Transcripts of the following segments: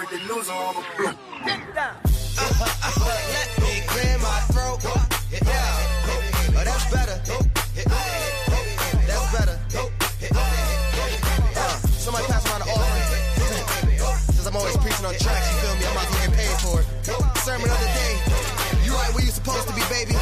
Let me clear my throat. Yeah, that's better. That's better. Somebody pass around the offering. Since I'm always preaching on tracks, you feel me? I'm about to get paid for it. Sermon of the day. You right where you supposed to be, baby.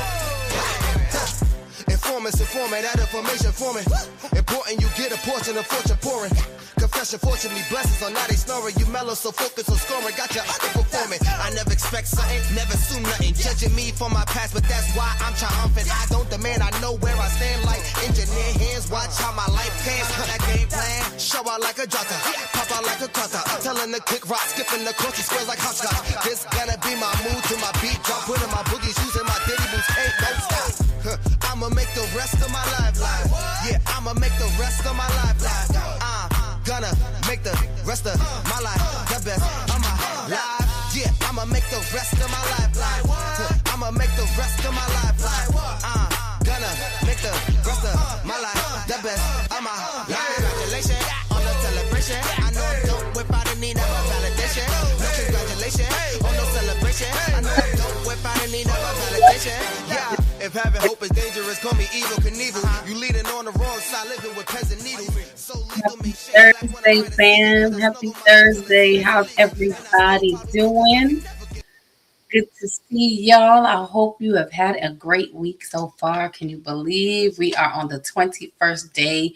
Informants informing, that information forming. Important you get a portion of fortune pouring. Confession, fortunately, blessings on now they snoring. You mellow, so focused on scoring. Got your underperforming. I never expect something, never assume nothing. Judging me for my past, but that's why I'm triumphant. I don't demand, I know where I stand like engineer hands. Watch how my life pans. That game plan, show out like a jotter, pop out like a cutter. Telling the kick rock, skipping the course, squares like hopscotch. This gonna be my mood to my beat drop. Putting my boogie shoes in my diddy boots, ain't no stop. I'ma make the rest of my life live. Yeah, I'ma make the rest of my life live. Gonna make the rest of my life the best of my life. Yeah, I'ma make the rest of my life live. I'ma make the rest of my life live. Gonna make the rest of my life the best of my life. Congratulations on the celebration. I know I don't whip out and need never validation. No congratulations on no celebration. I know I don't whip out and need never validation. Yeah. If having hope is dangerous, call me evil Knievel. You leading on the wrong side, living with peasant needles. So Happy Thursday, fam. Happy Thursday. How's everybody doing? Good to see y'all. I hope you have had a great week so far. Can you believe we are on the 21st day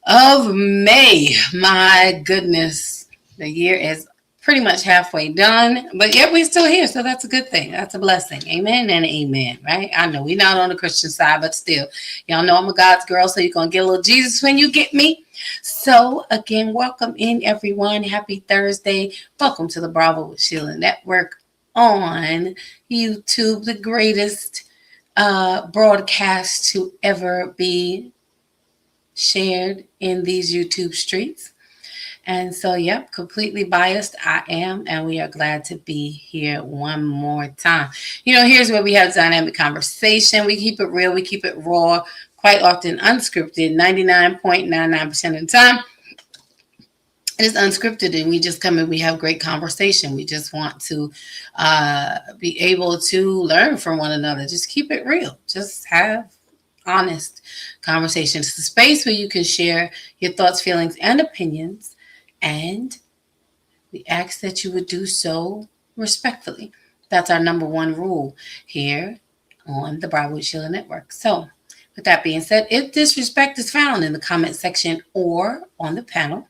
of May? My goodness, the year is pretty much halfway done, but yet we're still here, so that's a good thing. That's a blessing. Amen and amen, right? I know we're not on the Christian side, but still, y'all know I'm a God's girl, so you're gonna get a little Jesus when you get me. So again, welcome in everyone. Happy Thursday. Welcome to the Bravo with Sheila Network on YouTube, the greatest broadcast to ever be shared in these YouTube streets. And so, yep, completely biased I am, and we are glad to be here one more time. You know, here's where we have dynamic conversation. We keep it real, we keep it raw, quite often unscripted, 99.99% of the time. It is unscripted, and we just come and we have great conversation. We just want to be able to learn from one another. Just keep it real. Just have honest conversations. It's a space where you can share your thoughts, feelings, and opinions. And we ask that you would do so respectfully. That's our number one rule here on the Bravo with Sheila Network. So with that being said, if disrespect is found in the comment section or on the panel,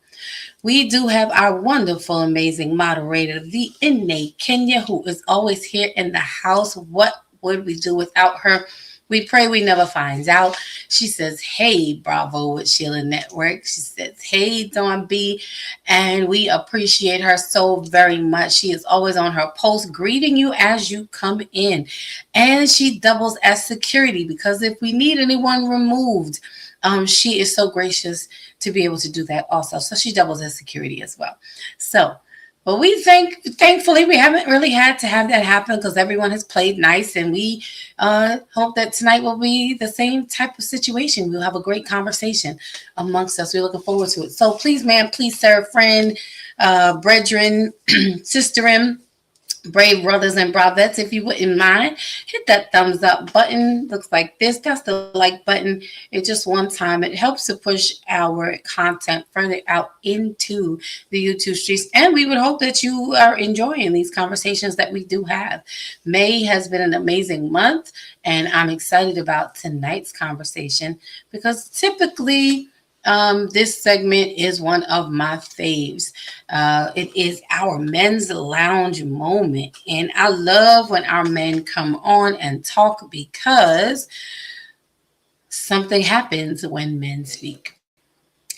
we do have our wonderful, amazing moderator, the Inne Kenya, who is always here in the house. What would we do without her? We pray we never finds out. She says, hey, Bravo with Sheila Network. She says, hey, Dawn B. And we appreciate her so very much. She is always on her post greeting you as you come in. And she doubles as security because if we need anyone removed, she is so gracious to be able to do that also. So she doubles as security as well. So, but we thankfully, we haven't really had to have that happen because everyone has played nice. And we hope that tonight will be the same type of situation. We'll have a great conversation amongst us. We're looking forward to it. So please, ma'am, please, sir, friend, brethren, sisterin, brave brothers and bravettes, if you wouldn't mind, hit that thumbs up button. Looks like this. That's the like button. It's just one time. It helps to push our content further out into the YouTube streets. And we would hope that you are enjoying these conversations that we do have. May has been an amazing month, and I'm excited about tonight's conversation because typically this segment is one of my faves. It is our men's lounge moment. And I love when our men come on and talk because something happens when men speak.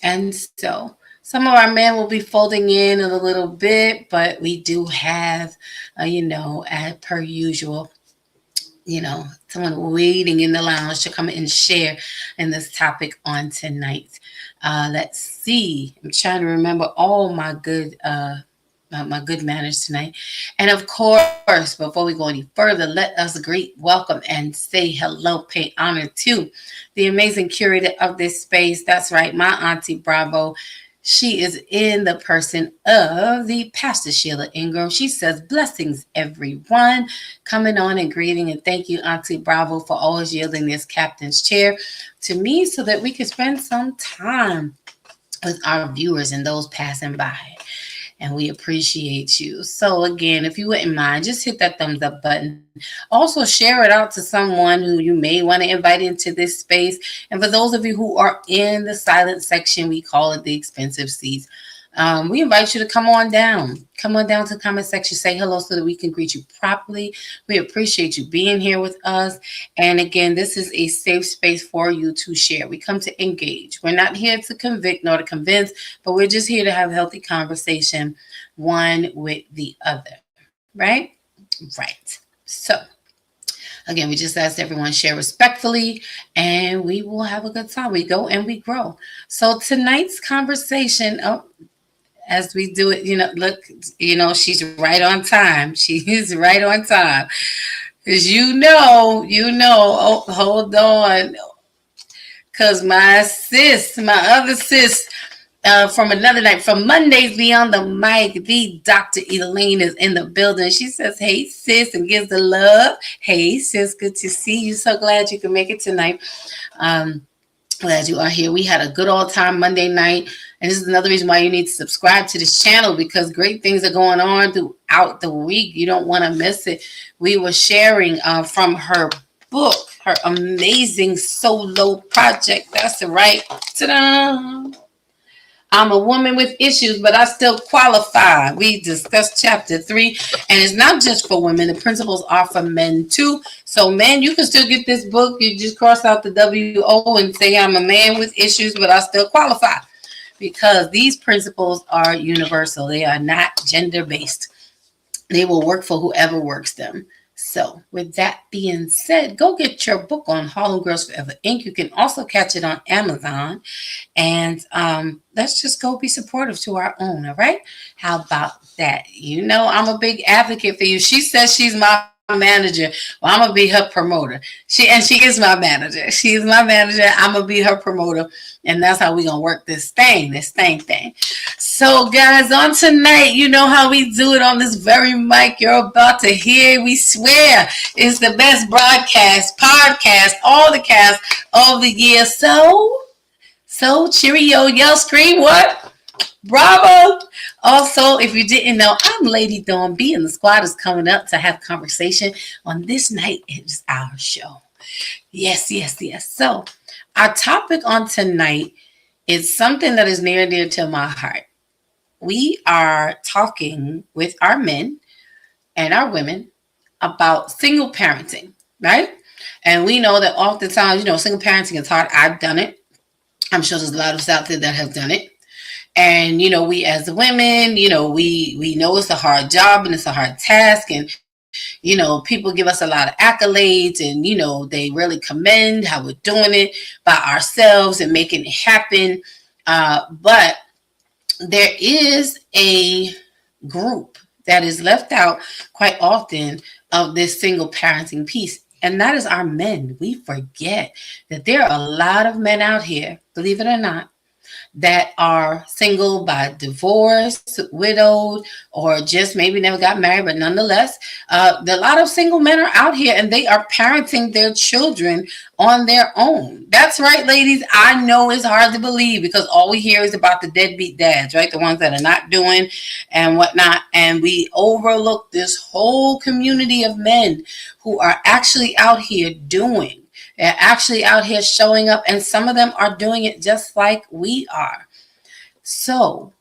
And so some of our men will be folding in a little bit, but we do have, as per usual, someone waiting in the lounge to come and share in this topic on tonight. Let's see. I'm trying to remember all my good manners tonight. And of course, before we go any further, let us greet, welcome, and say hello, pay honor to the amazing curator of this space. That's right, my Auntie Bravo, She is in the person of the Pastor Sheila Ingram. She says, blessings, everyone. Coming on and greeting and thank you, Auntie Bravo, for always yielding this captain's chair to me so that we can spend some time with our viewers and those passing by. And we appreciate you. So again, if you wouldn't mind, just hit that thumbs up button. Also share it out to someone who you may want to invite into this space. And for those of you who are in the silent section, we call it the expensive seats. We invite you to come on down. Come on down to the comment section. Say hello so that we can greet you properly. We appreciate you being here with us. And again, this is a safe space for you to share. We come to engage. We're not here to convict nor to convince, but we're just here to have healthy conversation, one with the other. Right? Right. So, again, we just ask everyone share respectfully and we will have a good time. We go and we grow. So tonight's conversation, as we do it, look, she's right on time. She is right on time. Because hold on. Because my other sis, from another night, from Mondays Beyond the Mic, the Dr. Elaine is in the building. She says, hey, sis, and gives the love. Hey, sis, good to see you. So glad you can make it tonight. Glad you are here. We had a good old time Monday night. And this is another reason why you need to subscribe to this channel, because great things are going on throughout the week. You don't want to miss it. We were sharing from her book, her amazing solo project. That's right. Ta-da! I'm a woman with issues, but I still qualify. We discussed chapter 3, and it's not just for women. The principles are for men too. So men, you can still get this book. You just cross out the WO and say I'm a man with issues, but I still qualify, because these principles are universal. They are not gender-based. They will work for whoever works them. So with that being said, go get your book on Harlem Girls Forever Inc. You can also catch it on Amazon. And let's just go be supportive to our own, all right? How about that? I'm a big advocate for you. She says she's my manager. Well, I'm going to be her promoter. She is my manager. She's my manager. I'm going to be her promoter. And that's how we're going to work this thing. So, guys, on tonight, you know how we do it on this very mic you're about to hear. We swear it's the best broadcast, podcast, all the cast of the year. So cheerio, yell, scream, what? Bravo. Also, if you didn't know, I'm Lady Dawn B, and the squad is coming up to have conversation on this night. It's our show. Yes. So our topic on tonight is something that is near and dear to my heart. We are talking with our men and our women about single parenting, right? And we know that oftentimes, single parenting is hard. I've done it. I'm sure there's a lot of us out there that have done it. And, we as women, we know it's a hard job and it's a hard task. And, people give us a lot of accolades and, they really commend how we're doing it by ourselves and making it happen. But there is a group that is left out quite often of this single parenting piece. And that is our men. We forget that there are a lot of men out here, believe it or not, that are single by divorce, widowed, or just maybe never got married, but nonetheless, a lot of single men are out here and they are parenting their children on their own. That's right, ladies. I know it's hard to believe because all we hear is about the deadbeat dads, right? The ones that are not doing and whatnot. And we overlook this whole community of men who are actually out here doing. They're actually out here showing up, and some of them are doing it just like we are. So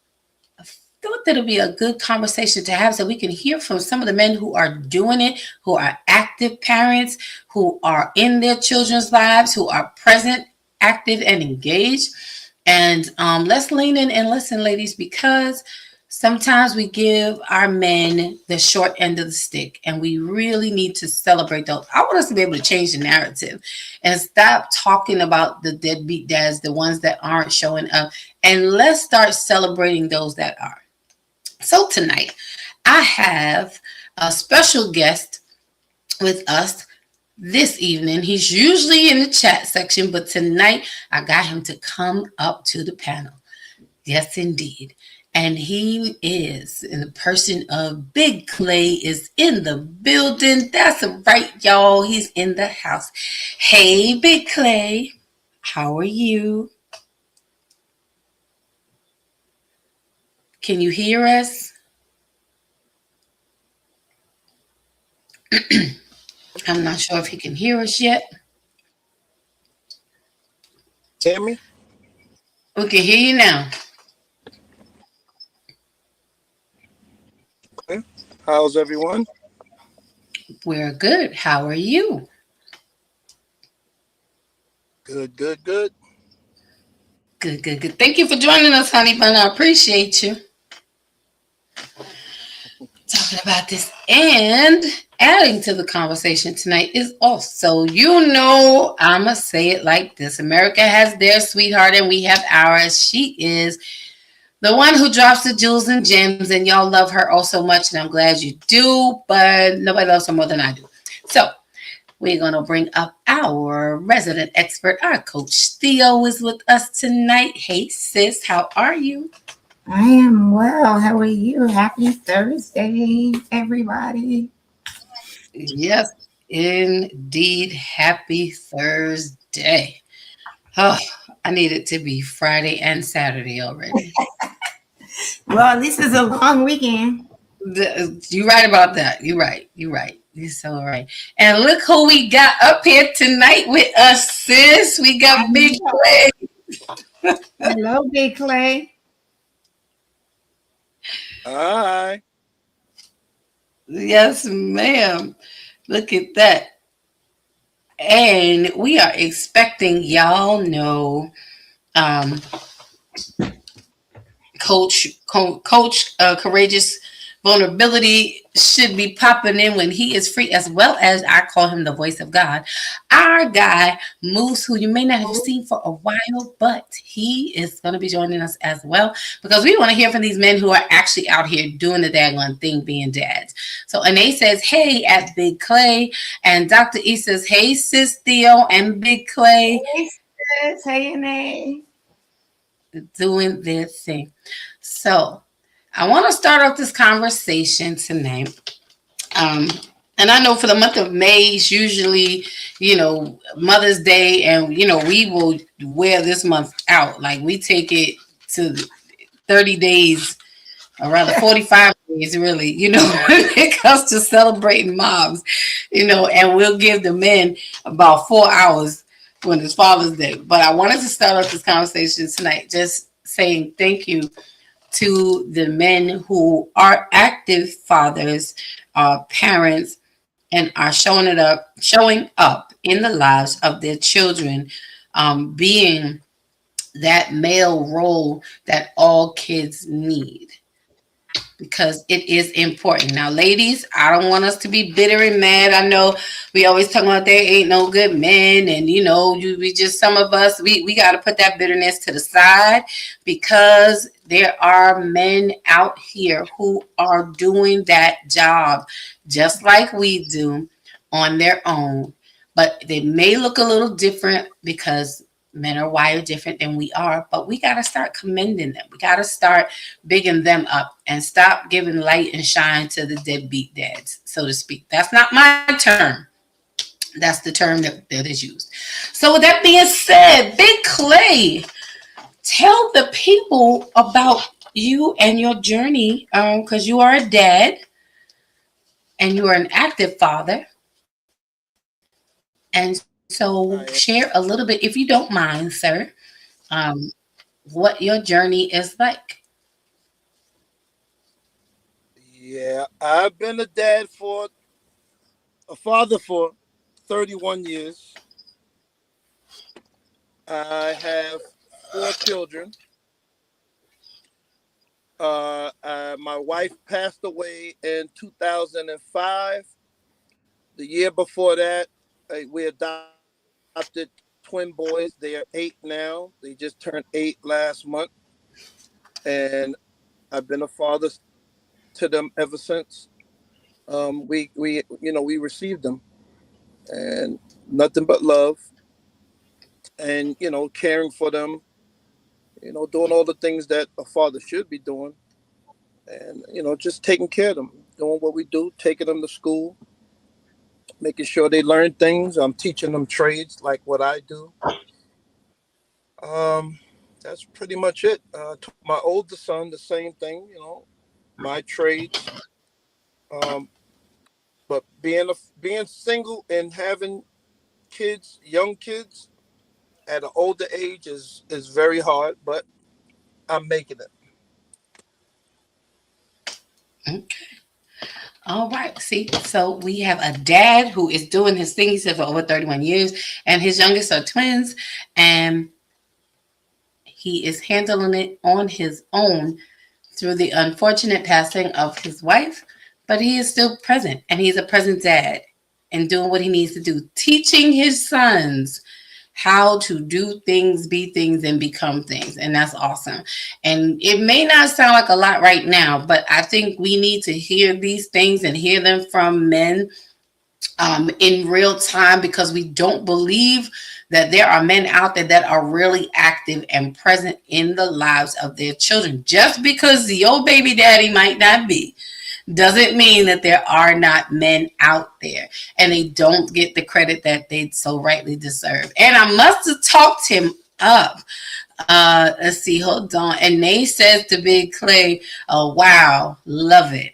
I thought that would be a good conversation to have so we can hear from some of the men who are doing it, who are active parents, who are in their children's lives, who are present, active, and engaged. And let's lean in and listen, ladies, because sometimes we give our men the short end of the stick, and we really need to celebrate those. I want us to be able to change the narrative and stop talking about the deadbeat dads, the ones that aren't showing up, and let's start celebrating those that are. So tonight, I have a special guest with us this evening. He's usually in the chat section, but tonight I got him to come up to the panel. Yes, indeed. And he is in the person of Big Clay is in the building. That's right, y'all. He's in the house. Hey, Big Clay. How are you? Can you hear us? I'm not sure if he can hear us yet. Hear me? We can hear you now. Okay. How's everyone? We're good. How are you? Good, good, good. Good, good, good. Thank you for joining us, honey bun. I appreciate you. Talking about this and adding to the conversation tonight is also, I'ma say it like this. America has their sweetheart and we have ours. She is the one who drops the jewels and gems, and y'all love her oh so much, and I'm glad you do, but nobody loves her more than I do. So we're going to bring up our resident expert. Our coach Theo is with us tonight. Hey, sis, how are you? I am well. How are you? Happy Thursday, everybody. Yes, indeed. Happy Thursday. Oh, I need it to be Friday and Saturday already. Well, this is a long weekend. You're right about that. You're right. You're right. You're so right. And look who we got up here tonight with us, sis. We got Big Clay. Hello, Big Clay. Hi. Yes, ma'am. Look at that. And we are expecting, y'all know, um, Coach Courageous Vulnerability should be popping in when he is free, as well as I call him the voice of God. Our guy, Moose, who you may not have seen for a while, but he is going to be joining us as well because we want to hear from these men who are actually out here doing the daggone thing, being dads. So Anae says, hey, at Big Clay. And Dr. E says, hey, sis Theo and Big Clay. Hey, sis. Hey, Anae. Doing their thing. So I want to start off this conversation tonight. And I know for the month of May, it's usually, Mother's Day, and, we will wear this month out. Like we take it to 30 days, or rather 45 days, really, when it comes to celebrating moms, and we'll give the men about 4 hours when it's Father's Day. But I wanted to start off this conversation tonight just saying thank you to the men who are active fathers, parents, and are showing up in the lives of their children, being that male role that all kids need, because it is important. Now, ladies, I don't want us to be bitter and mad. I know we always talk about there ain't no good men, and we just, some of us, we got to put that bitterness to the side, because there are men out here who are doing that job just like we do on their own, but they may look a little different because men are wired different than we are, but we got to start commending them. We got to start bigging them up and stop giving light and shine to the deadbeat dads, so to speak. That's not my term. That's the term that is used. So with that being said, Big Clay, tell the people about you and your journey, because you are a dad and you are an active father. And so share a little bit, if you don't mind, sir, what your journey is like. Yeah, I've been a father for 31 years. I have 4 children. My wife passed away in 2005. The year before that, we adopted twin boys. They are 8 now. They just turned 8 last month. And I've been a father to them ever since. We received them, and nothing but love, and caring for them, doing all the things that a father should be doing, and just taking care of them, doing what we do, taking them to school, making sure they learn things. I'm teaching them trades like what I do. Um, that's pretty much it. My older son, the same thing. My trades. Um, but being single and having kids, young kids, at an older age is very hard. But I'm making it. Okay. All right. See, so we have a dad who is doing his thing. He said for over 31 years, and his youngest are twins, and he is handling it on his own through the unfortunate passing of his wife, but he is still present, and he's a present dad and doing what he needs to do, teaching his sons how to do things, be things, and become things. And that's awesome. And it may not sound like a lot right now, but I think we need to hear these things and hear them from men in real time, because we don't believe that there are men out there that are really active and present in the lives of their children. Just because your baby daddy might not be, doesn't mean that there are not men out there, and they don't get the credit that they so rightly deserve. And I must have talked him up. Let's see, hold on. And Nate says to Big Clay, oh wow, love it.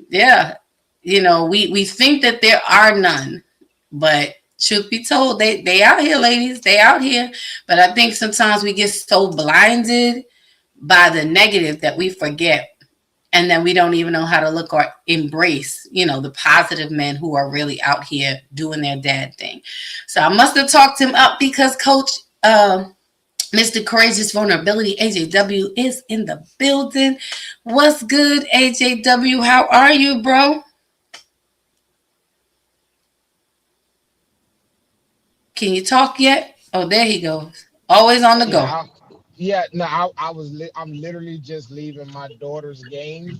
Yeah. We think that there are none, but truth be told, they out here, ladies, they out here. But I think sometimes we get so blinded by the negative that we forget, and then we don't even know how to look or embrace, the positive men who are really out here doing their dad thing. So I must have talked him up, because Coach Mr. Courageous Vulnerability, AJW, is in the building. What's good, AJW? How are you, bro? Can you talk yet? Oh, there he goes. Always on the go. I'm literally just leaving my daughter's game.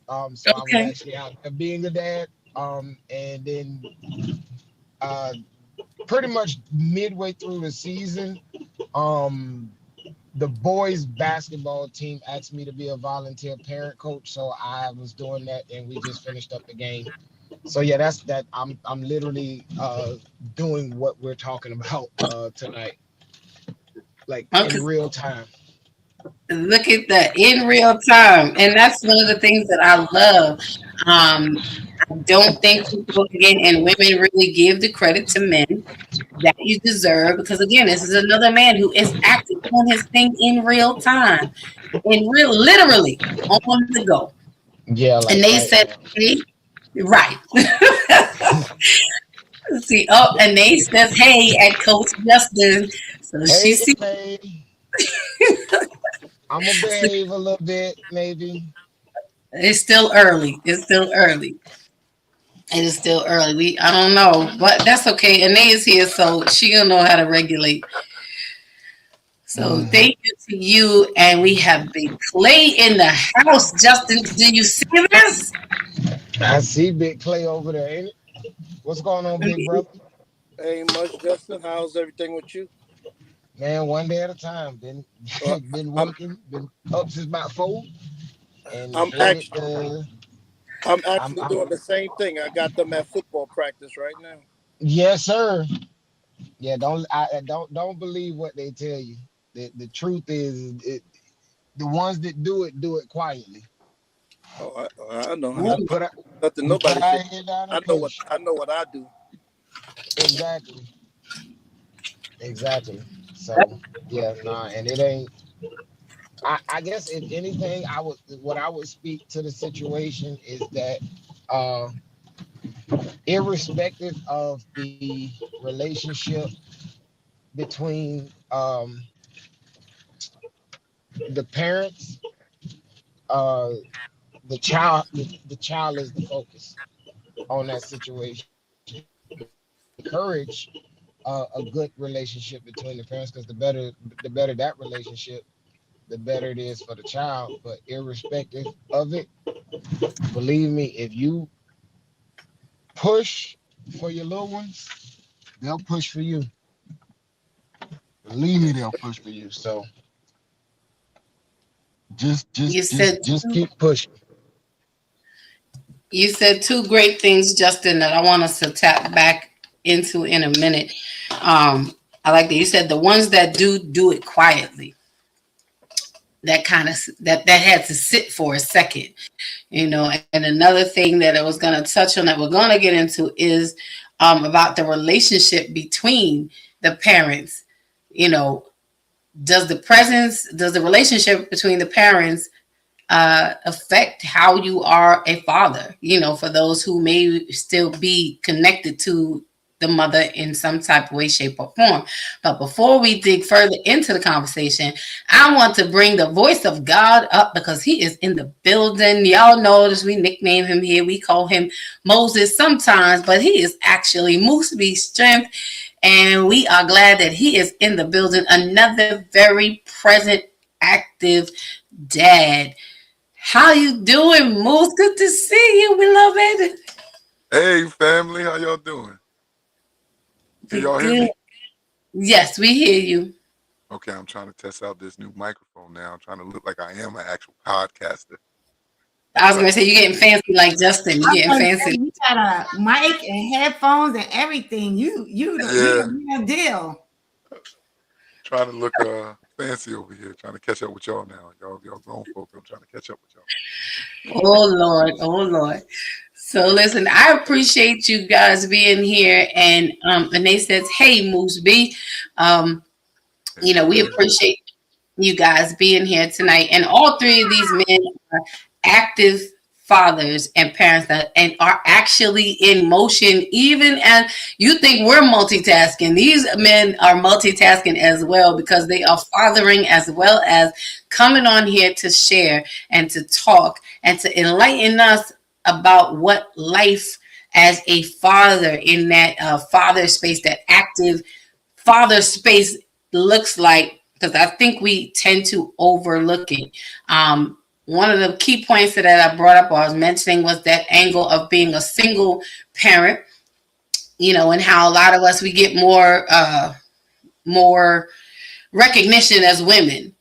So I was actually out there being a dad. And then pretty much midway through the season, the boys basketball team asked me to be a volunteer parent coach, so I was doing that, and we just finished up the game. So yeah, that's that. I'm literally doing what we're talking about tonight, like in real time. Look at that, in real time. And that's one of the things that I love. I don't think people, again, and women really give the credit to men that you deserve, because again, this is another man who is active on his thing in real time, literally on the go. Yeah, like, and they said, hey, right. See, and they says, hey, at Coach Justin. So hey, she sees. Hey. I'm gonna behave a little bit, maybe. It's still early. It is still early. I don't know, but that's okay. And they is here, so she'll know how to regulate. So thank you to you. And we have Big Clay in the house. Justin, do you see this? I see Big Clay over there, ain't it? What's going on, big brother? Ain't much, Justin. How's everything with you? Man, one day at a time. Been working. Been up since about 4. And I'm actually doing the same thing. I got them at football practice right now. Yes, sir. Yeah, don't believe what they tell you. The truth is, the ones that do it quietly. Oh, I know. Nothing nobody. I know what I do. Exactly. So yeah, and it ain't. I guess if anything, what I would speak to the situation is that, irrespective of the relationship between the parents, the child is the focus on that situation. Encourage a good relationship between the parents, because the better that relationship, the better it is for the child. But irrespective of it, believe me, if you push for your little ones, they'll push for you. Believe me, they'll push for you. So You said Just keep pushing. you said two great things, Justin, that I want us to tap back into in a minute. I like that you said the ones that do it quietly. That kind of that had to sit for a second, you know. And another thing that I was going to touch on that we're going to get into is about the relationship between the parents. You know, does the relationship between the parents affect how you are a father, you know, for those who may still be connected to the mother in some type of way, shape, or form. But before we dig further into the conversation, I want to bring the voice of God up because he is in the building. Y'all notice we nickname him here. We call him Moses sometimes, but he is actually Moose B Strength. And we are glad that he is in the building. Another very present, active dad. How you doing, Moose? Good to see you, beloved. Hey, family, how y'all doing? Can y'all hear me? Yes, we hear you. Okay, I'm trying to test out this new microphone now. I'm trying to look like I am an actual podcaster. I was gonna say you're getting fancy like Justin. You're getting fancy. You got a mic and headphones and everything. You the real deal. Trying to look fancy over here. Trying to catch up with y'all now. Y'all grown folk. I'm trying to catch up with y'all. Oh Lord. So listen, I appreciate you guys being here. And Renee says, "Hey, Moose B, you know we appreciate you guys being here tonight." And all three of these men are active fathers and parents that and are actually in motion, even as you think we're multitasking. These men are multitasking as well because they are fathering as well as coming on here to share and to talk and to enlighten us about what life as a father in that father space, that active father space looks like, because I think we tend to overlook it. One of the key points that I brought up or I was mentioning was that angle of being a single parent, you know, and how a lot of us, we get more recognition as women.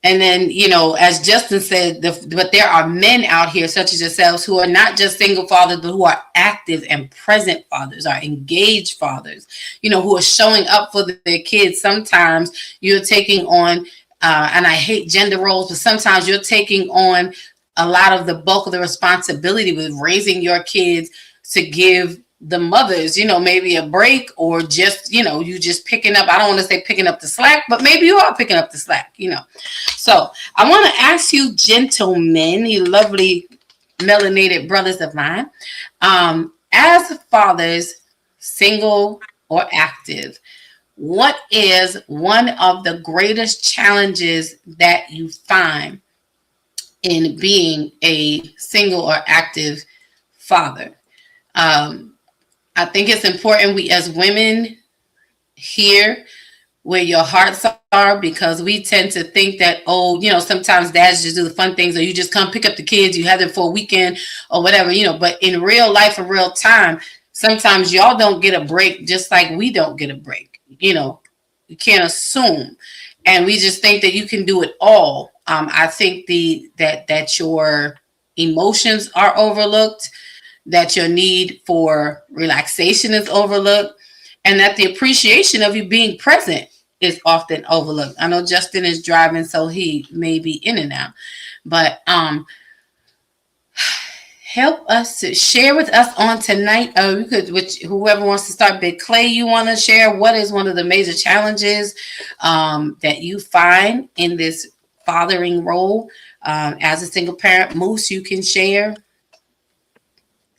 And then, you know, as Justin said, but there are men out here, such as yourselves, who are not just single fathers, but who are active and present fathers, are engaged fathers, you know, who are showing up for their kids. Sometimes you're taking on, and I hate gender roles, but sometimes you're taking on a lot of the bulk of the responsibility with raising your kids to give the mothers, you know, maybe a break, or just, you know, you just picking up, I don't want to say picking up the slack, but maybe you are picking up the slack, you know. So I want to ask you, gentlemen, you lovely melanated brothers of mine, as fathers, single or active, what is one of the greatest challenges that you find in being a single or active father? I think it's important we as women hear where your hearts are, because we tend to think that, oh, you know, sometimes dads just do the fun things, or you just come pick up the kids, you have them for a weekend or whatever, you know. But in real life, in real time, sometimes y'all don't get a break, just like we don't get a break. You know, you can't assume, and we just think that you can do it all. I think that your emotions are overlooked, that your need for relaxation is overlooked, and that the appreciation of you being present is often overlooked. I know Justin is driving, so he may be in and out, but help us to share with us on tonight. We could, whoever wants to start. Big Clay, you want to share what is one of the major challenges that you find in this fathering role as a single parent? Moose, you can share.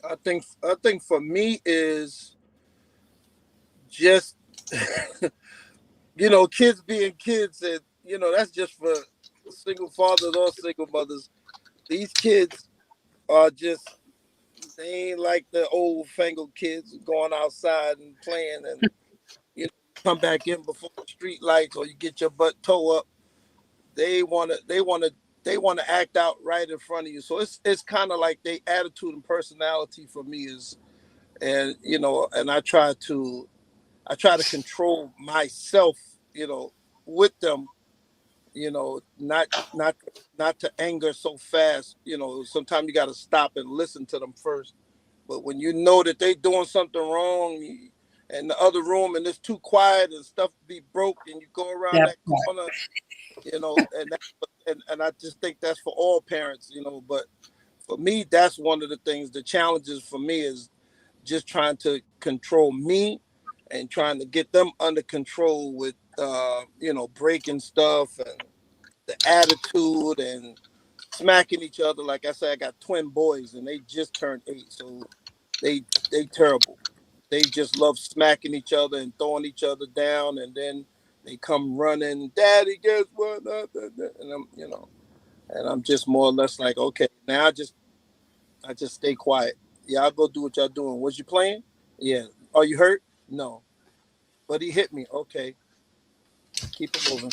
I think for me is just you know, kids being kids, and you know, that's just for single fathers or single mothers. These kids are just, they ain't like the old fangled kids going outside and playing and you know, come back in before the street lights or you get your butt toe up. They wanna act out right in front of you. So it's kind of like their attitude and personality for me is, and you know, and I try to control myself, you know, with them, not to anger so fast. Sometimes you got to stop and listen to them first. But when you know that they doing something wrong, in the other room and it's too quiet and stuff be broke, and you go around That that part. corner, and I just think that's for all parents, But for me, that's one of the things. The challenges for me is just trying to control me and trying to get them under control with breaking stuff and the attitude and smacking each other. Like I said, I got twin boys and they just turned 8, so they terrible. They just love smacking each other and throwing each other down, and then they come running, "Daddy, guess what?" And I'm just more or less like, okay, now I just stay quiet. Yeah, I'll go do what y'all doing. Was you playing? Yeah. Are you hurt? No. But he hit me. Okay. Keep it moving.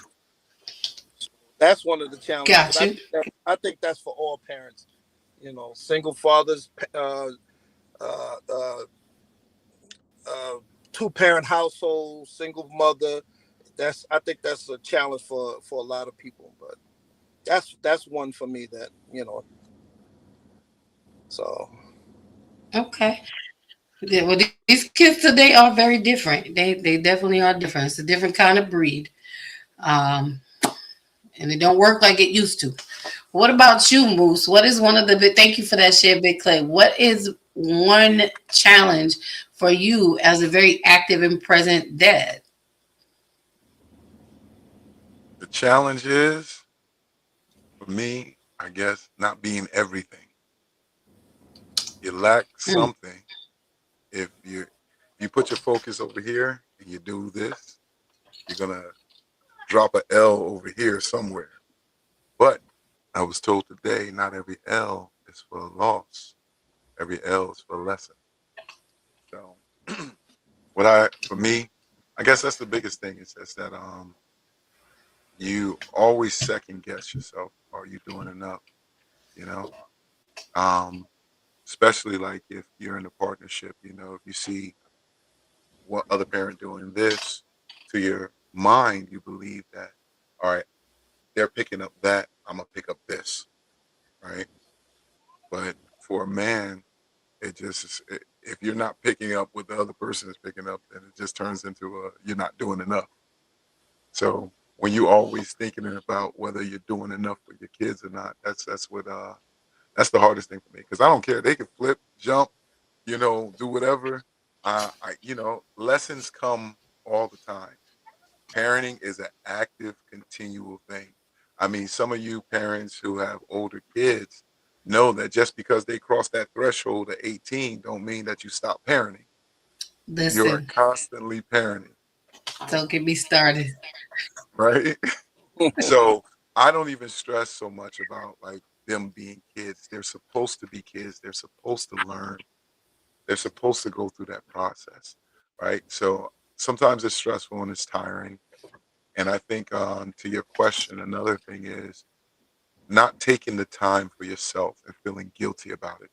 That's one of the challenges. Got you. I think that's for all parents. Single fathers, 2-parent household, single mother. I think that's a challenge for a lot of people. But that's one for me that So Okay. Yeah, well, these kids today are very different. They definitely are different. It's a different kind of breed. Um, and it don't work like it used to. What about you, Moose? What is one of the thank you for that share, Big Clay. What is one challenge for you as a very active and present dad? The challenge is, for me, I guess, not being everything. You lack something. If you put your focus over here and you do this, you're gonna drop a L over here somewhere. But I was told today, not every L is for a loss. Every L is for a lesson. So, for me, I guess that's the biggest thing. It's just that you always second guess yourself. Are you doing enough? Especially like if you're in a partnership, if you see what other parent doing this, to your mind, you believe that, all right, they're picking up that, I'm gonna pick up this, right? But for a man, if you're not picking up what the other person is picking up, then it just turns into you're not doing enough. So when you always thinking about whether you're doing enough for your kids or not, that's the hardest thing for me, because I don't care. They can flip, jump, do whatever. Lessons come all the time. Parenting is an active, continual thing. I mean, some of you parents who have older kids know that just because they cross that threshold at 18 don't mean that you stop parenting. You're Listen, constantly parenting, don't get me started. right? So I don't even stress so much about like them being kids. They're supposed to be kids. They're supposed to learn. They're supposed to go through that process, right? So sometimes it's stressful and it's tiring. And I think to your question, another thing is not taking the time for yourself and feeling guilty about it.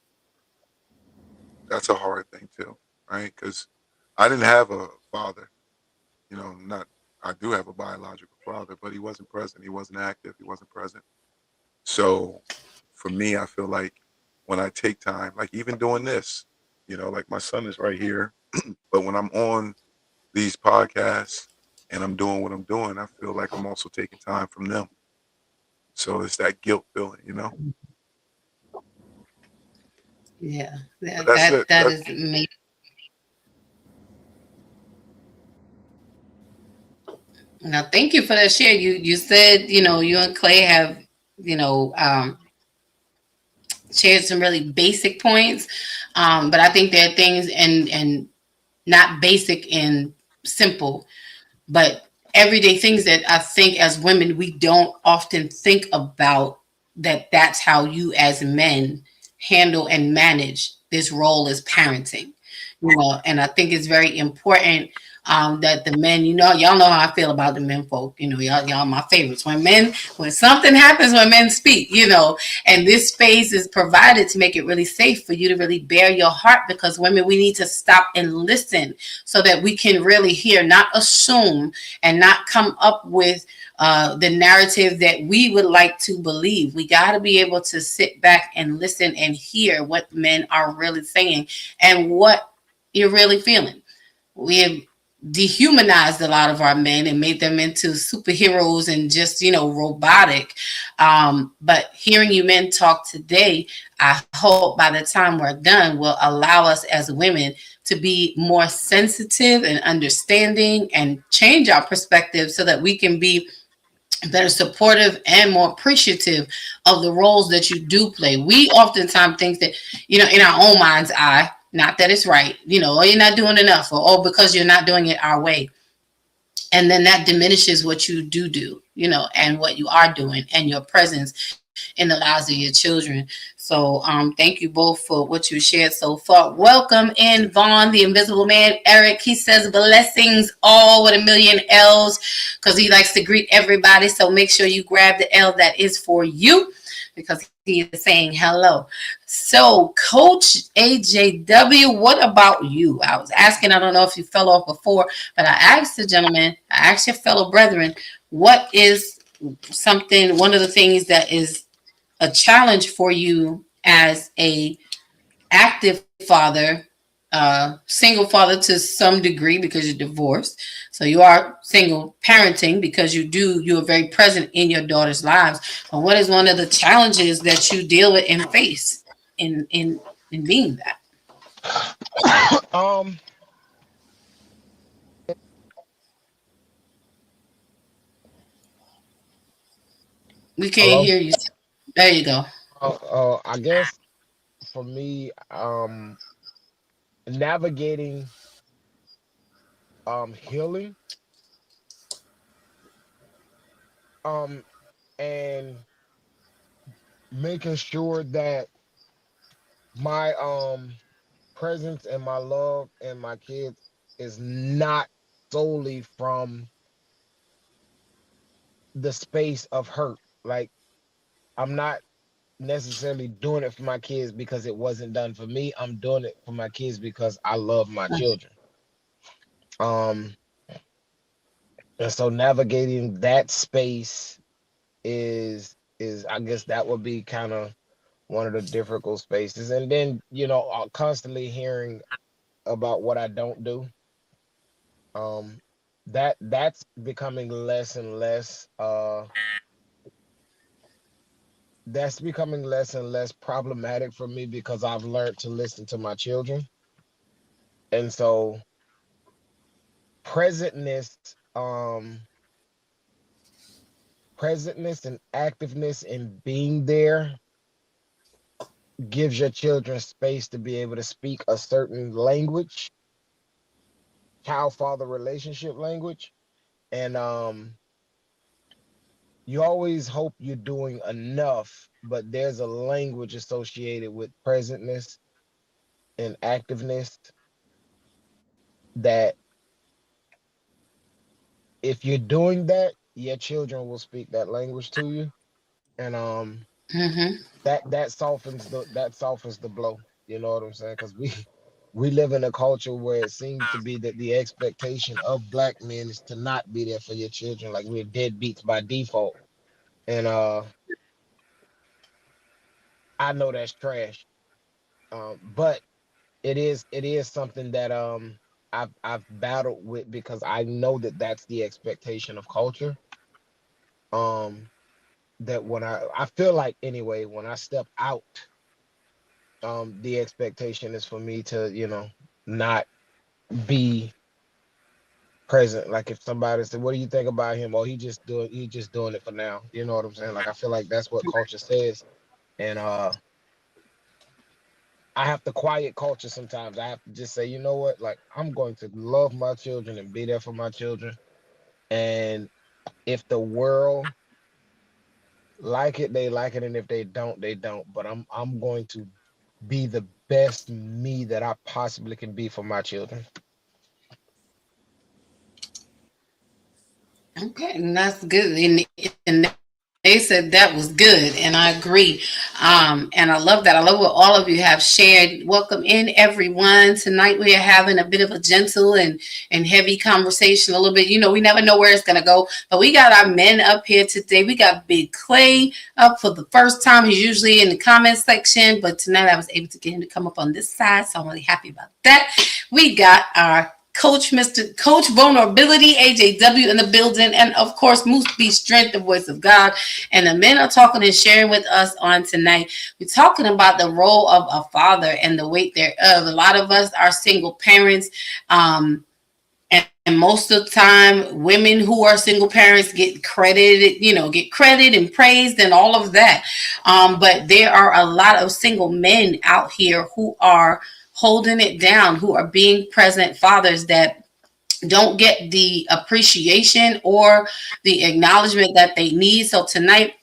That's a hard thing too, right? Because I didn't have a father, I do have a biological father, but he wasn't present. He wasn't active. He wasn't present. So for me, I feel like when I take time, like even doing this, like my son is right here, but when I'm on these podcasts and I'm doing what I'm doing, I feel like I'm also taking time from them. So it's that guilt feeling, Yeah, But that's it. that is me. Now, thank you for that share. You said you and Clay have you know um, shared some really basic points, but I think there are things and not basic and simple, but everyday things that I think as women we don't often think about, that's how you as men handle and manage this role as parenting. And I think it's very important that the men, y'all know how I feel about the men folk. Y'all my favorites. When something happens, when men speak, and this space is provided to make it really safe for you to really bare your heart, because women, we need to stop and listen so that we can really hear, not assume, and not come up with the narrative that we would like to believe. We got to be able to sit back and listen and hear what men are really saying and what you're really feeling. We have dehumanized a lot of our men and made them into superheroes and just, robotic. But hearing you men talk today, I hope by the time we're done will allow us as women to be more sensitive and understanding and change our perspective so that we can be better supportive and more appreciative of the roles that you do play. We oftentimes think that, in our own mind's eye, not that it's right, or you're not doing enough, or because you're not doing it our way. And then that diminishes what you do, and what you are doing and your presence in the lives of your children. So thank you both for what you shared so far. Welcome in Vaughn, the Invisible Man. Eric, he says blessings all with a million L's because he likes to greet everybody. So make sure you grab the L that is for you because he is saying hello. So Coach AJW, what about you? I was asking, I don't know if you fell off before, but I asked the gentleman, I asked your fellow brethren, what is one of the things that is a challenge for you as a active father, single father to some degree because you're divorced. So you are single parenting because you are very present in your daughter's lives. But what is one of the challenges that you deal with and face in being that? We can't Hello? hear you. There you go. I guess for me, navigating healing and making sure that my presence and my love and my kids is not solely from the space of hurt. Like I'm not necessarily doing it for my kids because it wasn't done for me. I'm doing it for my kids because I love my children. And so navigating that space is I guess that would be kind of one of the difficult spaces. And then, constantly hearing about what I don't do. That's becoming less and less that's becoming less and less problematic for me because I've learned to listen to my children. And so presentness and activeness and being there gives your children space to be able to speak a certain language, child-father relationship language. And you always hope you're doing enough, but there's a language associated with presentness and activeness that if you're doing that, your children will speak that language to you. And Mm-hmm. that softens the blow. You know what I'm saying? Because we live in a culture where it seems to be that the expectation of black men is to not be there for your children, like we're deadbeats by default. And I know that's trash. But it is something that I've battled with because I know that that's the expectation of culture. Um, that when I feel like anyway, when I step out, the expectation is for me to, not be present. Like if somebody said, "What do you think about him?" Oh, he just doing it for now. You know what I'm saying? Like I feel like that's what culture says, and I have to quiet culture sometimes. I have to just say, you know what? Like I'm going to love my children and be there for my children. And if the world like it, they like it, and if they don't, they don't. But I'm going to be the best me that I possibly can be for my children. Okay, and that's good. And they said that was good, and I agree. And I love that. I love what all of you have shared. Welcome in, everyone. Tonight we are having a bit of a gentle and heavy conversation. A little bit, we never know where it's gonna go. But we got our men up here today. We got Big Clay up for the first time. He's usually in the comment section, but tonight I was able to get him to come up on this side, so I'm really happy about that. We got our Coach, Mr. Coach Vulnerability, AJW in the building, and of course, Moose B Strength, the voice of God. And the men are talking and sharing with us on tonight. We're talking about the role of a father and the weight thereof. A lot of us are single parents, and most of the time, women who are single parents get credited, get credit and praised and all of that. But there are a lot of single men out here who are holding it down, who are being present fathers that don't get the appreciation or the acknowledgement that they need. So tonight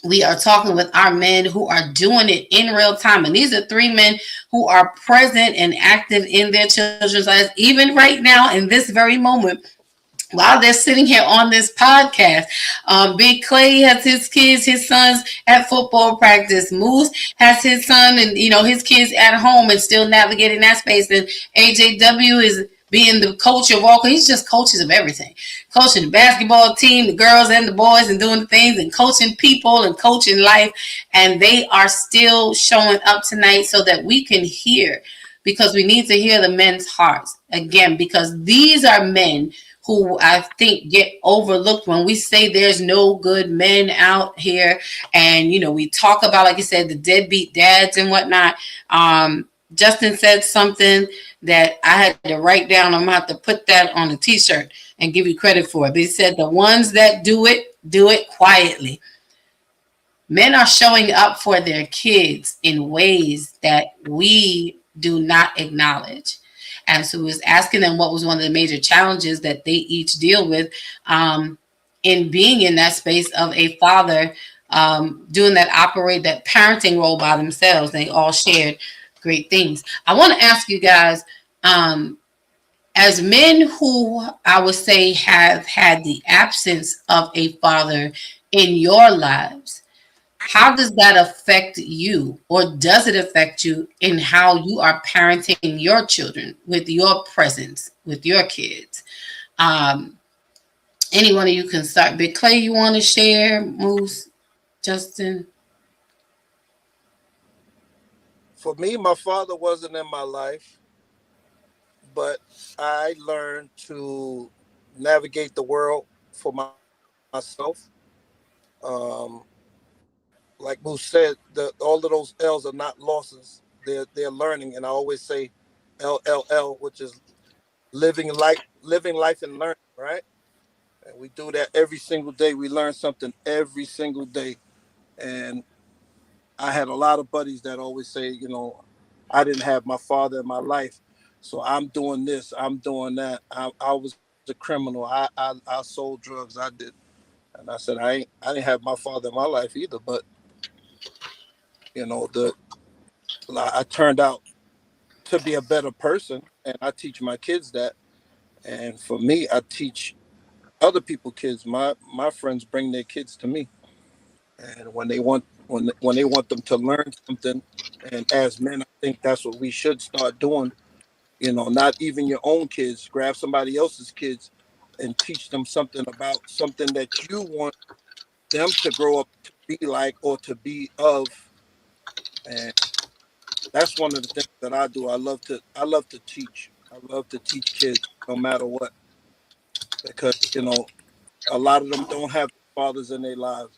we are talking with our men who are doing it in real time. And these are 3 men who are present and active in their children's lives, even right now in this very moment, while they're sitting here on this podcast. Big Clay has his kids, his sons at football practice. Moose has his son and, his kids at home and still navigating that space. And AJW is being the coach of all. He's just coaches of everything. Coaching the basketball team, the girls and the boys, and doing things and coaching people and coaching life. And they are still showing up tonight so that we can hear, because we need to hear the men's hearts again, because these are men who I think get overlooked when we say there's no good men out here. And, we talk about, like you said, the deadbeat dads and whatnot. Justin said something that I had to write down. I'm going to have to put that on a t-shirt and give you credit for it. But he said the ones that do it quietly. Men are showing up for their kids in ways that we do not acknowledge. And so he was asking them what was one of the major challenges that they each deal with in being in that space of a father doing that parenting role by themselves. They all shared great things. I want to ask you guys, as men who I would say have had the absence of a father in your lives, how does that affect you, or does it affect you in how you are parenting your children with your presence, with your kids? Any one of you can start. Big Clay, you want to share? Moose, Justin? For me, my father wasn't in my life, but I learned to navigate the world for myself. Like Moose said, all of those L's are not losses. They're learning, and I always say LLL, which is living life and learning, right? And we do that every single day. We learn something every single day. And I had a lot of buddies that always say, I didn't have my father in my life, so I'm doing this, I'm doing that. I was a criminal. I sold drugs. I did, and I said I didn't have my father in my life either, but I turned out to be a better person, and I teach my kids that. And for me, I teach other people kids. My friends bring their kids to me, and when they want them to learn something, and as men, I think that's what we should start doing. Not even your own kids. Grab somebody else's kids and teach them something about something that you want them to grow up to be like or to be of. And that's one of the things that I do. I love to teach. I love to teach kids no matter what, because a lot of them don't have fathers in their lives,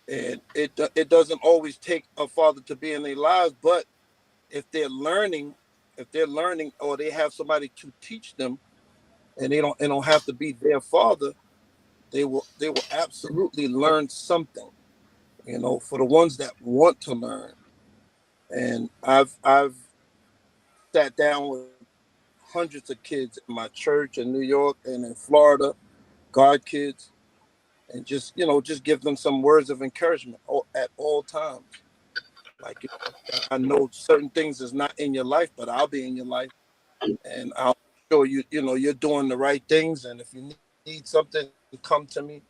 and it doesn't always take a father to be in their lives. But if they're learning, or they have somebody to teach them, and they don't have to be their father, they will absolutely learn something. For the ones that want to learn. And I've sat down with hundreds of kids in my church in New York and in Florida, God kids, and just give them some words of encouragement at all times. Like, I know certain things is not in your life, but I'll be in your life, and I'll show you, you're doing the right things. And if you need something, come to me.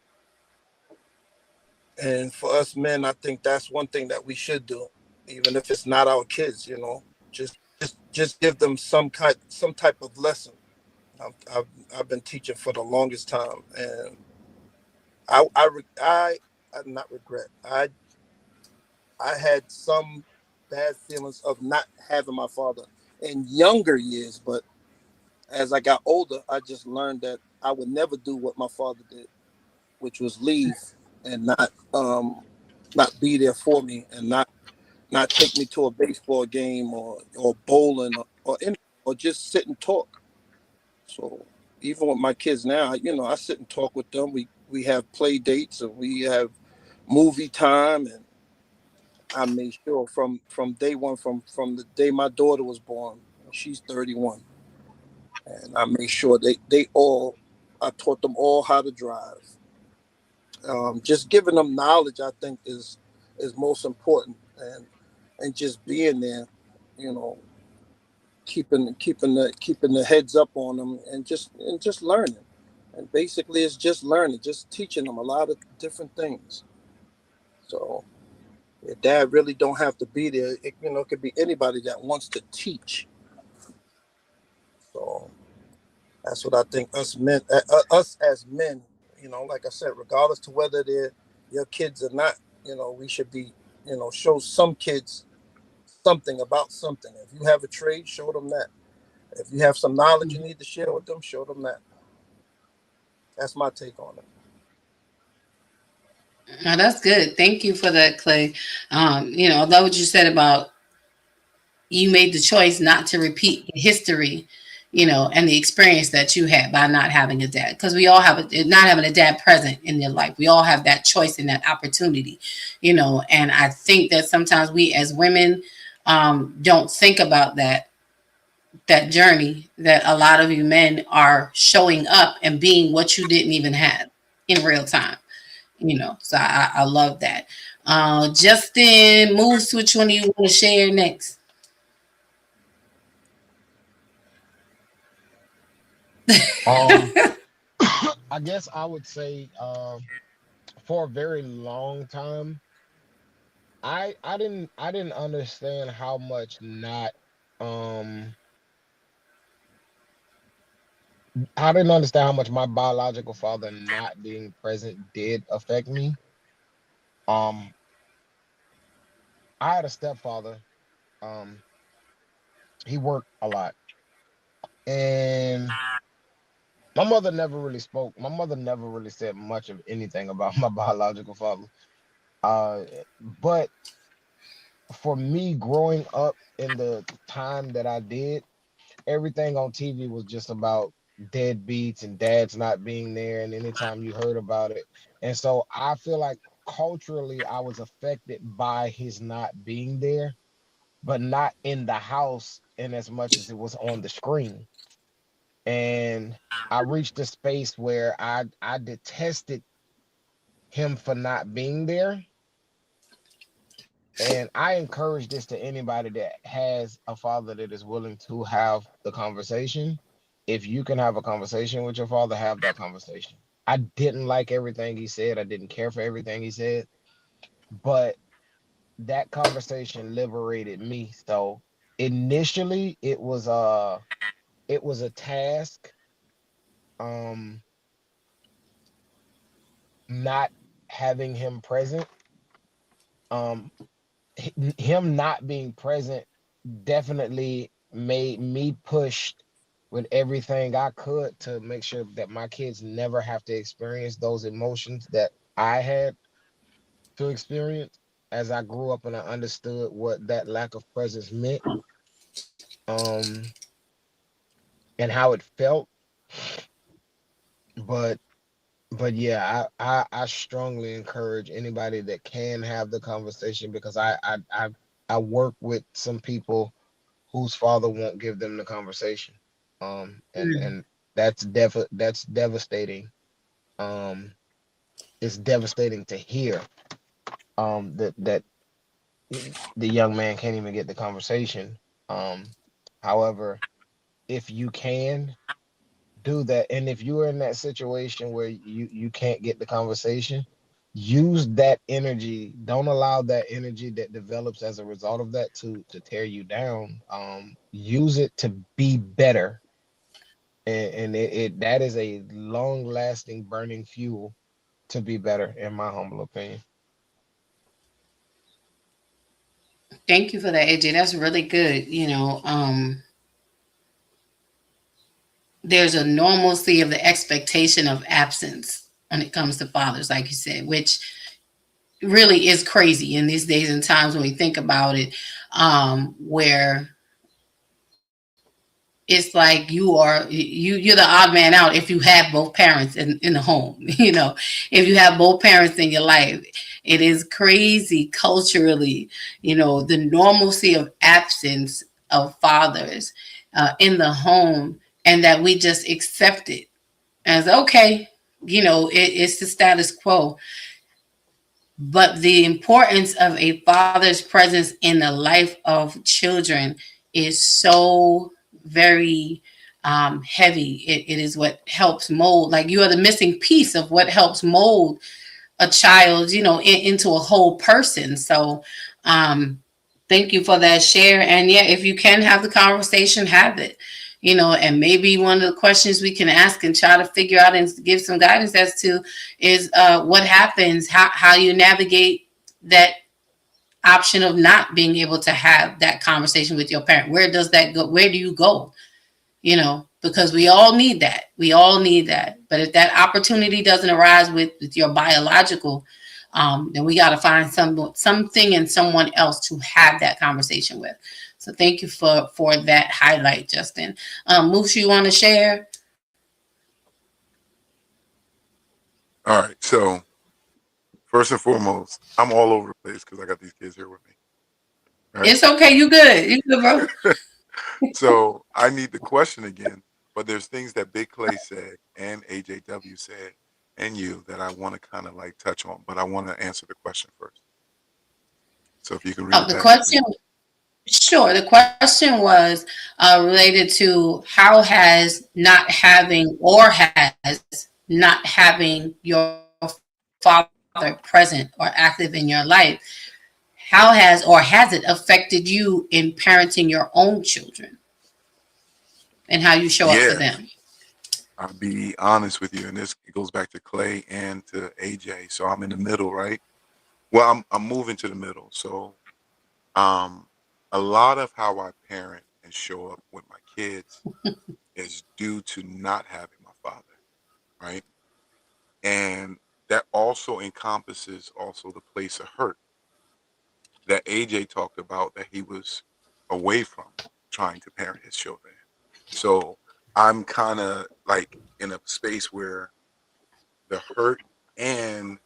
And for us men, I think that's one thing that we should do, even if it's not our kids. Just give them some type of lesson. I've been teaching for the longest time, and I not regret. I had some bad feelings of not having my father in younger years, but as I got older, I just learned that I would never do what my father did, which was leave and not be there for me, and not take me to a baseball game or bowling or anything, or just sit and talk. So even with my kids now, I sit and talk with them. We have play dates and we have movie time, and I made sure from day one, from the day my daughter was born, she's 31, and I made sure I taught them all how to drive. Just giving them knowledge, I think, is most important, and just being there, you know, keeping the heads up on them, and just learning. And basically, it's just learning, just teaching them a lot of different things. So your dad really don't have to be there. It could be anybody that wants to teach. So that's what I think us as men, like I said, regardless to whether they're your kids or not, we should be, show some kids something about something. If you have a trade, show them that. If you have some knowledge you need to share with them, show them that. That's my take on it. Now that's good. Thank you for that, Clay. I love what you said about you made the choice not to repeat history, and the experience that you had by not having a dad. Because we all not having a dad present in their life. We all have that choice and that opportunity, and I think that sometimes we as women don't think about that journey that a lot of you men are showing up and being what you didn't even have in real time. So I love that. Justin, moves, which one do you want to share next? I guess I would say for a very long time, I didn't understand how much not um I didn't understand how much my biological father not being present did affect me. Um, I had a stepfather. Um, he worked a lot, and my mother never really spoke. My mother never really said much of anything about my biological father. Uh, but for me, growing up in the time that I did, everything on TV was just about deadbeats and dads not being there, and anytime you heard about it. And so I feel like culturally I was affected by his not being there, but not in the house in as much as it was on the screen. And I reached a space where I detested him for not being there. And I encourage this to anybody that has a father that is willing to have the conversation. If you can have a conversation with your father, have that conversation. I didn't like everything he said. I didn't care for everything he said, but that conversation liberated me. So initially it was a task, um not having him present. Um Him not being present definitely made me push with everything I could to make sure that my kids never have to experience those emotions that I had to experience as I grew up and I understood what that lack of presence meant, um, and how it felt. But yeah, I strongly encourage anybody that can have the conversation, because I work with some people whose father won't give them the conversation. And that's devastating. Um, it's devastating to hear that the young man can't even get the conversation. Um, However, if you can do that, and if you're in that situation where you can't get the conversation, use that energy. Don't allow that energy that develops as a result of that to tear you down. Use it to be better, and it that is a long lasting burning fuel to be better, in my humble opinion. Thank you for that, AJ. That's really good. There's a normalcy of the expectation of absence when it comes to fathers, like you said, which really is crazy in these days and times when we think about it, where it's like you're the odd man out if you have both parents in the home. If you have both parents in your life, it is crazy culturally, the normalcy of absence of fathers in the home, and that we just accept it as okay. It's the status quo. But the importance of a father's presence in the life of children is so very heavy. It is what helps mold. Like, you are the missing piece of what helps mold a child, into a whole person. So thank you for that share. And yeah, if you can have the conversation, have it. And maybe one of the questions we can ask and try to figure out and give some guidance as to is what happens, how you navigate that option of not being able to have that conversation with your parent. Where does that go? Where do you go? Because we all need that. We all need that. But if that opportunity doesn't arise with your biological, then we got to find something and someone else to have that conversation with. So thank you for that highlight, Justin. Moose, you want to share? All right. So first and foremost, I'm all over the place because I got these kids here with me. Right? It's okay. You good. You good, bro. So I need the question again, but there's things that Big Clay said and AJW said and you that I want to kind of like touch on, but I want to answer the question first. So if you can read the question. Sure. The question was related to how has not having your father present or active in your life, how has it affected you in parenting your own children and how you show up for them? I'll be honest with you, and this goes back to Clay and to AJ. So I'm in the middle, right? Well, I'm moving to the middle. So a lot of how I parent and show up with my kids is due to not having my father, right? And that also encompasses also the place of hurt that AJ talked about that he was away from trying to parent his children. So I'm kind of like in a space where the hurt and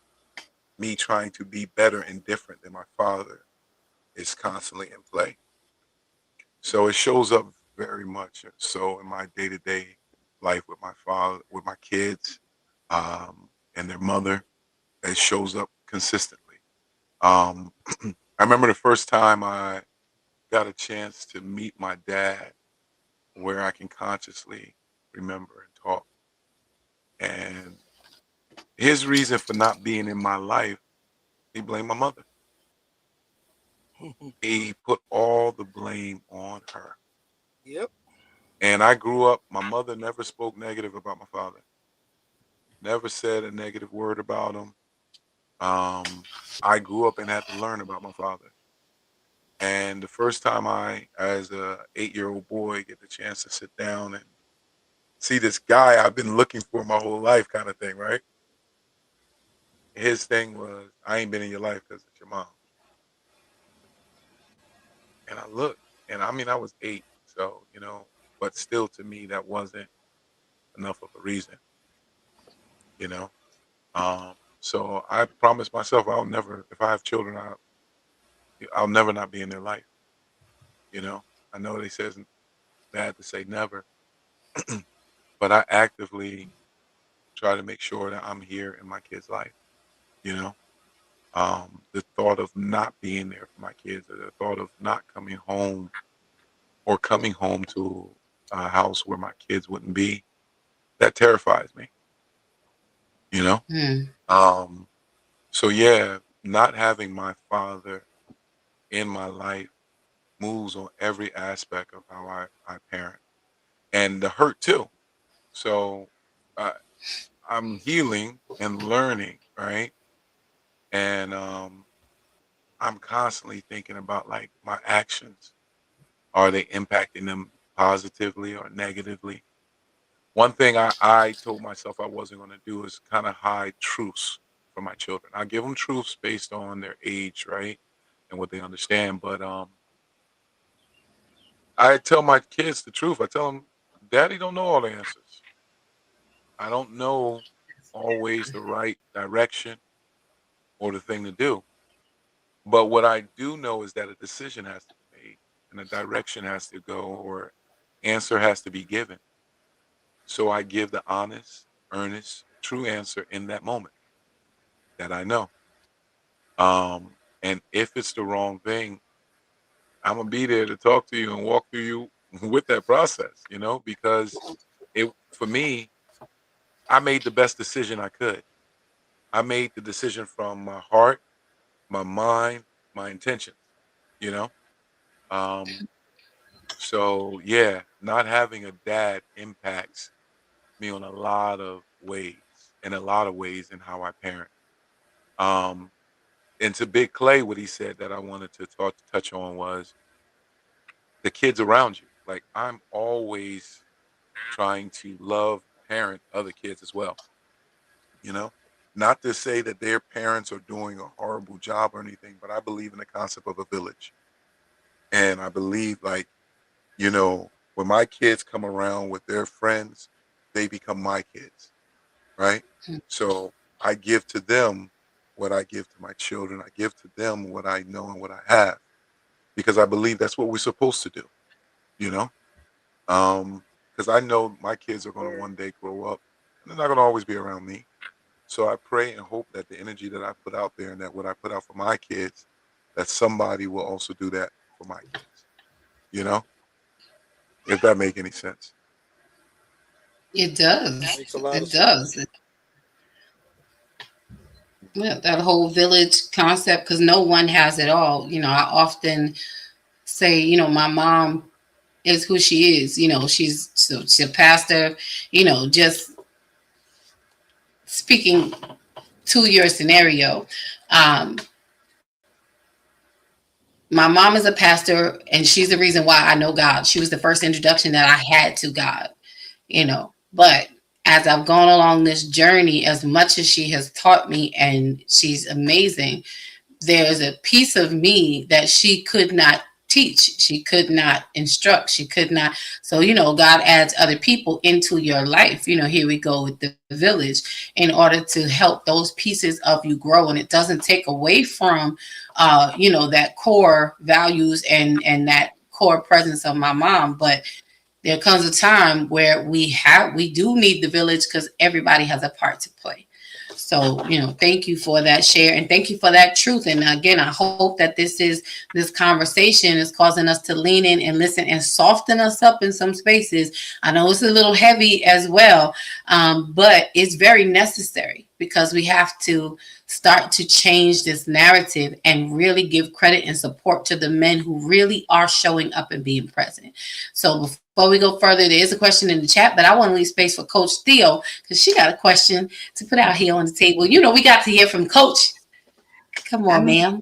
me trying to be better and different than my father is constantly in play. So it shows up very much so in my day-to-day life with my father, with my kids, and their mother. It shows up consistently. I remember the first time I got a chance to meet my dad where I can consciously remember and talk. And his reason for not being in my life, he blamed my mother. He put all the blame on her. Yep. And I grew up, my mother never spoke negative about my father. Never said a negative word about him. I grew up and had to learn about my father. And the first time I, as a 8-year-old boy, get the chance to sit down and see this guy I've been looking for my whole life kind of thing, right? His thing was, I ain't been in your life because it's your mom. And I looked, and I mean, I was 8, so, but still to me, that wasn't enough of a reason, So I promised myself I'll never, if I have children, I'll never not be in their life. I know they say it's bad to say never, but I actively try to make sure that I'm here in my kids' life, The thought of not being there for my kids, or the thought of not coming home or coming home to a house where my kids wouldn't be, that terrifies me, So yeah, not having my father in my life moves on every aspect of how I parent, and the hurt too. So uh, I'm healing and learning, right? And I'm constantly thinking about like my actions. Are they impacting them positively or negatively? One thing I told myself I wasn't going to do is kind of hide truths from my children. I give them truths based on their age, right, and what they understand. But I tell my kids the truth. I tell them, "Daddy don't know all the answers. I don't know always the right direction or the thing to do. But what I do know is that a decision has to be made, and a direction has to go, or answer has to be given. So I give the honest, earnest, true answer in that moment that I know. And if it's the wrong thing, I'm gonna be there to talk to you and walk through you with that process, because it for me, I made the best decision I could. I made the decision from my heart, my mind, my intentions, you know? Um, so yeah, not having a dad impacts me on a lot of ways, in a lot of ways in how I parent. Um, and to Big Clay, what he said that I wanted to touch on was the kids around you. Like I'm always trying to love parent other kids as well. You know, not to say that their parents are doing a horrible job or anything, but I believe in the concept of a village, and I believe like when my kids come around with their friends, they become my kids, right? So I give to them what I give to my children. I give to them what I know and what I have because I believe that's what we're supposed to do. You know, because I know my kids are going to one day grow up and they're not going to always be around me. So I pray and hope that the energy that I put out there and that what I put out for my kids, that somebody will also do that for my kids. You know, if that make any sense. It does. Makes a lot of It sense. does. Yeah, that whole village concept, because no one has it all. I often say, my mom is who she is. She's a pastor. Just speaking to your scenario, um, my mom is a pastor, and she's the reason why I know God. She was the first introduction that I had to God. But as I've gone along this journey, as much as she has taught me, and she's amazing, there's a piece of me that she could not teach. She could not instruct. She could not. So, God adds other people into your life. Here we go with the village in order to help those pieces of you grow. And it doesn't take away from, that core values and that core presence of my mom. But there comes a time where we do need the village because everybody has a part to play. So, thank you for that share and thank you for that truth. And again, I hope that this conversation is causing us to lean in and listen and soften us up in some spaces. I know it's a little heavy as well, but it's very necessary because we have to start to change this narrative and really give credit and support to the men who really are showing up and being present. So before we go further, there is a question in the chat, but I want to leave space for Coach Theo because she got a question to put out here on the table. We got to hear from Coach. Come on, ma'am.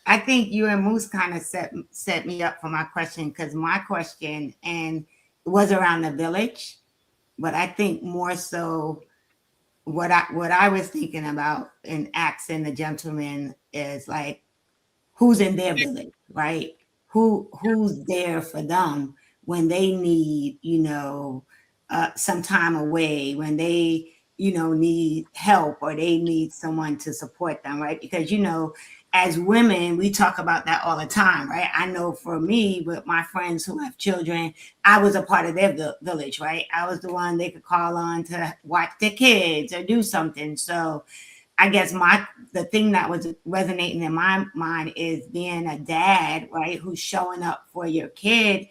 I think you and Moose kind of set me up for my question because my question and was around the village, but I think more so what I was thinking about in asking the gentleman is like who's in their village, right? Who's there for them when they need, some time away, when they, need help or they need someone to support them, right? Because, as women, we talk about that all the time, right? I know for me, with my friends who have children, I was a part of their village, right? I was the one they could call on to watch their kids or do something. So I guess the thing that was resonating in my mind is being a dad, right? Who's showing up for your kid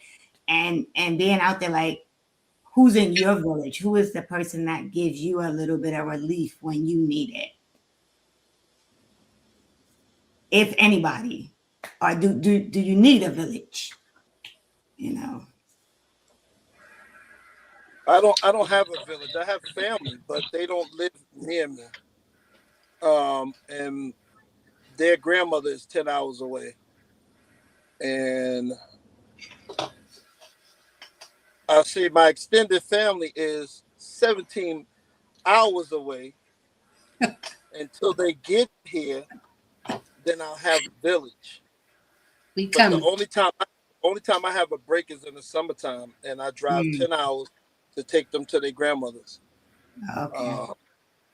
and being out there like, who's in your village? Who is the person that gives you a little bit of relief when you need it? if anybody, or do you need a village? You know. I don't have a village. I have family, but they don't live near me. And their grandmother is 10 hours away. And I see my extended family is 17 hours away. Until they get here, then I'll have a village. We But come. the only time I have a break is in the summertime, and I drive 10 hours to take them to their grandmother's. Okay.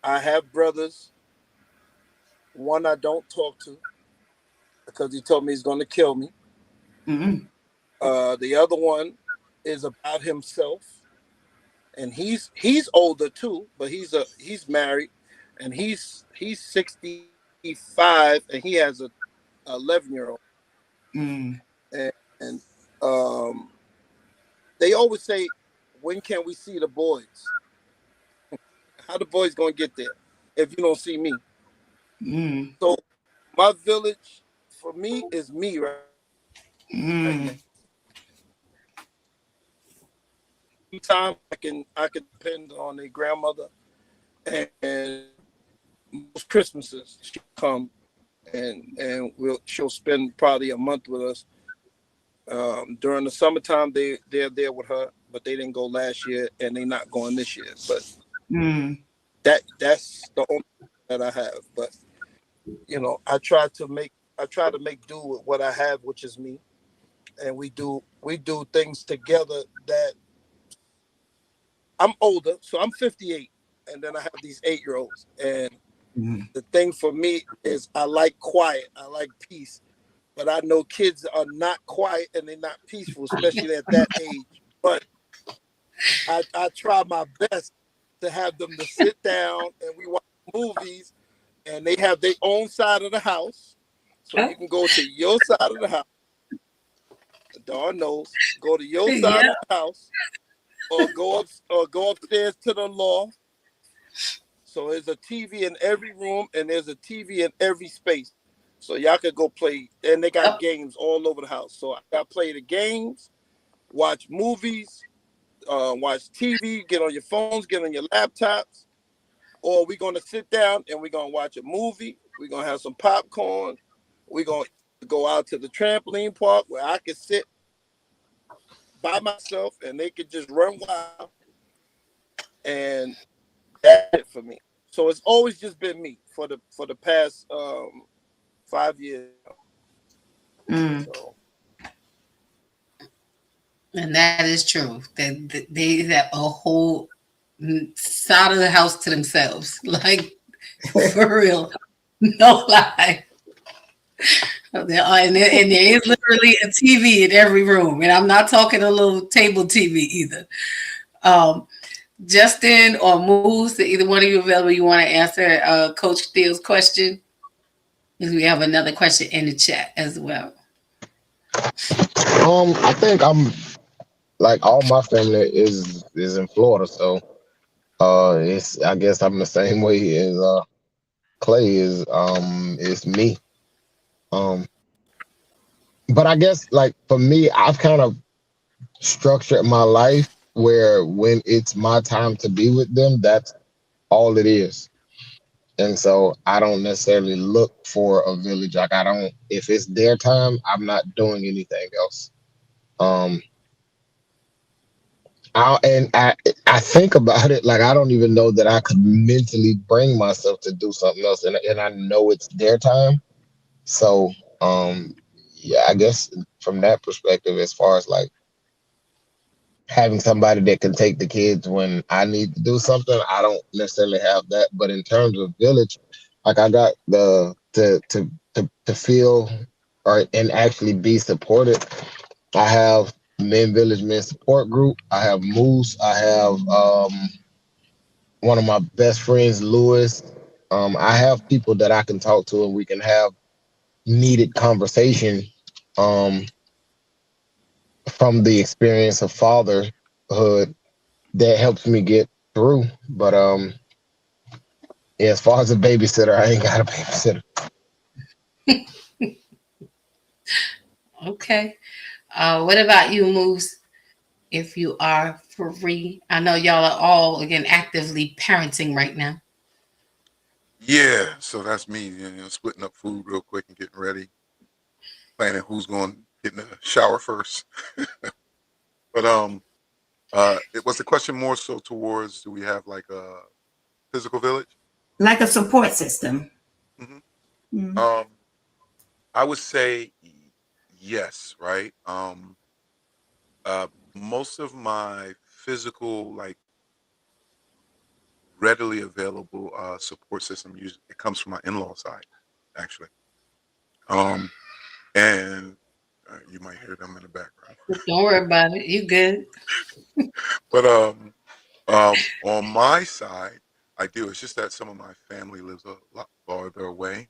I have brothers. One I don't talk to because he told me he's going to kill me. Mm-hmm. The other one is about himself, and he's older too, but he's married, and he's 65, and he has a 11-year-old. Mm. And they always say, when can we see the boys? How the boys gonna get there if you don't see me? Mm. So my village for me is me, right? Mm. Sometimes I can depend on a grandmother, and most Christmases she'll come and she'll spend probably a month with us. During the summertime they're there with her, but they didn't go last year and they're not going this year. But that's the only that I have. But you know, I try to make do with what I have, which is me, and we do things together. That I'm older, so I'm 58, and then I have these 8-year-olds, and the thing for me is I like quiet, I like peace, but I know kids are not quiet and they're not peaceful, especially at that age. But I try my best to have them to sit down and we watch movies, and they have their own side of the house, so you can go to your side of the house. Dawn knows. Go to your side of the house, or go upstairs to the loft. So there's a TV in every room, and there's a TV in every space. So y'all could go play, and they got games all over the house. So I got to play the games, watch movies, watch TV, get on your phones, get on your laptops, or we're going to sit down and we're going to watch a movie. We're going to have some popcorn. We're going to go out to the trampoline park where I can sit by myself and they could just run wild. And that's it for me. So it's always just been me for the past 5 years. So. And that is true. That they have a whole side of the house to themselves. Like, for real. No lie. And there is literally a TV in every room. And I'm not talking a little table TV either. Justin or Moose, either one of you available, you want to answer Coach Steele's question? Because we have another question in the chat as well. I think I'm like all my family is in Florida, so it's I guess I'm the same way as Clay is. It's me. But I guess like for me, I've kind of structured my life where when it's my time to be with them, that's all it is. And so I don't necessarily look for a village. Like if it's their time, I'm not doing anything else. I think about it, like I don't even know that I could mentally bring myself to do something else. And I know it's their time. So yeah, I guess from that perspective, as far as like having somebody that can take the kids when I need to do something, I don't necessarily have that. But in terms of village, like I got to feel and actually be supported. I have Men Village Men Support Group. I have Moose. I have one of my best friends, Lewis. I have people that I can talk to and we can have needed conversation from the experience of fatherhood that helps me get through. But yeah, as far as a babysitter, I ain't got a babysitter. Okay. What about you, Moose? If you are free, I know y'all are all again actively parenting right now. Yeah, so that's me, splitting up food real quick and getting ready, planning who's going to get in the shower first. But it was the question more so towards, do we have like a physical village? Like a support system. hmm Mhm. I would say yes, right? Most of my physical, like readily available support system, usually it comes from my in-law side, actually. Um, and you might hear them in the background. Don't worry about it. You good. But on my side, I do. It's just that some of my family lives a lot farther away,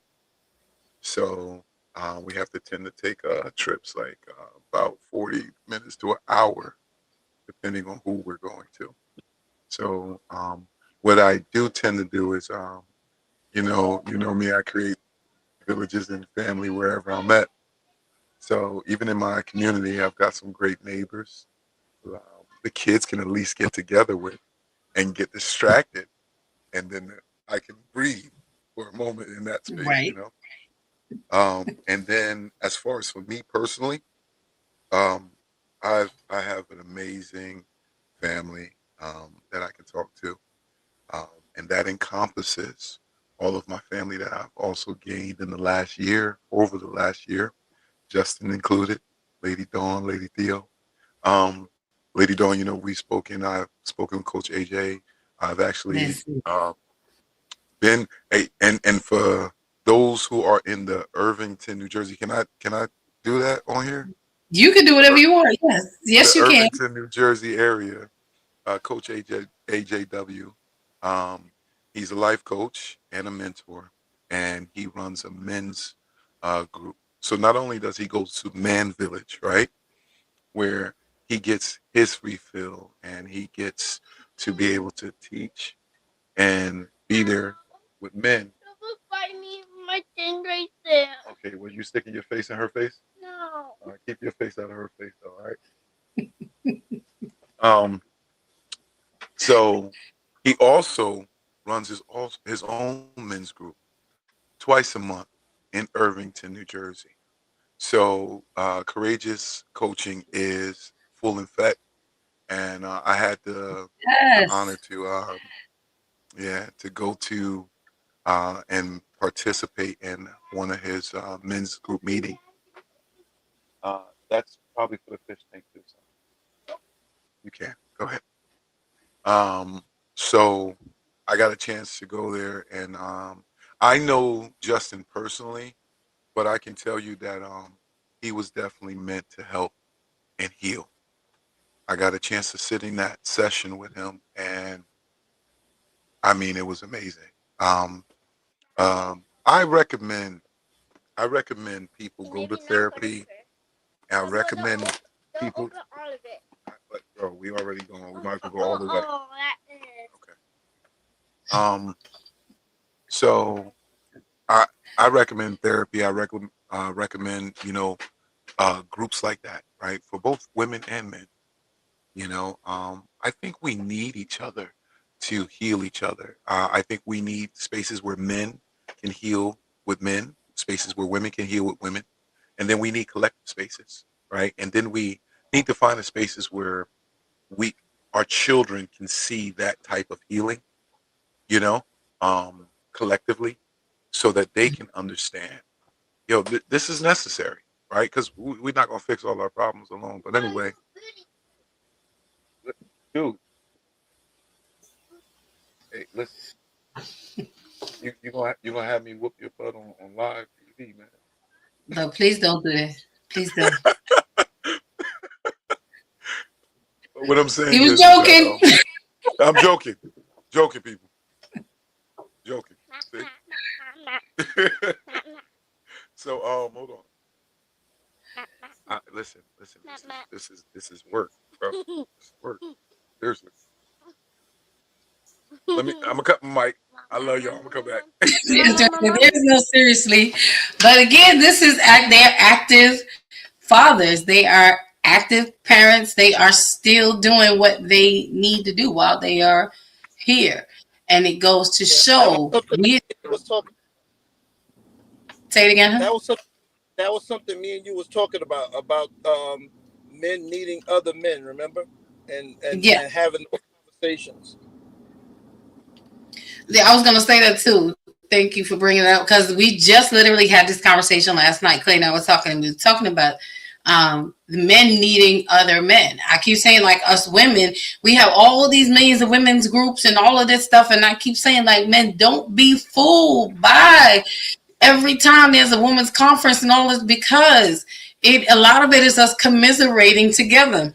so we have to tend to take trips like about 40 minutes to an hour, depending on who we're going to. So what I do tend to do is, you know me, I create villages and family wherever I'm at. So even in my community, I've got some great neighbors who the kids can at least get together with and get distracted, and then I can breathe for a moment in that space, Right. And then as far as for me personally, um, I have an amazing family that I can talk to, and that encompasses all of my family that I've also gained in the last year, over the last year, Justin included, Lady Dawn, Lady Theo. Um, Lady Dawn, I've spoken with Coach AJ. I've actually Listen. been and for those who are in the Irvington, New Jersey, can I do that on here? You can do whatever you want. Yes. The Yes, you can. Irvington, New Jersey area, Coach AJW. Um, he's a life coach and a mentor, and he runs a men's group. So not only does he go to Man Village, right, where he gets his refill and he gets to be able to teach and be there with men. Find me my thing right there. Okay, well, you sticking your face in her face? No. Keep your face out of her face, all right? Um, so he also runs his own men's group twice a month in Irvington, New Jersey. So courageous coaching is full effect, and I had the honor Yes. to go to and participate in one of his men's group meetings. That's probably for the fish tank too. So you can go ahead. So I got a chance to go there, and I know Justin personally, but I can tell you that he was definitely meant to help and heal. I got a chance to sit in that session with him, and I mean, it was amazing. Um, I recommend people go to therapy. I recommend people. Open all of it. But bro, we already going. We might as well go all the way. Oh, that is. Okay. So I recommend therapy. I recommend groups like that, right, for both women and men. I think we need each other to heal each other. I think we need spaces where men can heal with men, spaces where women can heal with women, and then we need collective spaces, right? And then we need to find the spaces where we our children can see that type of healing, you know, collectively, so that they can understand. This is necessary, right? Because we're not gonna fix all our problems alone. But anyway, dude, hey, listen, you gonna have me whoop your butt on live TV, man. No, please don't do that. Please don't. What I'm saying He was is joking. that, I'm joking, people, joking. See? So hold on. Listen. This is work, bro. This is work. Seriously. I'm gonna cut my mic. I love y'all. I'm gonna come back. There's no seriously. But again, this is they're active fathers. They are active parents. They are still doing what they need to do while they are here. And it goes to show. Say it again. Huh? That was something me and you was talking about men needing other men, remember? And having those conversations. Yeah, I was gonna say that too. Thank you for bringing it up, because we just literally had this conversation last night. Clay and I was talking, and we were talking about men needing other men. I keep saying, like, us women, we have all of these millions of women's groups and all of this stuff, and I keep saying, like, men, don't be fooled by every time there's a women's conference and all this, because a lot of it is us commiserating together.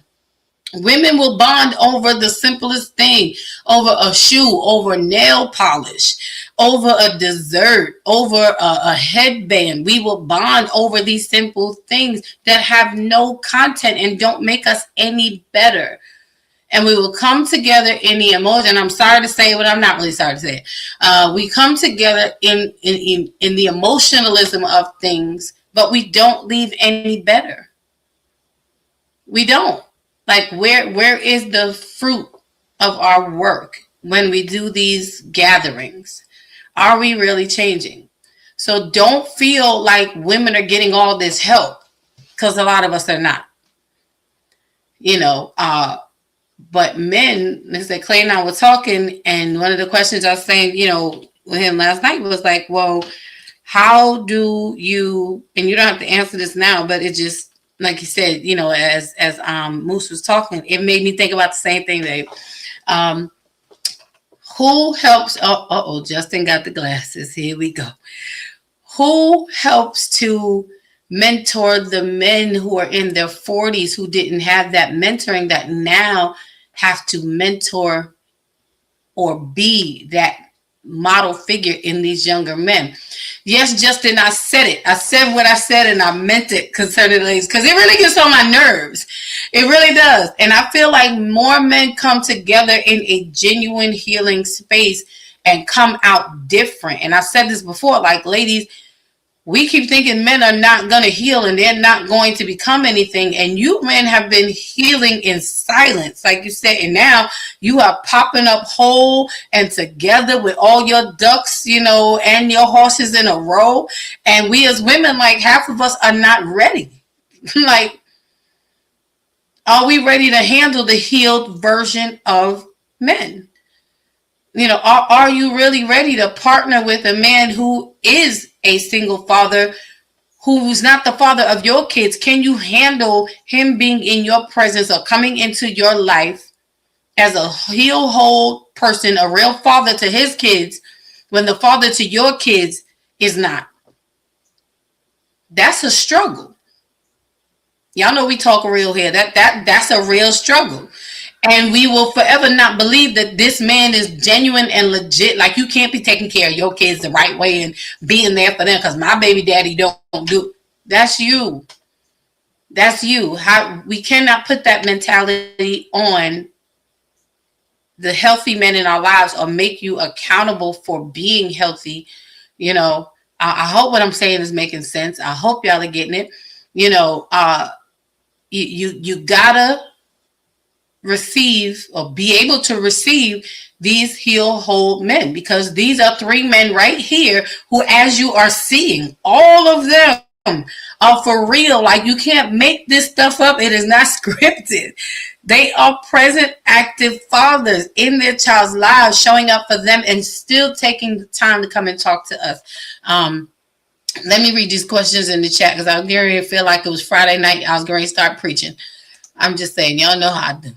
Women will bond over the simplest thing, over a shoe, over nail polish, over a dessert, over a headband. We will bond over these simple things that have no content and don't make us any better. And we will come together in the emotion. I'm sorry to say it, but I'm not really sorry to say it. We come together in the emotionalism of things, but we don't leave any better. We don't. Like, where is the fruit of our work when we do these gatherings? Are we really changing? So don't feel like women are getting all this help, because a lot of us are not. But men, Mr. Clay and I were talking, and one of the questions I was saying, with him last night was like, well, how do you, and you don't have to answer this now, but it just, like you said, as Moose was talking, it made me think about the same thing, Dave. Who helps? Justin got the glasses. Here we go. Who helps to mentor the men who are in their 40s who didn't have that mentoring, that now have to mentor or be that model figure in these younger men? Yes, Justin, I said it. I said what I said, and I meant it concerning ladies, because it really gets on my nerves. It really does. And I feel like more men come together in a genuine healing space and come out different. And I said this before, like, ladies, we keep thinking men are not going to heal and they're not going to become anything. And you men have been healing in silence, like you said. And now you are popping up whole and together with all your ducks, and your horses in a row. And we as women, like, half of us are not ready. Like, are we ready to handle the healed version of men? Are you really ready to partner with a man who is a single father, who's not the father of your kids? Can you handle him being in your presence or coming into your life as a healed whole person, a real father to his kids, when the father to your kids is not? That's a struggle. Y'all know we talk real here. That's a real struggle. And we will forever not believe that this man is genuine and legit. Like, you can't be taking care of your kids the right way and being there for them because my baby daddy don't do. That's you. That's you. We cannot put that mentality on the healthy men in our lives or make you accountable for being healthy. I hope what I'm saying is making sense. I hope y'all are getting it. You gotta receive or be able to receive these healed whole men, because these are 3 men right here who, as you are seeing, all of them are for real. Like, you can't make this stuff up. It is not scripted. They are present, active fathers in their child's lives, showing up for them and still taking the time to come and talk to us. Let me read these questions in the chat, because I was getting ready to feel like it was Friday night. I was going to start preaching. I'm just saying, y'all know how I do.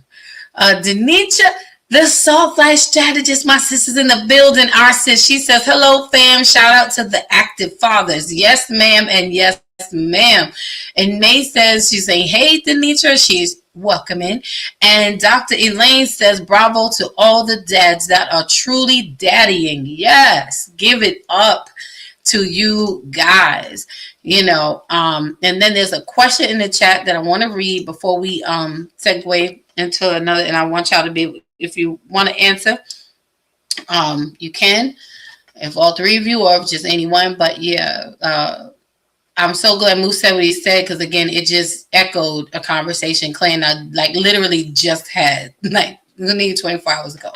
Denitra, the Soft Life Strategist, my sister's in the building. Sis, she says, hello, fam. Shout out to the active fathers. Yes, ma'am, and yes, ma'am. And May says, she's saying, hey, Denitra. She's welcoming. And Dr. Elaine says, bravo to all the dads that are truly daddying. Yes, give it up to you guys. And then there's a question in the chat that I want to read before we segue into another, and I want y'all to be, if you want to answer, you can, if all 3 of you or if just anyone. But yeah, I'm so glad Moose said what he said, because again, it just echoed a conversation Clay and I like literally just had, like literally 24 hours ago.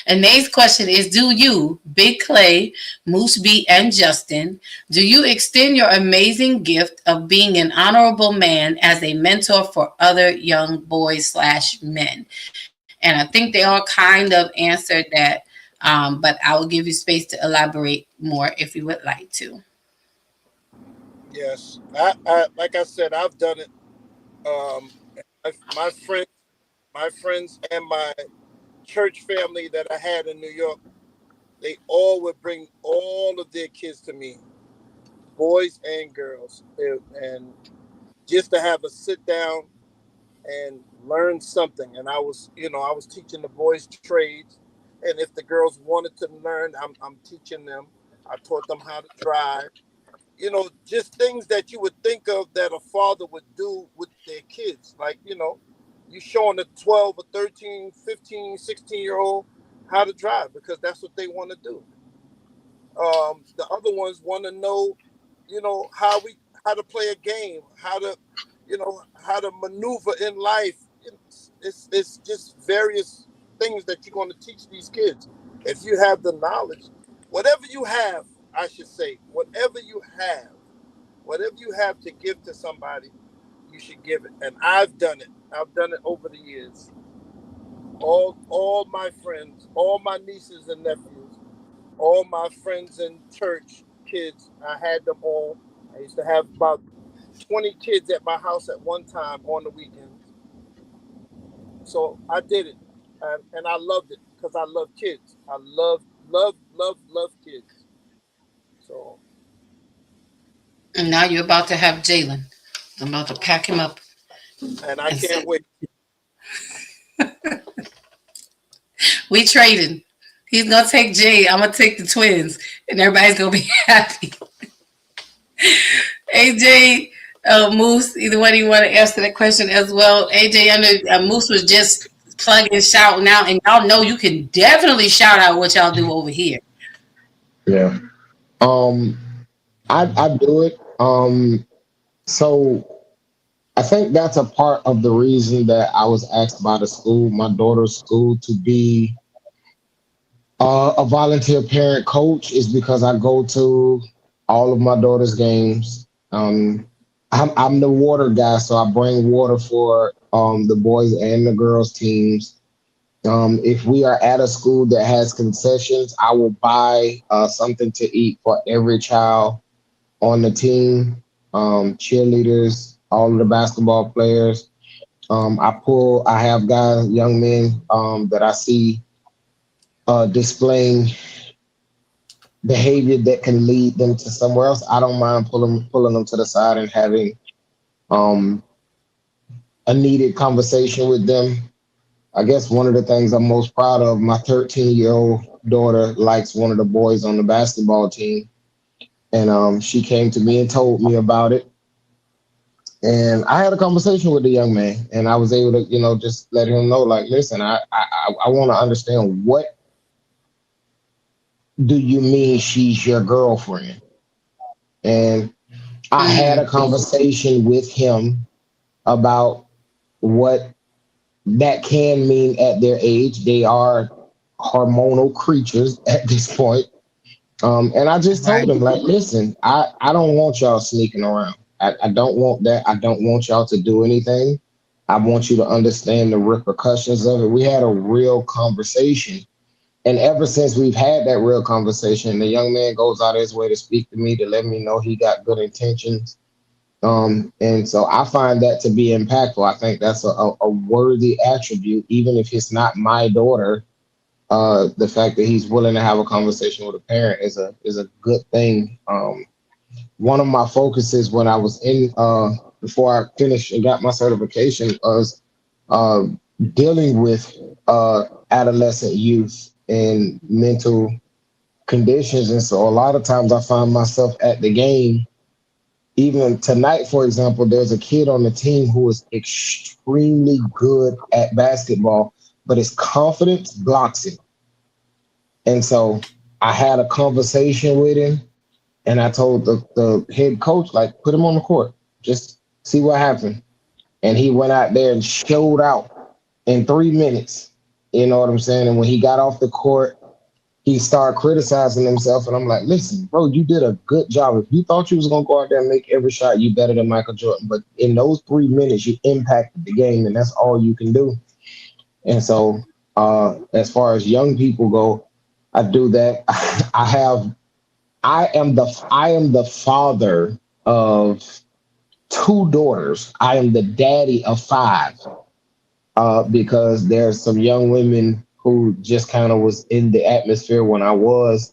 And Nate's question is, do you, Big Clay, Moose B, and Justin, do you extend your amazing gift of being an honorable man as a mentor for other young boys/men? And I think they all kind of answered that, but I will give you space to elaborate more if you would like to. Yes, I like I said, I've done it. My friends, and my church family that I had in New York, they all would bring all of their kids to me, boys and girls, and just to have a sit down and learn something. And I was teaching the boys trades, and if the girls wanted to learn, I'm teaching them. I taught them how to drive. Just things that you would think of that a father would do with their kids. Like, you showing a 12 or 13, 15, 16-year-old how to drive because that's what they want to do. The other ones want to know, how to play a game, how to maneuver in life. It's just various things that you're going to teach these kids. If you have the knowledge, whatever you have, I should say, whatever you have to give to somebody, you should give it. And I've done it. I've done it over the years. All my friends, all my nieces and nephews, all my friends in church, kids, I had them all. I used to have about 20 kids at my house at one time on the weekends. So I did it. And I loved it because I love kids. I love kids. So. And now you're about to have Jalen. I'm about to pack him up. And I can't wait. We trading. He's gonna take Jay. I'm gonna take the twins, and everybody's gonna be happy. AJ, Moose, either one of you want to answer that question as well? AJ, I know Moose was just plugging, shouting out, and y'all know you can definitely shout out what y'all do over here. Yeah. I do it. So I think that's a part of the reason that I was asked by the school, my daughter's school, to be a volunteer parent coach is because I go to all of my daughter's games. I'm the water guy, so I bring water for the boys and the girls teams. If we are at a school that has concessions, I will buy something to eat for every child on the team, cheerleaders, all of the basketball players. I have guys, young men that I see displaying behavior that can lead them to somewhere else. I don't mind pulling them to the side and having a needed conversation with them. I guess one of the things I'm most proud of, my 13-year-old daughter likes one of the boys on the basketball team. And she came to me and told me about it. And I had a conversation with the young man, and I was able to, just let him know, like, listen, I want to understand, what do you mean she's your girlfriend? And I had a conversation with him about what that can mean at their age. They are hormonal creatures at this point. And I just told him, like, listen, I don't want y'all sneaking around. I don't want that. I don't want y'all to do anything. I want you to understand the repercussions of it. We had a real conversation. And ever since we've had that real conversation, the young man goes out of his way to speak to me, to let me know he got good intentions. And so I find that to be impactful. I think that's a worthy attribute, even if it's not my daughter. The fact that he's willing to have a conversation with a parent is a good thing. One of my focuses when I was before I finished and got my certification was dealing with adolescent youth and mental conditions. And so a lot of times I find myself at the game. Even tonight, for example, there's a kid on the team who is extremely good at basketball, but his confidence blocks him. And so I had a conversation with him, And I told the head coach, like, put him on the court, just see what happened. And he went out there and showed out in 3 minutes. You know what I'm saying? And when he got off the court, he started criticizing himself. And I'm like, listen, bro, you did a good job. If you thought you was going to go out there and make every shot, you better than Michael Jordan. But in those 3 minutes, you impacted the game, and that's all you can do. And so as far as young people go, I do that. I am the father of 2 daughters. I am the daddy of 5 because there's some young women who just kind of was in the atmosphere when I was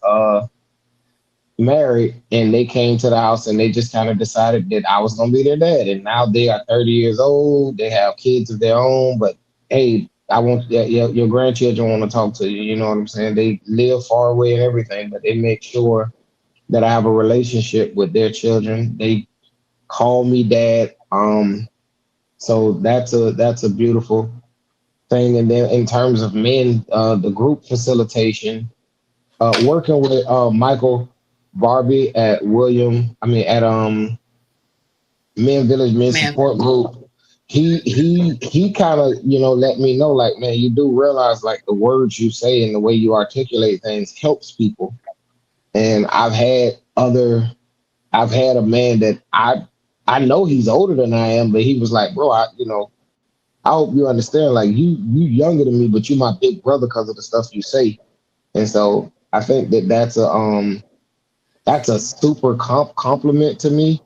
married, and they came to the house and they just kind of decided that I was going to be their dad. And now they are 30 years old. They have kids of their own, but hey, I want your grandchildren want to talk to you. You know what I'm saying? They live far away and everything, but they make sure that I have a relationship with their children. They call me dad. So that's a beautiful thing. And then in terms of men, the group facilitation, working with Michael Barbie at Men Village Men Support Group, he kind of, let me know, like, man, you do realize, like, the words you say and the way you articulate things helps people. And I've had a man that I know he's older than I am, but he was like, bro, I hope you understand, like, you younger than me, but you my big brother because of the stuff you say. And so I think that's a super compliment to me.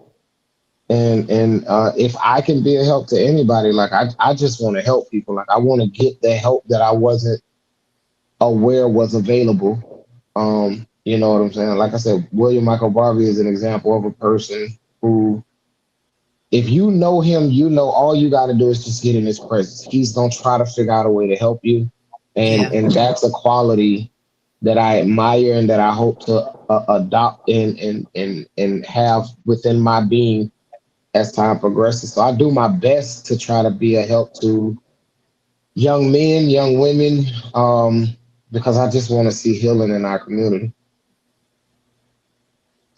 And if I can be a help to anybody, like, I just want to help people. Like, I want to get the help that I wasn't aware was available. You know what I'm saying? Like I said, William Michael Barbie is an example of a person who, if you know him, all you got to do is just get in his presence. He's going to try to figure out a way to help you. And that's a quality that I admire and that I hope to adopt and have within my being as time progresses. So I do my best to try to be a help to young men, young women, because I just want to see healing in our community.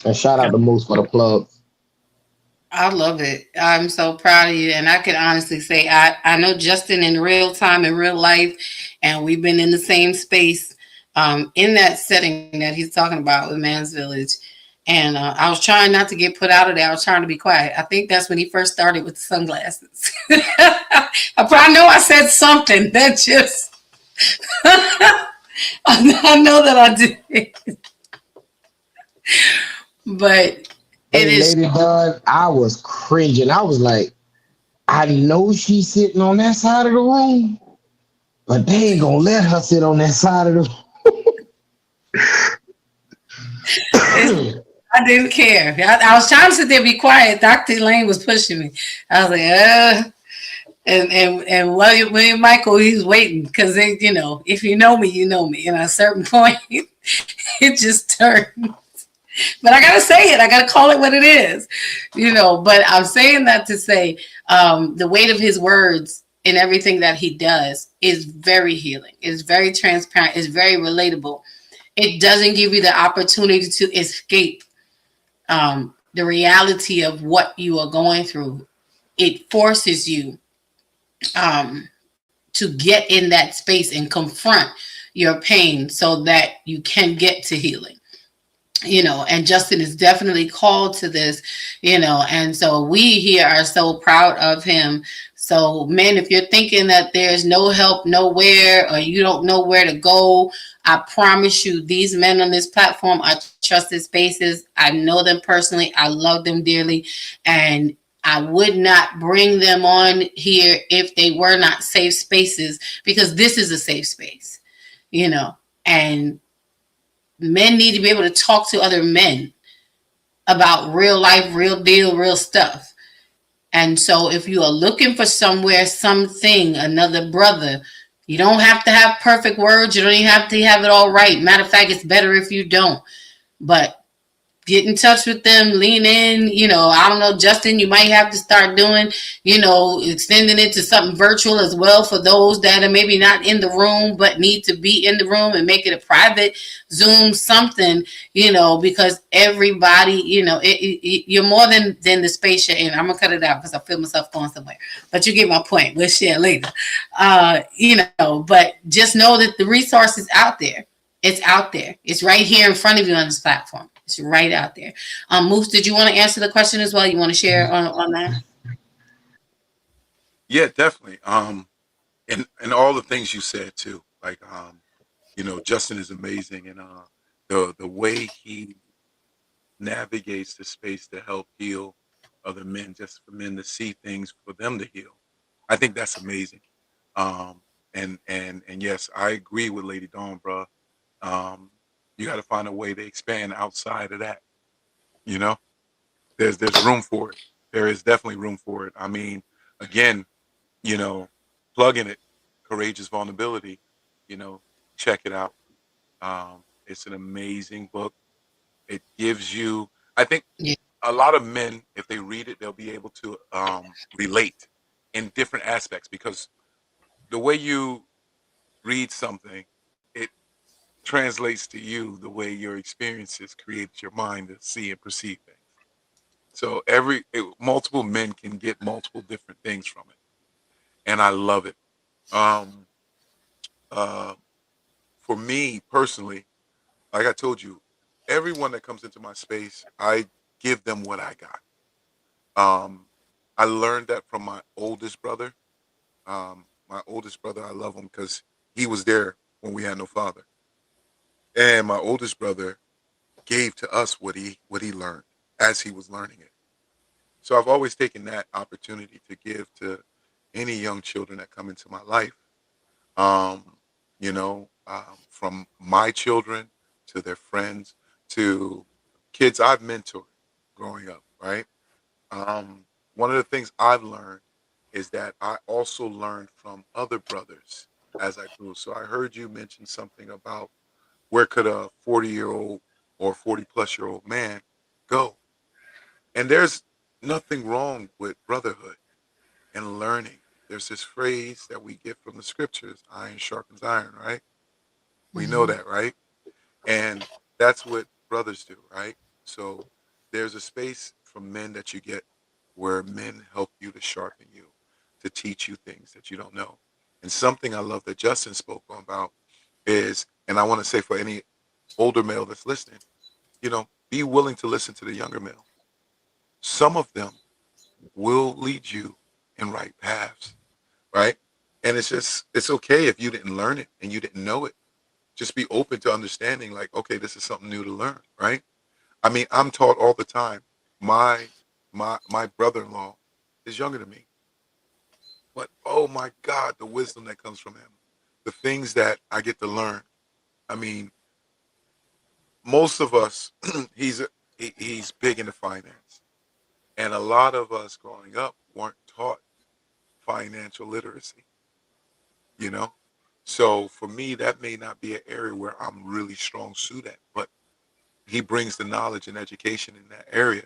And shout out to Moose for the plug. I love it. I'm so proud of you. And I can honestly say, I know Justin in real time, in real life, and we've been in the same space in that setting that he's talking about with Man's Village. And I was trying not to get put out of there. I was trying to be quiet. I think that's when he first started with the sunglasses. I probably know I said something that just, I know that I did. But it is. Lady Bud, I was cringing. I was like, I know she's sitting on that side of the room, but they ain't gonna let her sit on that side of the room. I didn't care. I was trying to sit there and be quiet. Dr. Elaine was pushing me. I was like, and William Michael, he's waiting because if you know me, you know me. And at a certain point, it just turned. But I gotta say it. I gotta call it what it is, But I'm saying that to say the weight of his words and everything that he does is very healing. It's very transparent. It's very relatable. It doesn't give you the opportunity to escape the reality of what you are going through. It forces you to get in that space and confront your pain so that you can get to healing. And Justin is definitely called to this, and so we here are so proud of him. So, men, if you're thinking that there's no help nowhere or you don't know where to go, I promise you, these men on this platform are trusted spaces. I know them personally. I love them dearly. And I would not bring them on here if they were not safe spaces, because this is a safe space, and men need to be able to talk to other men about real life, real deal, real stuff. And so if you are looking for somewhere, something, another brother, you don't have to have perfect words. You don't even have to have it all right. Matter of fact, it's better if you don't. But get in touch with them, lean in. I don't know, Justin, you might have to start doing, extending it to something virtual as well for those that are maybe not in the room but need to be in the room, and make it a private Zoom something, because everybody, you're more than the space you're in. I'm gonna cut it out because I feel myself going somewhere. But you get my point. We'll share later. But just know that the resource is out there. It's out there. It's right here in front of you on this platform. It's right out there. Moose, did you want to answer the question as well? You want to share on that? Yeah, definitely. And all the things you said too, like Justin is amazing, and the way he navigates the space to help heal other men, just for men to see things for them to heal. I think that's amazing. And yes, I agree with Lady Dawn, bro. You got to find a way to expand outside of that. You know, there's room for it. There is definitely room for it. I mean, again, plugging it, Courageous Vulnerability. Check it out. It's an amazing book. It gives you, I think, Yeah. a lot of men, if they read it, they'll be able to relate in different aspects, because the way you read something, it translates to you the way your experiences create your mind to see and perceive things. So multiple men can get multiple different things from it, and I love it. Um, uh, for me personally, like I told you, everyone that comes into my space, I give them what I got. Um, I learned that from my oldest brother. My oldest brother, I love him because he was there when we had no father, and my oldest brother gave to us what he learned as he was learning it. So I've always taken that opportunity to give to any young children that come into my life. From my children to their friends to kids I've mentored growing up, right? One of the things I've learned is that I also learned from other brothers as I grew. So I heard you mention something about where could a 40-year-old or 40-plus-year-old man go? And there's nothing wrong with brotherhood and learning. There's this phrase that we get from the scriptures, iron sharpens iron, right? We know Mhm. that, right? And that's what brothers do, right? So there's a space from men that you get where men help you to sharpen you, to teach you things that you don't know. And something I love that Justin spoke on about is, and I want to say for any older male that's listening, be willing to listen to the younger male. Some of them will lead you in right paths, right? And it's okay if you didn't learn it and you didn't know it. Just be open to understanding, like, okay, this is something new to learn, right? I mean, I'm taught all the time. My brother-in-law is younger than me, but oh my God, the wisdom that comes from him, the things that I get to learn. I mean, most of us, he's big into finance, and a lot of us growing up weren't taught financial literacy. You know, so for me, that may not be an area where I'm really strong suit at, but he brings the knowledge and education in that area.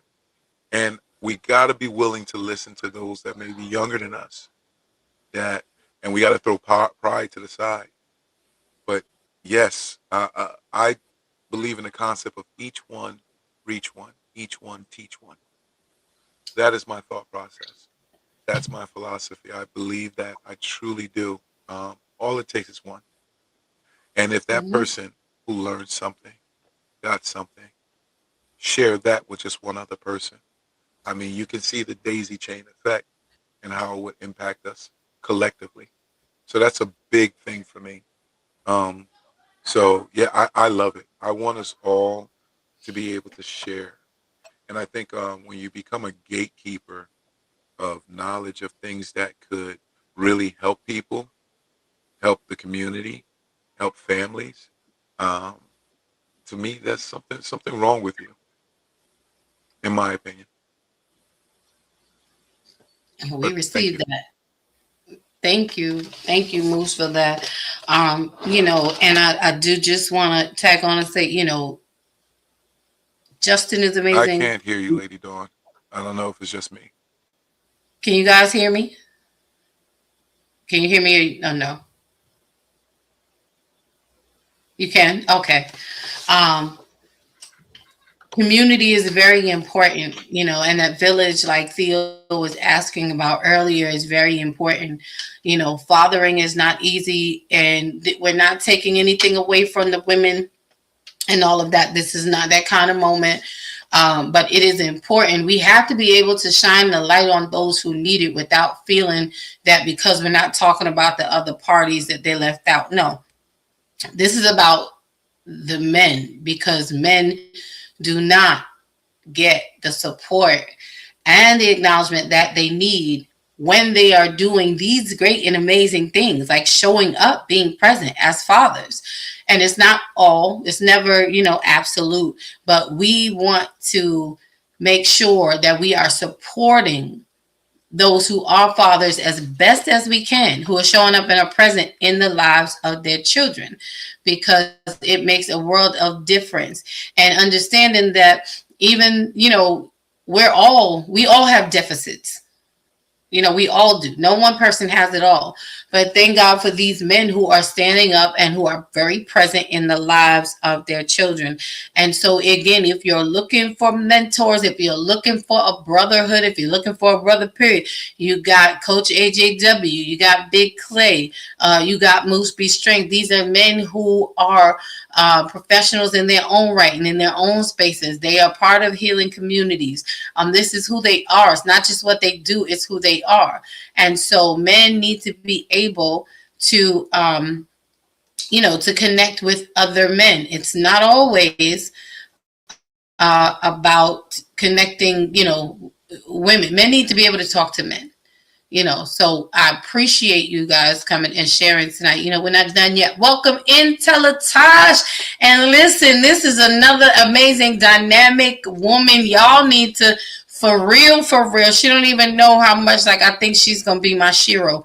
And we got to be willing to listen to those that may be younger than us. That, and we got to throw pride to the side. But yes, I believe in the concept of each one reach one, each one teach one. That is my thought process. That's my philosophy. I believe that. I truly do. All it takes is one. And if that Mhm. person who learned something, got something, share that with just one other person. I mean, you can see the daisy chain effect and how it would impact us collectively. So that's a big thing for me. Um, so yeah, I love it. I want us all to be able to share. And I think when you become a gatekeeper of knowledge of things that could really help people, help the community, help families, um, to me, that's something wrong with you, in my opinion. We But thank you. received that. Thank you, Moose, for that. And I do just want to tag on and say, Justin is I amazing. can't hear you, Lady Dawn. I don't know if it's just me. Can you guys hear me? Can you hear me? Oh, no. You can? Okay. Um, Community is very important, and that village, like Theo was asking about earlier, is very important. Fathering is not easy, and we're not taking anything away from the women and all of that. This is not that kind of moment. But it is important. We have to be able to shine the light on those who need it without feeling that because we're not talking about the other parties that they left out. No, this is about the men, because men do not get the support and the acknowledgement that they need when they are doing these great and amazing things, like showing up, being present as fathers. And it's never, absolute, but we want to make sure that we are supporting those who are fathers as best as we can, who are showing up and are present in the lives of their children, because it makes a world of difference. And understanding that even, we all have deficits. We all do. No one person has it all. But thank God for these men who are standing up and who are very present in the lives of their children. And so, again, if you're looking for mentors, if you're looking for a brotherhood, if you're looking for a brother, period, you got Coach AJW, you got Big Clay, you got Moose B Strength. These are men who are professionals in their own right and in their own spaces. They are part of healing communities. This is who they are. It's not just what they do, it's who they are. And so men need to be able to to connect with other men. It's not always about connecting, women. Men need to be able to talk to men. So I appreciate you guys coming and sharing tonight. We're not done yet. Welcome in, Teletosh. And listen, this is another amazing, dynamic woman. Y'all need to, for real. She don't even know how much, I think she's going to be my Shiro,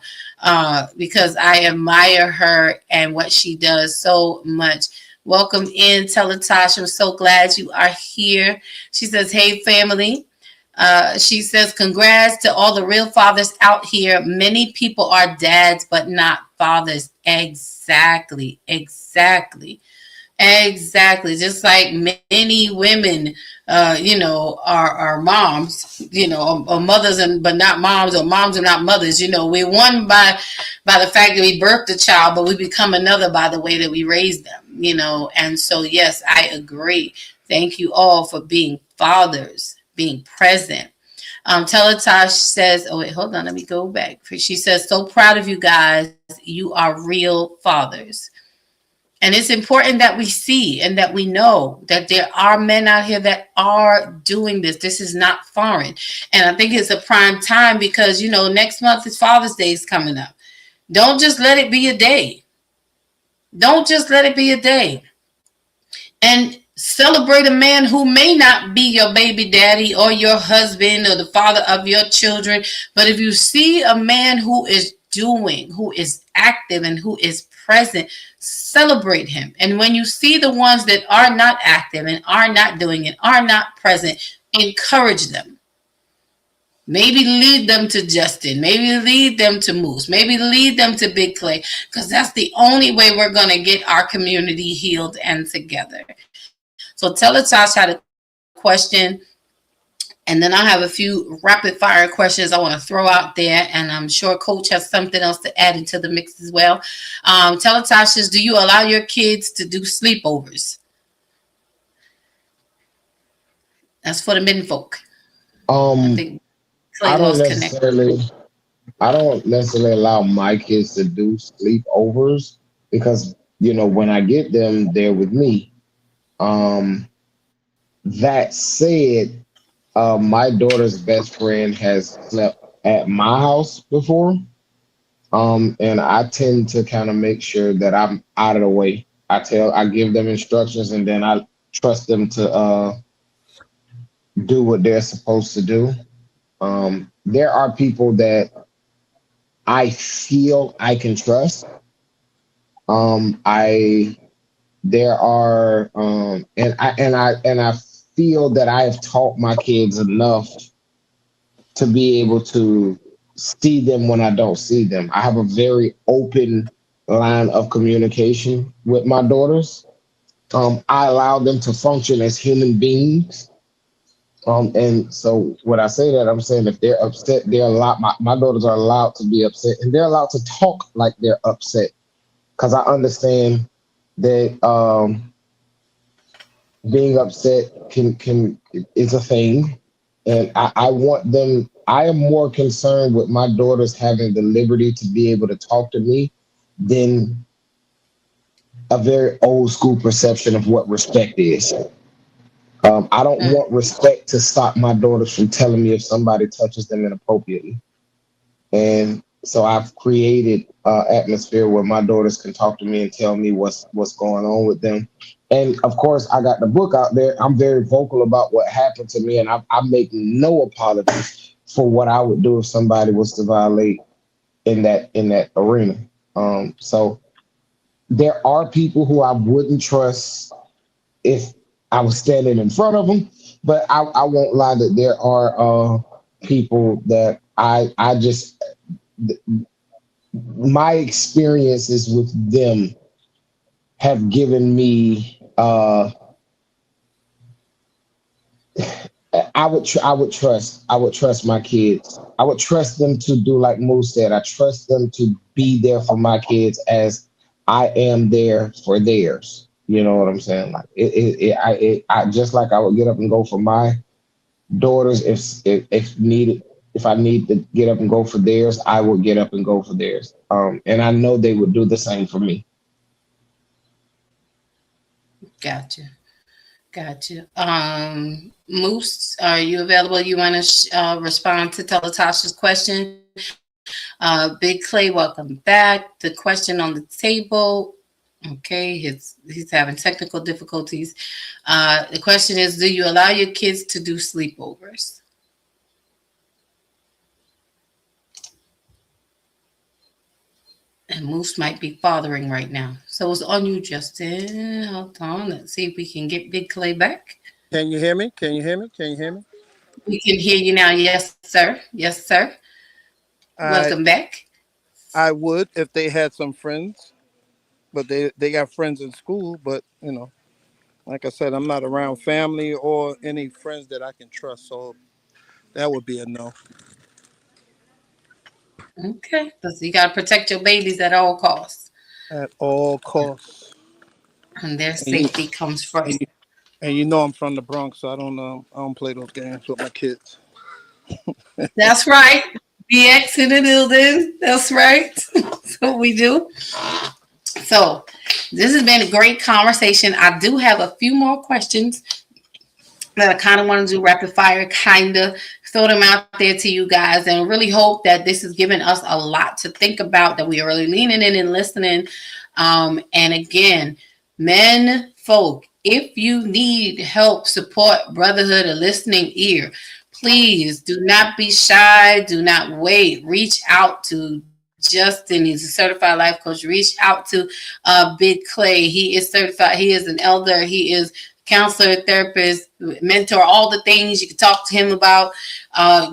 because I admire her and what she does so much. Welcome in, Teletosh. I'm so glad you are here. She says, hey, family. She says, congrats to all the real fathers out here. Many people are dads, but not fathers. Exactly. Just like many women, are moms, or mothers, but not moms, or moms are not mothers. We're one by the fact that we birthed a child, but we become another by the way that we raise them, And so, yes, I agree. Thank you all for being fathers, being present. Teletosh says, oh wait, hold on, let me go back. She says, so proud of you guys. You are real fathers. And it's important that we see and that we know that there are men out here that are doing this. This is not foreign. And I think it's a prime time because, next month is Father's Day is coming up. Don't just let it be a day. And celebrate a man who may not be your baby daddy or your husband or the father of your children. But if you see a man who is active and who is present, celebrate him. And when you see the ones that are not active and are not doing it, are not present, encourage them. Maybe lead them to Justin. Maybe lead them to Moose. Maybe lead them to Big Clay, because that's the only way we're going to get our community healed and together. So Teletosh had a question, and then I have a few rapid fire questions I want to throw out there, and I'm sure Coach has something else to add into the mix as well. Teletosh says, do you allow your kids to do sleepovers? That's for the men folk. I think I don't necessarily allow my kids to do sleepovers because, when I get them, they're with me. That said, my daughter's best friend has slept at my house before. And I tend to kind of make sure that I'm out of the way. I give them instructions and then I trust them to do what they're supposed to do. There are people that I feel I can trust. I feel that I have taught my kids enough to be able to see them when I don't see them. I have a very open line of communication with my daughters. I allow them to function as human beings. And so when I say that, I'm saying if they're upset, they're allowed, my daughters are allowed to be upset and they're allowed to talk like they're upset. Because I understand that being upset can is a thing. And I want them, I am more concerned with my daughters having the liberty to be able to talk to me than a very old school perception of what respect is. I don't Mm, want respect to stop my daughters from telling me if somebody touches them inappropriately. And so I've created an atmosphere where my daughters can talk to me and tell me what's going on with them. And of course, I got the book out there. I'm very vocal about what happened to me, and I make no apologies for what I would do if somebody was to violate in that arena. So there are people who I wouldn't trust if I was standing in front of them, but I won't lie that there are people that I just my experiences with them have given me I would trust my kids. I would trust them to do like Moose said. I trust them to be there for my kids as I am there for theirs. You know what I'm saying? Like I just like I would get up and go for my daughters if needed. If I need to get up and go for theirs, I will get up and go for theirs. And I know they would do the same for me. gotcha. Gotcha. Moose, are you available? You want to respond to Latasha's question? Big Clay, welcome back. The question on the table. Okay, he's having technical difficulties. The question is, do you allow your kids to do sleepovers? And Moose might be fathering right now. So it's on you, Justin. Hold on. Let's see if we can get Big Clay back. Can you hear me? Can you hear me? Can you hear me? We can hear you now. Yes, sir. Yes, sir. I Welcome back. I would if they had some friends, but they got friends in school. But like I said, I'm not around family or any friends that I can trust. So that would be a no Okay. So you got to protect your babies at all costs. at all costs. And their And you safety comes and first. you, and you know I'm from the Bronx, so I don't play those games with my kids. That's right. BX in the building. That's right. That's what we do. So this has been a great conversation. I do have a few more questions that I kind of want to do rapid fire, kind of throw them out there to you guys, and really hope that this has given us a lot to think about, that we are really leaning in and listening. And again, men, folk, if you need help, support, brotherhood, a listening ear, please do not be shy. Do not wait. Reach out to Justin. He's a certified life coach. Reach out to Big Clay. He is certified. He is an elder. He is counselor, therapist, mentor, all the things you can talk to him about.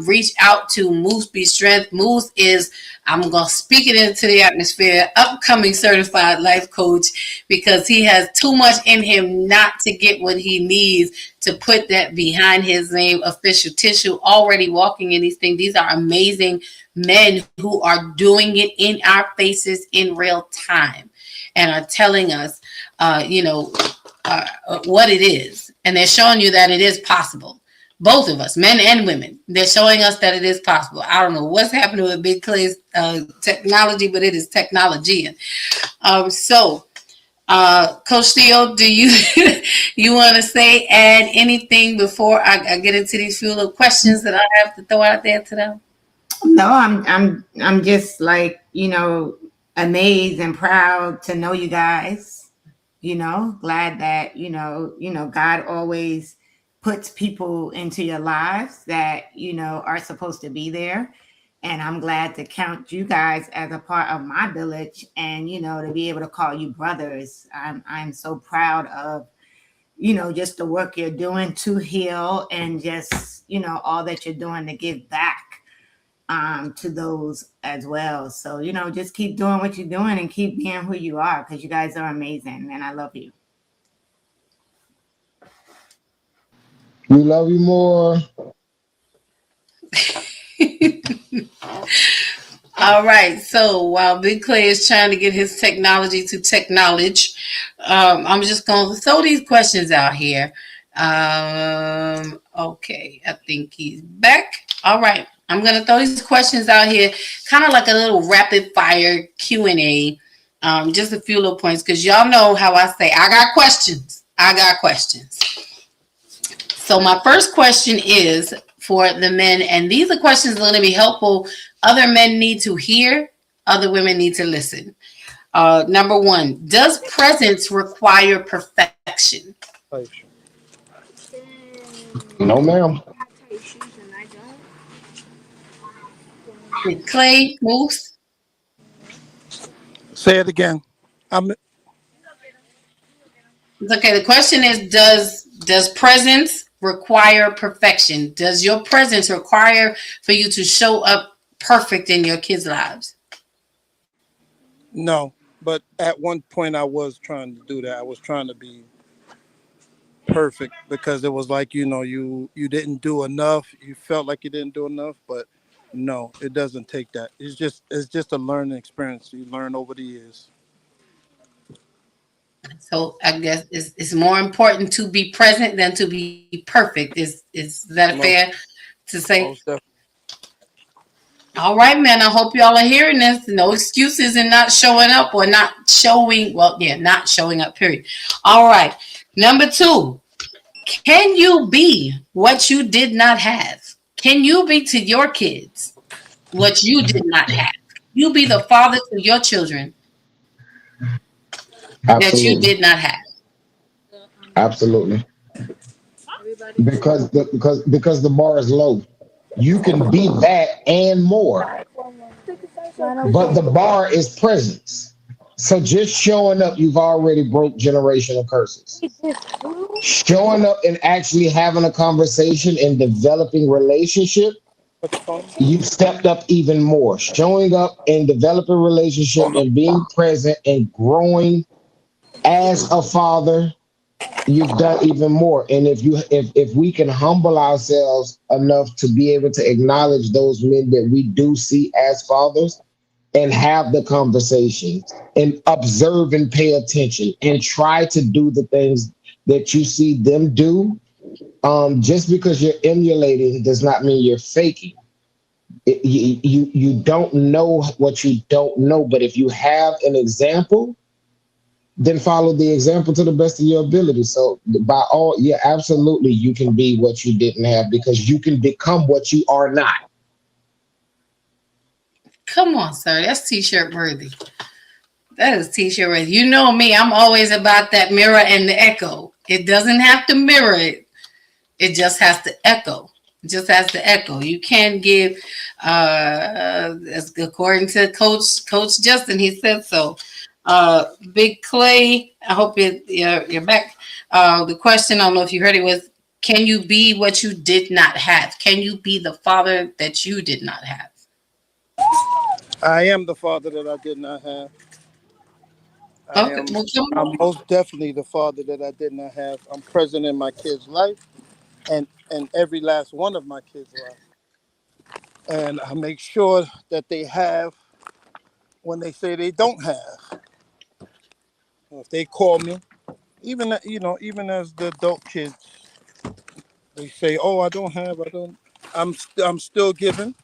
Reach out to Moose Be Strength. Moose is, I'm going to speak it into the atmosphere, upcoming certified life coach, because he has too much in him not to get what he needs to put that behind his name, official tissue, already walking in these things. These are amazing men who are doing it in our faces in real time and are telling us, what it is. And they're showing you that it is possible. Both of us, men and women, they're showing us that it is possible. I don't know what's happening with Big Clay's technology, but it is technology. Coach Theo, do you you want to add anything before I get into these few little questions that I have to throw out there to them? No, I'm just like, amazed and proud to know you guys. Glad that, God always puts people into your lives that, are supposed to be there. And I'm glad to count you guys as a part of my village and, to be able to call you brothers. I'm so proud of just the work you're doing to heal, and just, all that you're doing to give back to those as well. So, just keep doing what you're doing and keep being who you are, because you guys are amazing, and I love you. We love you more. All right. So while Big Clay is trying to get his technology to technology, I'm just going to throw these questions out here. Okay. I think he's back. All right. I'm going to throw these questions out here, kind of like a little rapid fire Q&A. Just a few little points, because y'all know how I say, I got questions. So my first question is for the men, and these are questions that are going to be helpful. Other men need to hear, other women need to listen. Number one, does presence require perfection? No, ma'am. With Clay, Moose? Say it again. It's okay. The question is, does presence require perfection? Does your presence require for you to show up perfect in your kids' lives? No, but at one point I was trying to do that. I was trying to be perfect, because it was like, you didn't do enough. You felt like you didn't do enough, but no, it doesn't take that. It's just a learning experience you learn over the years. So I guess it's more important to be present than to be perfect. Is that fair to say? Most definitely. All right, man. I hope y'all are hearing this. No excuses in not showing up or not showing. Well, yeah, not showing up, period. All right. Number two, can you be what you did not have? Can you be to your kids what you did not have? You be the father to your children that you did not have. Absolutely. Because the bar is low. You can be that and more, but the bar is presence. So just showing up, you've already broke generational curses. Showing up and actually having a conversation and developing relationship, you've stepped up even more. Showing up and developing relationship and being present and growing as a father, you've done even more. And if we can humble ourselves enough to be able to acknowledge those men that we do see as fathers, and have the conversation and observe and pay attention and try to do the things that you see them do, just because you're emulating does not mean you're faking. You don't know what you don't know, but if you have an example, then follow the example to the best of your ability. So absolutely, you can be what you didn't have, because you can become what you are not. Come on, sir. That's t-shirt worthy. That is t-shirt worthy. You know me. I'm always about that mirror and the echo. It doesn't have to mirror it. It just has to echo. It just has to echo. You can't give, according to Coach Justin, he said so. Big Clay, I hope you're back. The question, I don't know if you heard it, was, can you be what you did not have? Can you be the father that you did not have? I am the father that I did not have. I'm most definitely the father that I did not have. I'm present in my kids' life and every last one of my kids' life. And I make sure that they have when they say they don't have. If they call me, even as the adult kids, they say, "Oh, I don't have. I'm still giving,"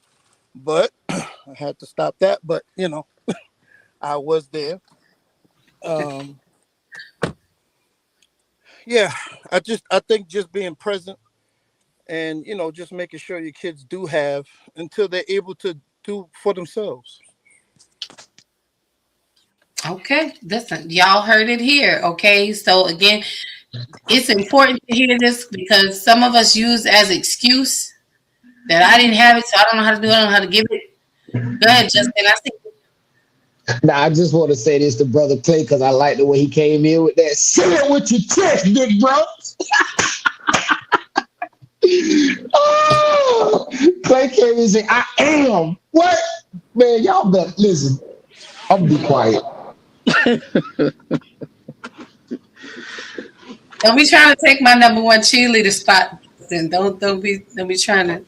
but I had to stop that. But I was there. Yeah, I think just being present and just making sure your kids do have until they're able to do for themselves. Okay, listen, y'all heard it here. Okay, so again, it's important to hear this, because some of us use as excuse that I didn't have it, so I don't know how to do it, I don't know how to give it. Go ahead, Justin. I see. Now, I just want to say this to Brother Clay, because I like the way he came in with that. Say it with your chest, big bro. Oh, Clay came and said, I am. What? Man, y'all better listen. I'm gonna be quiet. Don't be trying to take my number one cheerleader spot. Then don't be trying to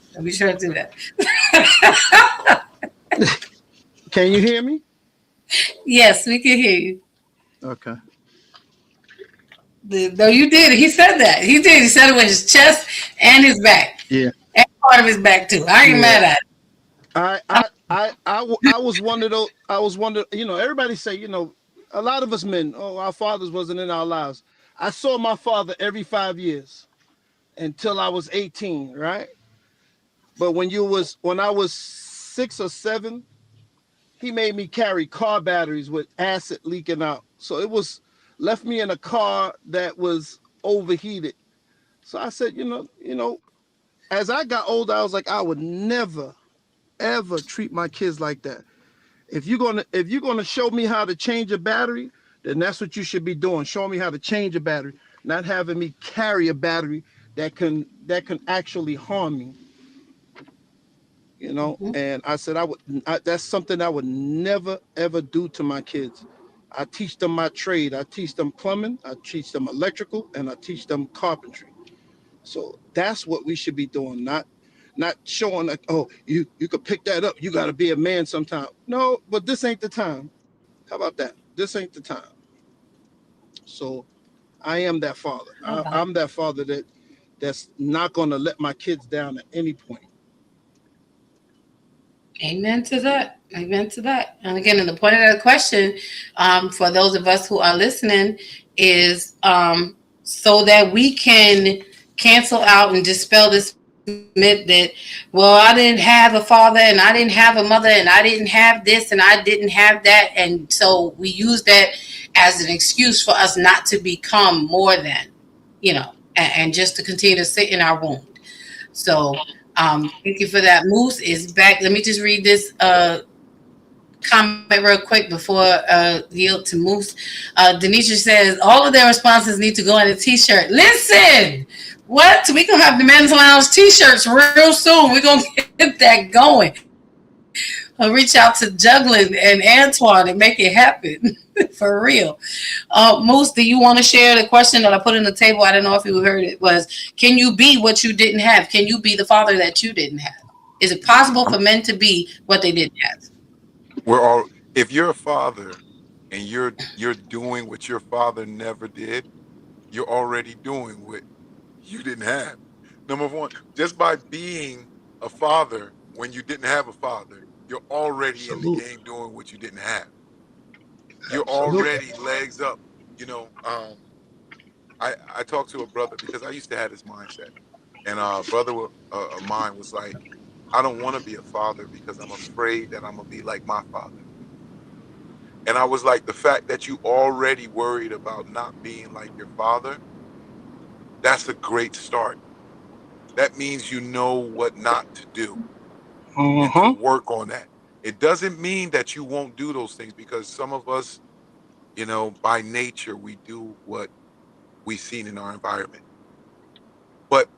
do that. Can you hear me? Yes, we can hear you. Okay. No, you did. He said that. He did. He said it with his chest and his back. Yeah. And part of his back too. I ain't Yeah. mad at it. I was one of those. I was one of, everybody say, a lot of us men, oh, our fathers wasn't in our lives. I saw my father every 5 years until I was 18, right? But when I was 6 or 7, he made me carry car batteries with acid leaking out. So it was left me in a car that was overheated. So I said, as I got older, I was like, I would never, ever treat my kids like that. If you're gonna show me how to change a battery, then that's what you should be doing. Show me how to change a battery, not having me carry a battery that can actually harm me. Mhm. And I said that's something I would never ever do to my kids. I teach them my trade. I teach them plumbing, I teach them electrical, and I teach them carpentry. So that's what we should be doing, not showing like, oh, you could pick that up. You got to be a man sometime. No, but this ain't the time. How about that? This ain't the time. So I am that father. How about it? I'm that father that's not going to let my kids down at any point. Amen to that. Amen to that. And again, and the point of the question, for those of us who are listening, is so that we can cancel out and dispel this myth that, well, I didn't have a father and I didn't have a mother and I didn't have this and I didn't have that. And so we use that as an excuse for us not to become more than, and just to continue to sit in our wound. So thank you for that. Moose is back. Let me just read this comment real quick before yield to Moose. Denisha says all of their responses need to go in a t-shirt. Listen, what? We gonna have the men's lounge t-shirts real soon. We're gonna get that going. I'll reach out to Juggling and Antoine and make it happen. For real. Moose, do you want to share the question that I put on the table? I don't know if you heard it. Was, can you be what you didn't have? Can you be the father that you didn't have? Is it possible for men to be what they didn't have? We're all. If you're a father and you're doing what your father never did, you're already doing what you didn't have. Number one, just by being a father when you didn't have a father, you're already in the Salute. game doing what you didn't have. You're Salute. already legs up. I talked to a brother because I used to have this mindset, and a brother of mine was like, I don't want to be a father because I'm afraid that I'm gonna be like my father. And I was like, the fact that you already worried about not being like your father, that's a great start. That means you know what not to do and to Mm-hmm. work on that. It doesn't mean that you won't do those things because some of us, by nature, we do what we've seen in our environment. But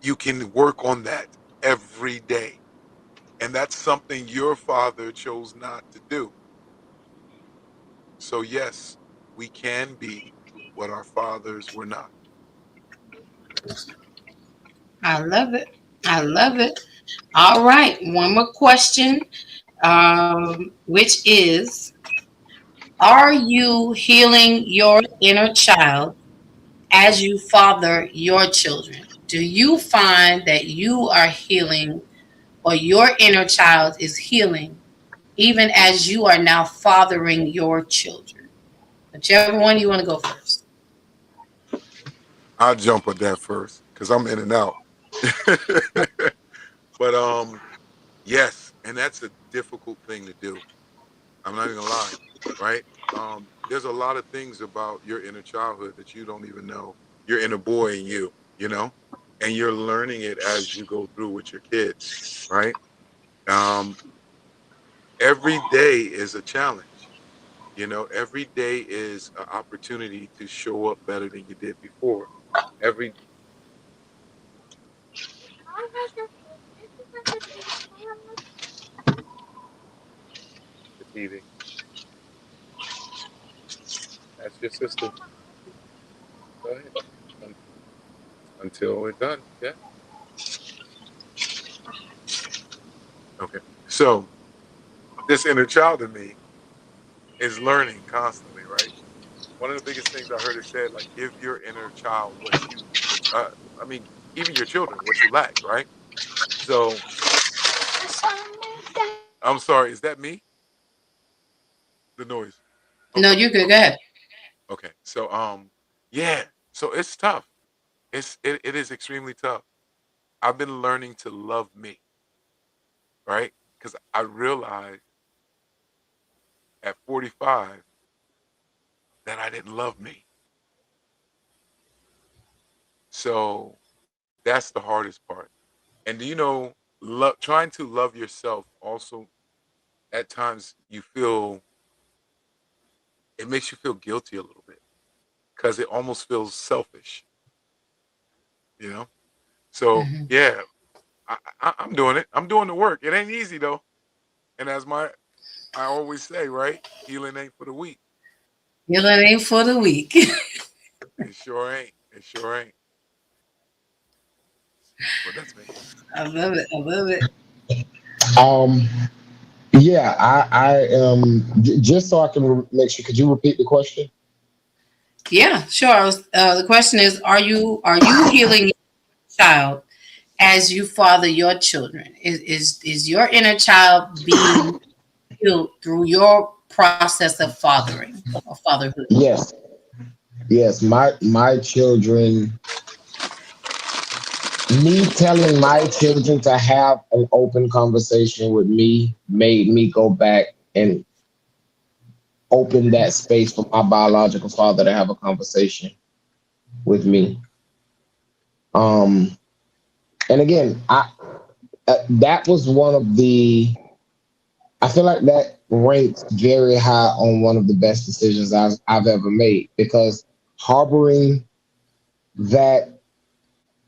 you can work on that every day. And that's something your father chose not to do. So, yes, we can be what our fathers were not. I love it. I love it. All right. One more question, which is, are you healing your inner child as you father your children? Do you find that you are healing or your inner child is healing even as you are now fathering your children? Whichever one you want to go first. I'll jump at that first because I'm in and out. But yes, and that's a difficult thing to do. I'm not even gonna lie, right? There's a lot of things about your inner childhood that you don't even know. Your inner boy in you, and you're learning it as you go through with your kids, right? Um, every day is a challenge. Every day is an opportunity to show up better than you did before. every the TV. That's your sister. Go ahead. Un- Until we're done. Yeah. Okay. So this inner child in me is learning constantly, right? One of the biggest things I heard it said, like, give your inner child what you, uh, I mean, even your children, what you lack, right? So I'm sorry, is that me? The noise. No, Okay. you good. Go Okay. ahead. Okay. So yeah. So it's tough. It is extremely tough. I've been learning to love me, right? Because I realized at 45 that I didn't love me. So that's the hardest part. And do you know, trying to love yourself also at times you feel it makes you feel guilty a little bit because it almost feels selfish, you know. So Mhm. yeah, I'm doing it. I'm doing the work. It ain't easy though. And as I always say, right, healing ain't for the weak. Healing ain't for the weak. It sure ain't. It sure ain't. But that's me. I love it. I love it. Um, yeah, just so I can make sure. Could you repeat the question? Yeah, sure. The question is, are you healing your child as you father your children? Is your inner child being healed through your process of fathering or fatherhood? Yes, yes. My children. Me telling my children to have an open conversation with me made me go back and open that space for my biological father to have a conversation with me. Um, and again, I that was one of the. I feel like that ranks very high on one of the best decisions I've ever made because harboring that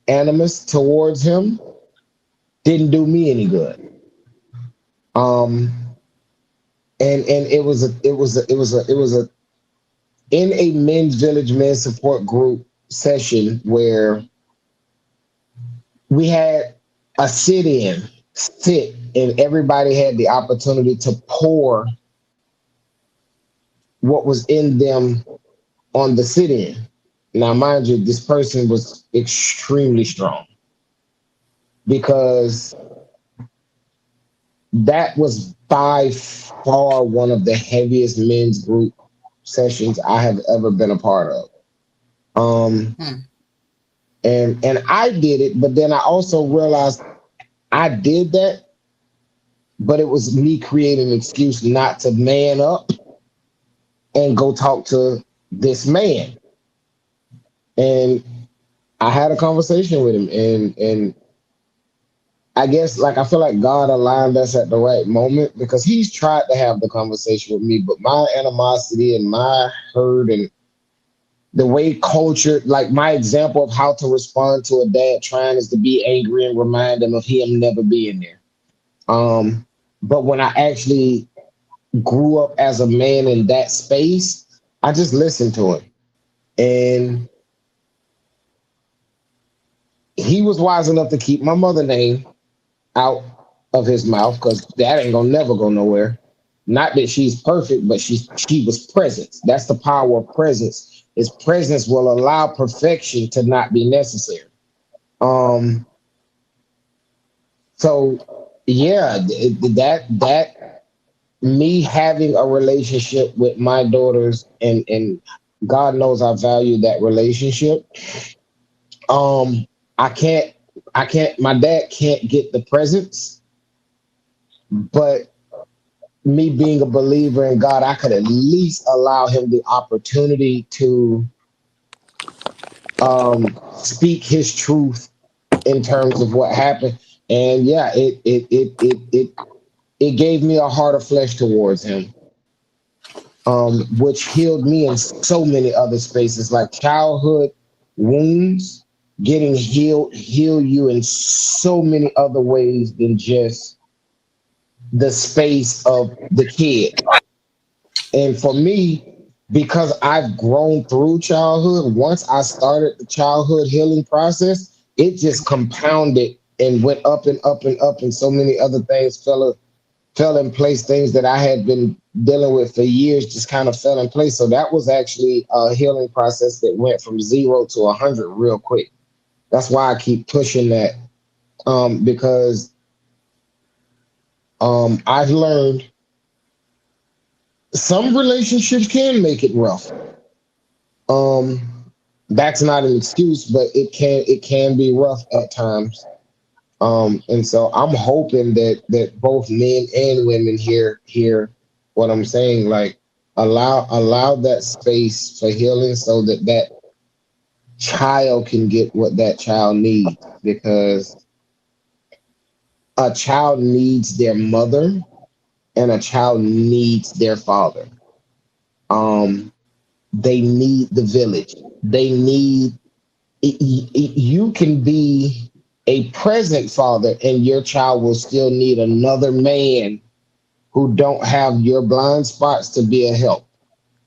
animus towards him didn't do me any good. Um, and it was a in a men's village men's support group session where we had a sit and everybody had the opportunity to pour what was in them on the sit in. Now mind you, this person was extremely strong because that was by far one of the heaviest men's group sessions I have ever been a part of. Um, Hmm. and I did it, but then I also realized I did that, but it was me creating an excuse not to man up and go talk to this man. And I had a conversation with him, and I guess like I feel like God aligned us at the right moment because he's tried to have the conversation with me, but my animosity and my hurt and the way culture, like my example of how to respond to a dad trying is to be angry and remind him of him never being there. Um, but when I actually grew up as a man in that space, I just listened to him. And he was wise enough to keep my mother name out of his mouth because that ain't gonna never go nowhere. Not that she's perfect, but she was present. That's the power of presence. His presence will allow perfection to not be necessary. Um, so yeah, that me having a relationship with my daughters and God knows I value that relationship. Um, I can't my dad can't get the presence, but me being a believer in God, I could at least allow him the opportunity to speak his truth in terms of what happened. And yeah, it gave me a heart of flesh towards him, which healed me in so many other spaces like childhood. wounds getting heal you in so many other ways than just the space of the kid. And for me, because I've grown through childhood, once I started the childhood healing process, it just compounded and went up and up and up, and so many other things fell in place. Things that I had been dealing with for years just kind of fell in place. So that was actually a healing process that went from 0 to 100 real quick. That's why I keep pushing that, because I've learned some relationships can make it rough. That's not an excuse, but it can be rough at times. And so I'm hoping that both men and women hear what I'm saying. Like, allow that space for healing so that child can get what that child needs, because a child needs their mother and a child needs their father. They need the village. They need, you can be a present father and your child will still need another man who don't have your blind spots to be a help,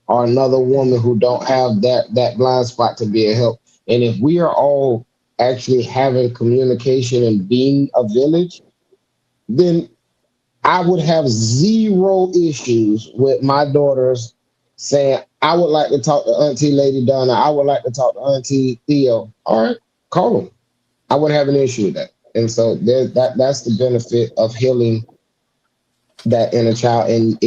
or another woman who don't have that blind spot to be a help. And if we are all actually having communication and being a village, then I would have zero issues with my daughters saying, I would like to talk to Auntie Lady Donna. I would like to talk to Auntie Theo. All right, call them. I wouldn't have an issue with that. And so that's the benefit of healing that inner child. And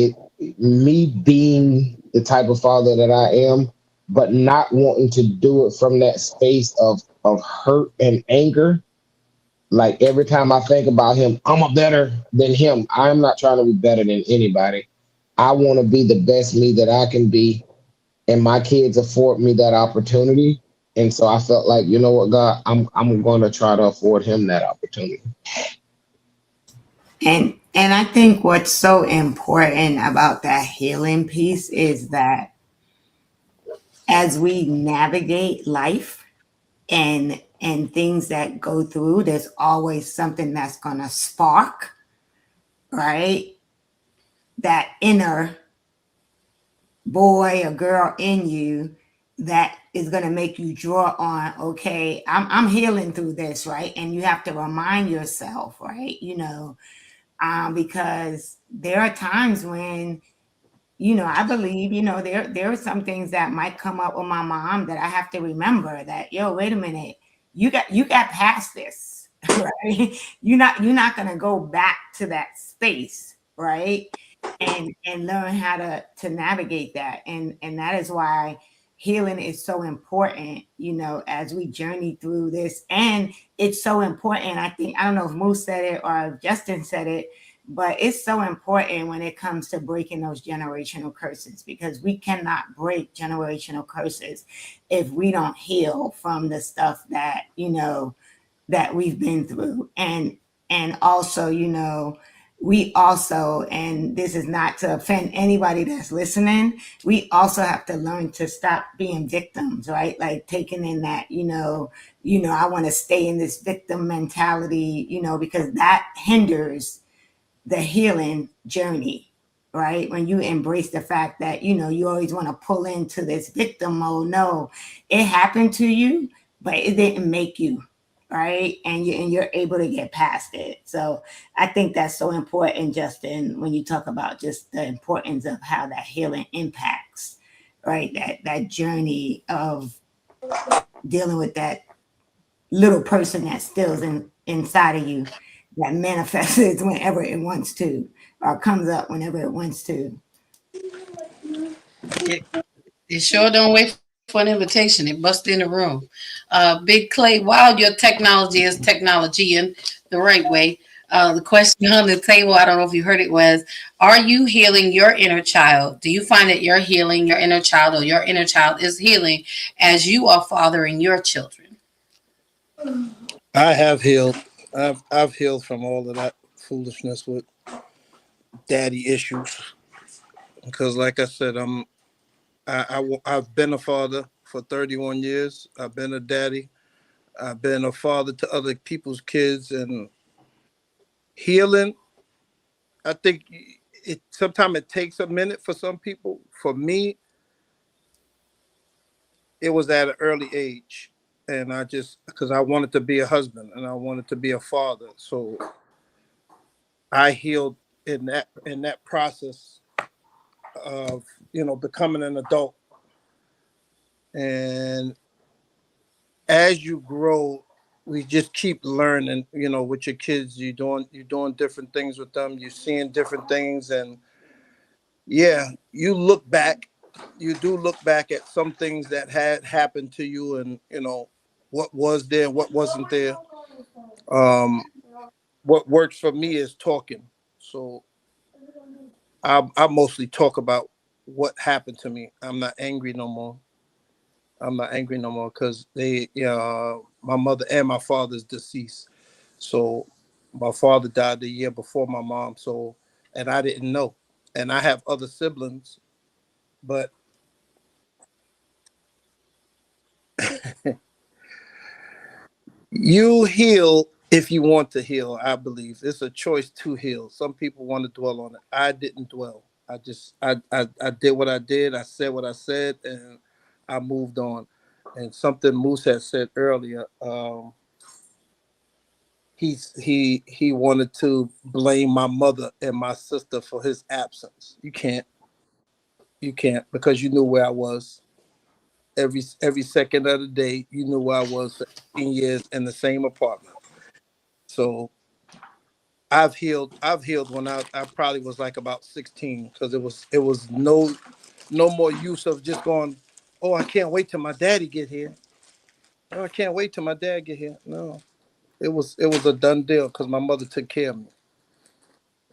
me being the type of father that I am, but not wanting to do it from that space of hurt and anger. Like, every time I think about him, I'm a better than him. I'm not trying to be better than anybody. I want to be the best me that I can be. And my kids afford me that opportunity. And so I felt like, you know what, God, I'm going to try to afford him that opportunity. And I think what's so important about that healing piece is that as we navigate life and things that go through, there's always something that's going to spark, right? That inner boy or girl in you that is going to make you draw on, okay, I'm healing through this, right? And you have to remind yourself, right? Because there are times when, I believe, there are some things that might come up with my mom that I have to remember that, yo, wait a minute, you got past this, right? You're not gonna go back to that space, right? And learn how to navigate that. And that is why healing is so important, as we journey through this. And it's so important. I don't know if Moose said it or if Justin said it, but it's so important when it comes to breaking those generational curses, because we cannot break generational curses if we don't heal from the stuff that, that we've been through. And also, we also, and this is not to offend anybody that's listening, we also have to learn to stop being victims, right? Like taking in that, I want to stay in this victim mentality, because that hinders the healing journey, right? When you embrace the fact that, you always want to pull into this victim mode. No, it happened to you, but it didn't make you, right? And you're able to get past it. So I think that's so important, Justin, when you talk about just the importance of how that healing impacts, right? That journey of dealing with that little person that stills inside of you, that manifests whenever it wants to, or comes up whenever it wants to. It sure don't wait for an invitation. It busts in the room. Big Clay, while your technology is technology in the right way, the question on the table, I don't know if you heard it, was, are you healing your inner child? Do you find that you're healing your inner child, or your inner child is healing as you are fathering your children? I have healed. I've healed from all of that foolishness with daddy issues, because, like I said, I've been a father for 31 years. I've been a daddy. I've been a father to other people's kids, and healing. I think it sometimes it takes a minute for some people. For me, it was at an early age, and I just because I wanted to be a husband and I wanted to be a father, so I healed in that process of becoming an adult. And as you grow, we just keep learning. With your kids, you're doing different things with them. You're seeing different things, and yeah, you do look back at some things that had happened to you, and what was there, what wasn't there. What works for me is talking. So I mostly talk about what happened to me. I'm not angry no more. Because my mother and my father's deceased. So my father died the year before my mom. So, and I didn't know. And I have other siblings, but you heal if you want to heal. I believe it's a choice to heal. Some people want to dwell on it. I didn't dwell. I did what I did. I said what I said, and I moved on. And something Moose had said earlier, he wanted to blame my mother and my sister for his absence. You can't because you knew where I was. Every second of the day, you knew where I was for 18 years in the same apartment. So I've healed when I probably was like about 16, because it was no more use of just going, oh, I can't wait till my daddy get here. Oh, I can't wait till my dad get here. No, it was a done deal because my mother took care of me.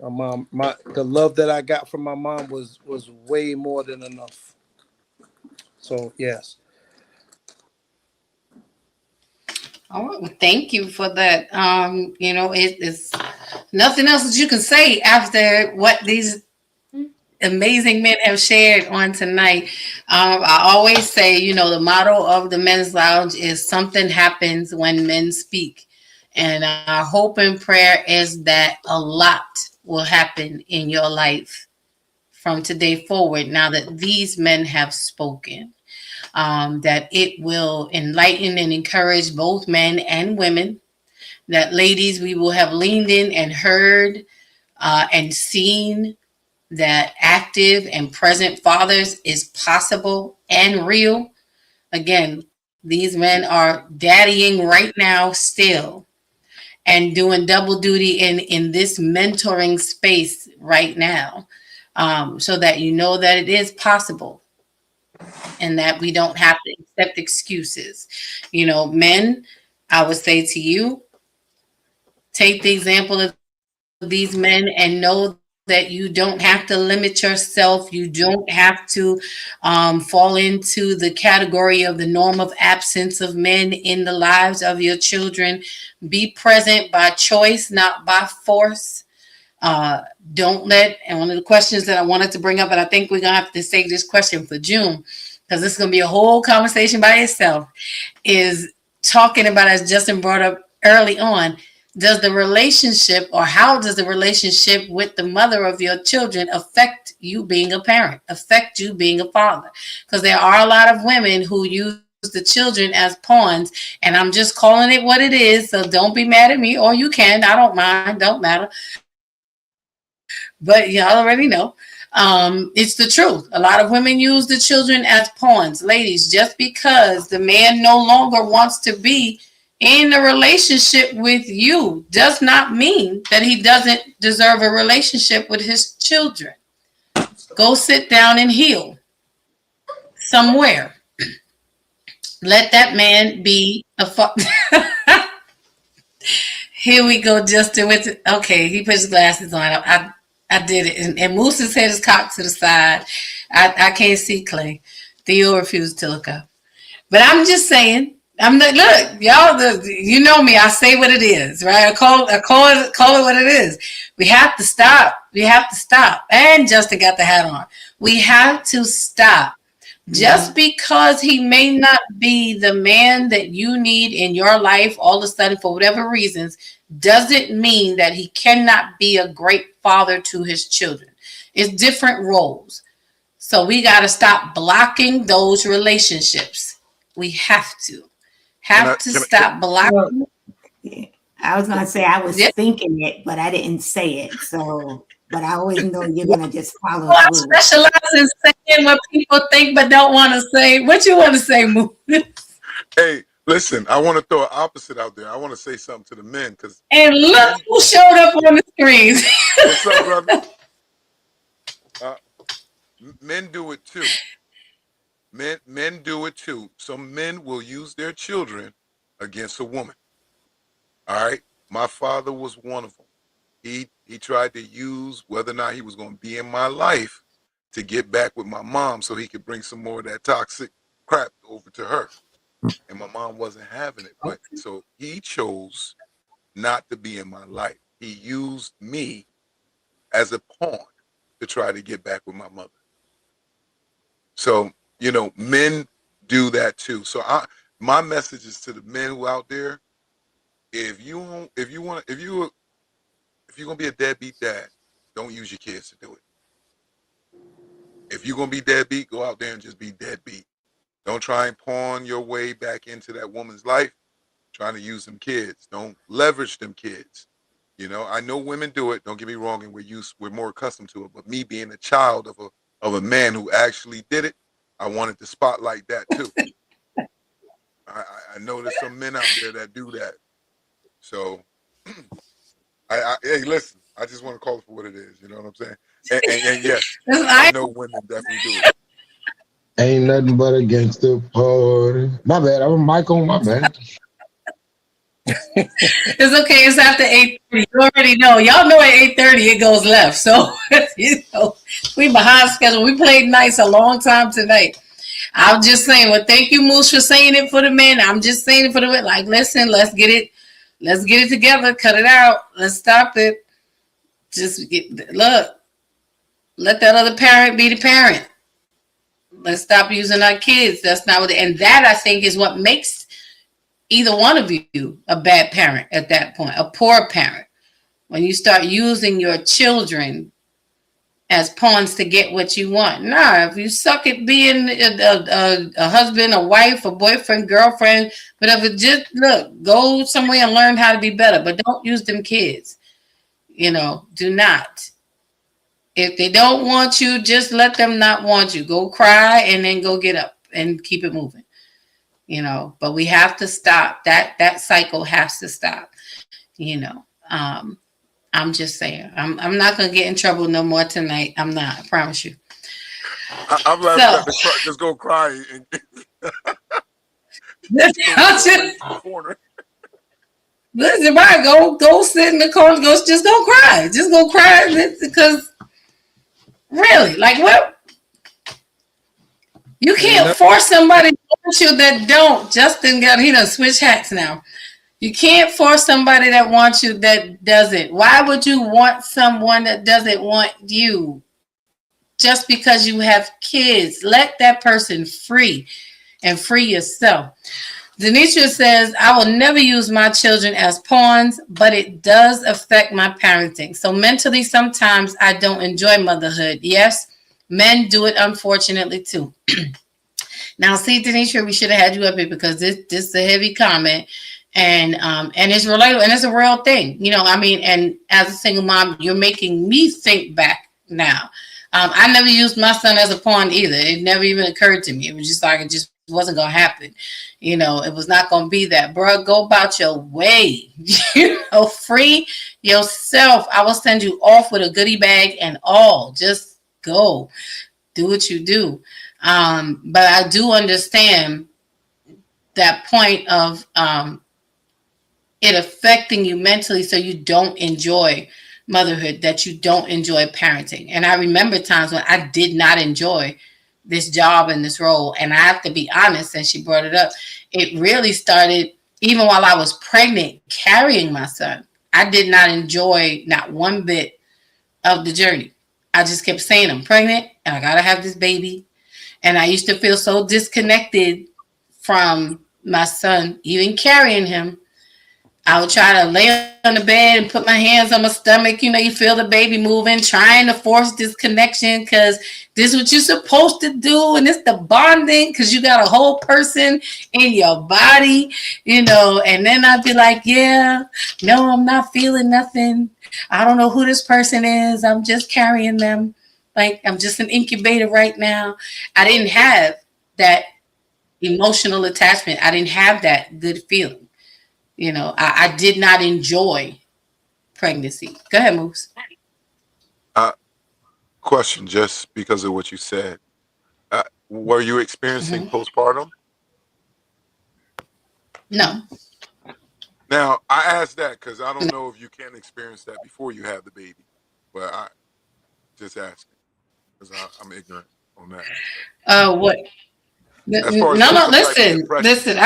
My mom, the love that I got from my mom was way more than enough. So yes. All right, well, thank you for that. It's nothing else that you can say after what these amazing men have shared on tonight. I always say, the motto of the Men's Lounge is something happens when men speak. And our hope and prayer is that a lot will happen in your life from today forward, now that these men have spoken. That it will enlighten and encourage both men and women. That, ladies, we will have leaned in and heard and seen that active and present fathers is possible and real. Again, these men are daddying right now still and doing double duty in this mentoring space right now, so that you know that it is possible and that we don't have to accept excuses. Men, I would say to you, take the example of these men and know that you don't have to limit yourself. You don't have to fall into the category of the norm of absence of men in the lives of your children. Be present by choice, not by force. Don't let, and one of the questions that I wanted to bring up, and I think we're going to have to save this question for June, because this is going to be a whole conversation by itself, is talking about, as Justin brought up early on, does the relationship, or how does the relationship with the mother of your children affect you being a parent, affect you being a father? Because there are a lot of women who use the children as pawns, and I'm just calling it what it is, so don't be mad at me, or you can, I don't mind, don't matter. But y'all already know. It's the truth. A lot of women use the children as pawns. Ladies, just because the man no longer wants to be in a relationship with you does not mean that he doesn't deserve a relationship with his children. Go sit down and heal somewhere. Let that man be a Here we go, Justin. Okay, he put his glasses on. I did it. And Moose's head is cocked to the side. I can't see Clay. Theo refused to look up. But I'm just saying, look, y'all, you know me. I say what it is, right? I call it what it is. We have to stop. And Justin got the hat on. We have to stop Just because he may not be the man that you need in your life all of a sudden for whatever reasons, doesn't mean that he cannot be a great father to his children. It's different roles. So we got to stop blocking those relationships. We have to stop blocking. I was gonna say I was Yeah. thinking it, but I didn't say it. So, but I always know you're gonna just follow Well, I through. specialize in saying what people think but don't want to say. What you want to say, Moo? Hey, listen, I want to throw an opposite out there. I want to say something to the men because And look who showed up on the screens. what's up, brother? Men do it too. Men do it too. Some men will use their children against a woman. All right. My father was one of them. He tried to use whether or not he was going to be in my life to get back with my mom so he could bring some more of that toxic crap over to her. And my mom wasn't having it. But so he chose not to be in my life. He used me as a pawn to try to get back with my mother. So, you know, men do that too. So my message is to the men who out there, if you're gonna be a deadbeat dad, don't use your kids to do it. If you're gonna be deadbeat, go out there and just be deadbeat. Don't try and pawn your way back into that woman's life, trying to use them kids. Don't leverage them kids. You know, I know women do it, don't get me wrong, and we're more accustomed to it. But me being a child of a man who actually did it, I wanted to spotlight that too. I know there's some men out there that do that. So, hey, listen, I just want to call it for what it is. You know what I'm saying? And yes, I know women definitely do it. Ain't nothing but a gangster party. My bad. I'm Michael. My bad. It's okay. It's after 8:30. You already know. Y'all know at 8:30 it goes left. So, you know, we behind schedule. We played nice a long time tonight. I'm just saying, well, thank you, Moose, for saying it for the men. I'm just saying it for the men. Like, listen, let's get it together. Cut it out. Let's stop it. Look, let that other parent be the parent. Let's stop using our kids. That's not what, and that I think is what makes either one of you a bad parent at that point, a poor parent. When you start using your children as pawns to get what you want. Nah, if you suck at being a husband, a wife, a boyfriend, girlfriend, whatever, just look, go somewhere and learn how to be better, but don't use them kids. You know, do not. If they don't want you, just let them not want you. Go cry and then go get up and keep it moving. You know, but we have to stop. That cycle has to stop. You know, I'm just saying. I'm not gonna get in trouble no more tonight. I'm not. I promise you. I'm laughing at the cry, just go cry. Listen, why go sit in the corner? Just go cry. Just go cry because really, like what? You can't force somebody to want you that don't. Justin he done switch hats now. You can't force somebody that wants you that doesn't. Why would you want someone that doesn't want you? Just because you have kids, let that person free and free yourself. Denisha says, I will never use my children as pawns, but it does affect my parenting. So mentally, sometimes I don't enjoy motherhood. Yes, men do it, unfortunately, too. Now, see, Denisha, we should have had you up here because this is a heavy comment. And it's relatable and it's a real thing, you know. I mean, and as a single mom, you're making me think back now. I never used my son as a pawn either. It never even occurred to me. It was just like it just wasn't gonna happen. You know, it was not gonna be that, bro. Go about your way. You know, free yourself. I will send you off with a goodie bag and all. Just go, do what you do. But I do understand that point of it affecting you mentally so you don't enjoy motherhood, that you don't enjoy parenting. And I remember times when I did not enjoy this job and this role. And I have to be honest, since she brought it up, it really started even while I was pregnant, carrying my son. I did not enjoy not one bit of the journey. I just kept saying, I'm pregnant and I got to have this baby. And I used to feel so disconnected from my son, even carrying him. I would try to lay on the bed and put my hands on my stomach. You know, you feel the baby moving, trying to force this connection because this is what you're supposed to do. And it's the bonding because you got a whole person in your body, you know. And then I'd be like, yeah, no, I'm not feeling nothing. I don't know who this person is. I'm just carrying them. Like, I'm just an incubator right now. I didn't have that emotional attachment. I didn't have that good feeling. You know, I did not enjoy pregnancy. Go ahead, Moose. Question, just because of what you said. Were you experiencing postpartum? No. Now, I asked that because I don't know if you can experience that before you have the baby, but I just asking because I'm ignorant on that. What? As far as No. symptoms like Listen. depression.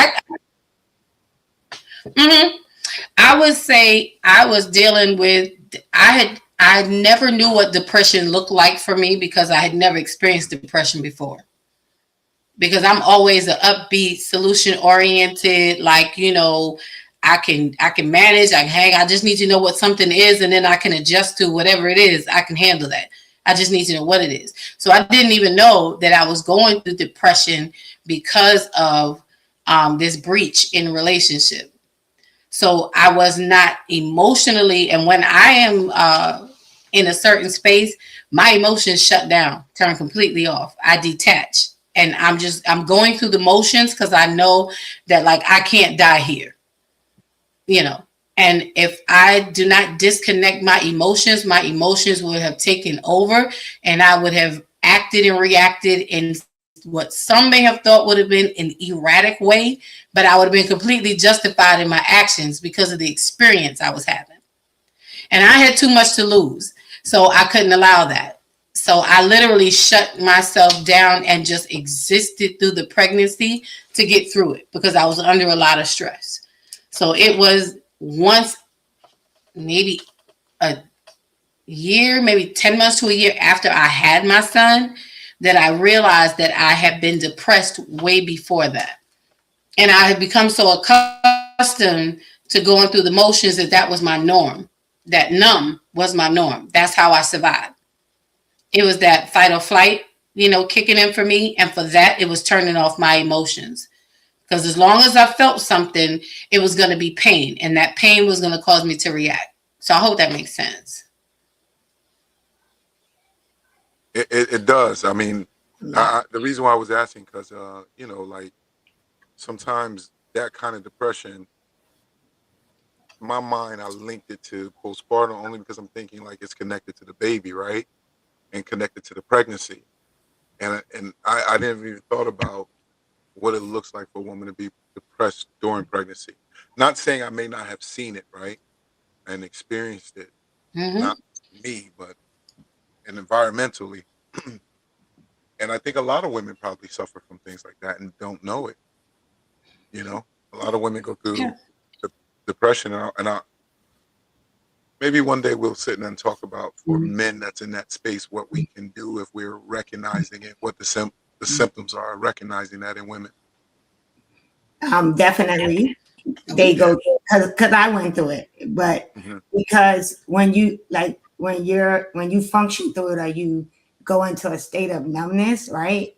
I would say I was dealing with. I never knew what depression looked like for me because I had never experienced depression before. Because I'm always an upbeat, solution oriented, like, you know, I can manage, I can hang. I just need to know what something is, and then I can adjust to whatever it is. I can handle that. I just need to know what it is. So I didn't even know that I was going through depression because of this breach in a relationship. So I was not emotionally, and when I am in a certain space, my emotions shut down, turn completely off. I detach, and I'm going through the motions because I know that, like, I can't die here, you know. And if I do not disconnect my emotions would have taken over, and I would have acted and reacted in what some may have thought would have been an erratic way, but I would have been completely justified in my actions because of the experience I was having. And I had too much to lose, so I couldn't allow that. So I literally shut myself down and just existed through the pregnancy to get through it because I was under a lot of stress. So it was once, maybe a year, maybe 10 months to a year after I had my son, that I realized that I had been depressed way before that. And I had become so accustomed to going through the motions that was my norm. That numb was my norm. That's how I survived. It was that fight or flight, you know, kicking in for me. And for that, it was turning off my emotions. Because as long as I felt something, it was going to be pain. And that pain was going to cause me to react. So I hope that makes sense. It does. I mean, the reason why I was asking because, you know, like sometimes that kind of depression, my mind, I linked it to postpartum only because I'm thinking like it's connected to the baby, right? And connected to the pregnancy. And I didn't even thought about what it looks like for a woman to be depressed during pregnancy. Not saying I may not have seen it, right? And experienced it. Not me, but and environmentally. And I think a lot of women probably suffer from things like that and don't know it. You know, a lot of women go through depression, and maybe one day we'll sit and talk about for men that's in that space what we can do if we're recognizing it, what the symptoms are, recognizing that in women. Definitely. They go because I went through it, but because when you function through it or you go into a state of numbness, right?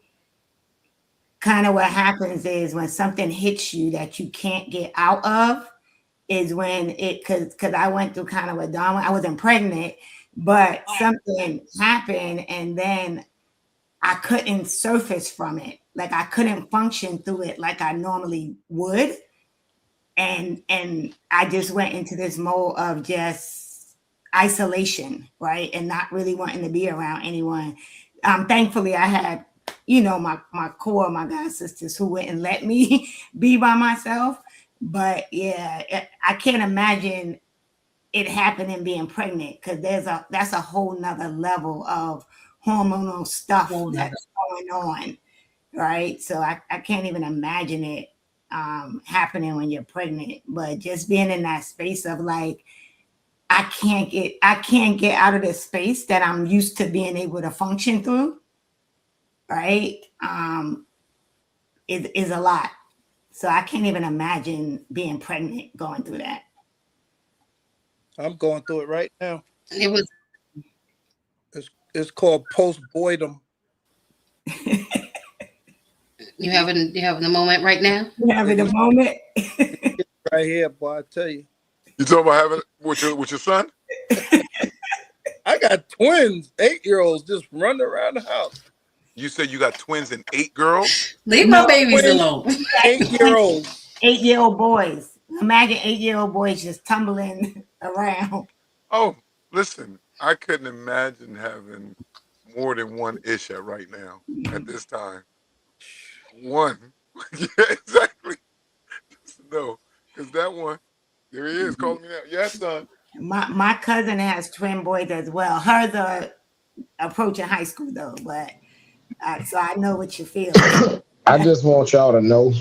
Kind of what happens is when something hits you that you can't get out of is when because I went through kind of a down. I wasn't pregnant, but something happened and then I couldn't surface from it. Like I couldn't function through it like I normally would. And I just went into this mode of just isolation, right? And not really wanting to be around anyone. Thankfully, I had, you know, my core, my God sisters who wouldn't let me be by myself. But yeah, I can't imagine it happening being pregnant because that's a whole nother level of hormonal stuff that's going on, right? So I can't even imagine it happening when you're pregnant. But just being in that space of like, I can't get out of this space that I'm used to being able to function through, right? Is a lot. So I can't even imagine being pregnant going through that. I'm going through it right now. It was It's called postpartum. you having the moment right now? You having a moment? Right here, boy, I tell you. You talking about having with your son? I got twins, 8-year-olds just running around the house. You said you got twins and 8 girls? Leave my babies twins. alone. 8-year-olds. 8-year-old boys. Imagine 8-year-old boys just tumbling around. Oh, listen, I couldn't imagine having more than one Isha right now at this time. One. Yeah, exactly. No, because that one, there he is calling me now. Yes, son. My cousin has twin boys as well. Hers are approaching high school though, but so I know what you feel. I just want y'all to know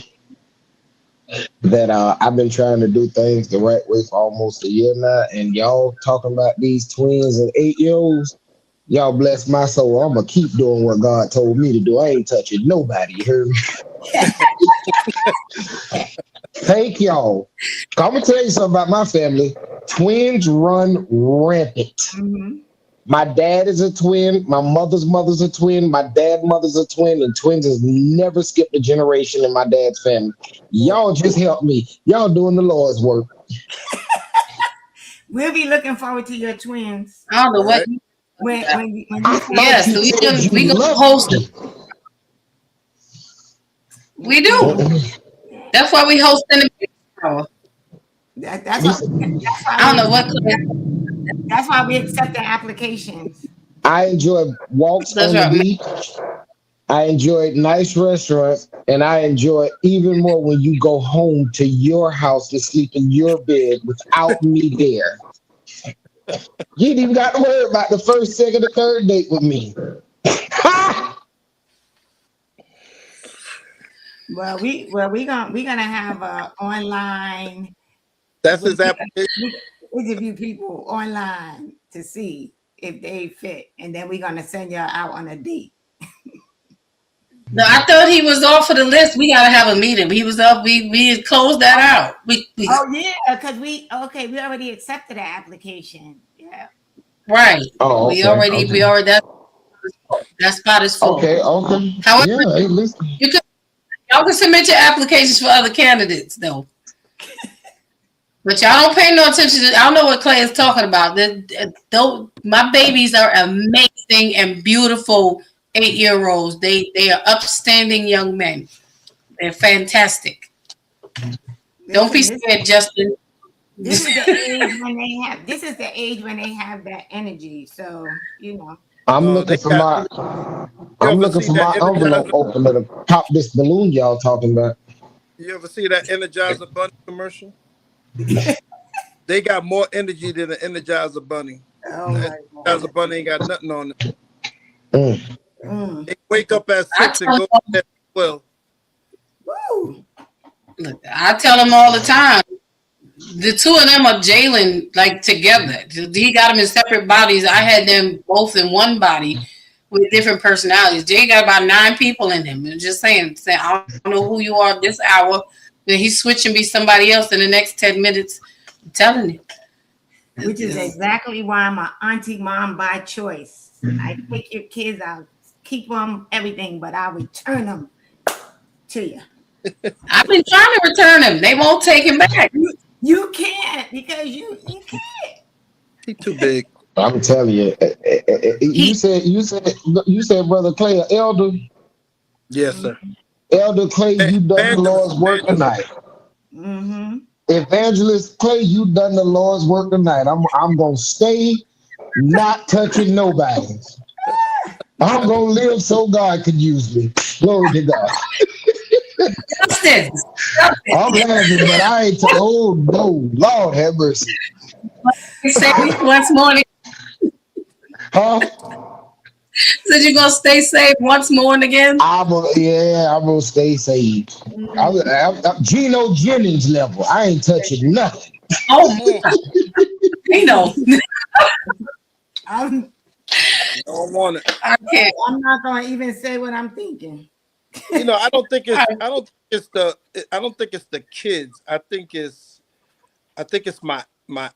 that I've been trying to do things the right way for almost a year now, and y'all talking about these twins and 8-year-olds. Y'all bless my soul. I'm gonna keep doing what God told me to do. I ain't touching nobody. You heard me? Thank y'all. I'm gonna tell you something about my family. Twins run rampant. Mm-hmm. My dad is a twin. My mother's a twin. My dad's mother's a twin. And twins has never skipped a generation in my dad's family. Y'all just help me. Y'all doing the Lord's work. We'll be looking forward to your twins. I don't know what. When you Yes, we gonna host it. We do. That's why we hosting the big hour. that's I don't know what. That's why we accept the applications. I enjoy walks That's on right. the beach. I enjoy nice restaurants, and I enjoy even more when you go home to your house to sleep in your bed without me there. You ain't even got to worry about the first, second, or third date with me. Well, we're gonna have a online. That's his application. Interview people online to see if they fit, and then we're gonna send y'all out on a date. No, I thought he was off of the list. We gotta have a meeting. He was off. We closed that out. We Oh yeah, because we already accepted the application. Yeah. right. Oh, We already that spot is full. Okay. However, Yeah, hey, listen. y'all can submit your applications for other candidates though. But y'all don't pay no attention to. I don't know what Clay is talking about. My babies are amazing and beautiful 8-year-olds. They are upstanding young men. They're fantastic. Don't be scared, Justin. This is the age when they have. This is the age when they have that energy. So you know. I'm looking for my envelope opener to pop this balloon y'all talking about. You ever see that Energizer Bunny commercial? They got more energy than the Energizer Bunny. Oh my God. Energizer Bunny ain't got nothing on it. They wake up at 6 and go at 12. Woo. Look, I tell them all the time. The two of them are Jalen like together. He got them in separate bodies. I had them both in one body with different personalities. Jay got about 9 people in him. I'm just saying, I don't know who you are this hour. Then he's switching be somebody else in the next 10 minutes. I'm telling you. Which is exactly why I'm an auntie mom by choice. I pick your kids out, keep them, everything, but I return them to you. I've been trying to return him. They won't take him back. You can't because you can't. He's too big. I'm telling you. You said, Brother Clay, Elder. Yes, sir. Elder Clay, you done the Lord's work tonight. Mm-hmm. Evangelist Clay, you done the Lord's work tonight. I'm gonna stay not touching nobody. I'm gonna live so God could use me. Glory to God. Justin. I'm laughing, but I ain't. Oh no, Lord have mercy. Say once more. Huh? Said you're gonna stay safe once more and again. I'm gonna stay saved. I'm Geno Jennings level. I ain't touching nothing. Oh, I know. You don't want it. I can't. I'm not gonna even say what I'm thinking. You know, I don't think it's the kids. I think it's my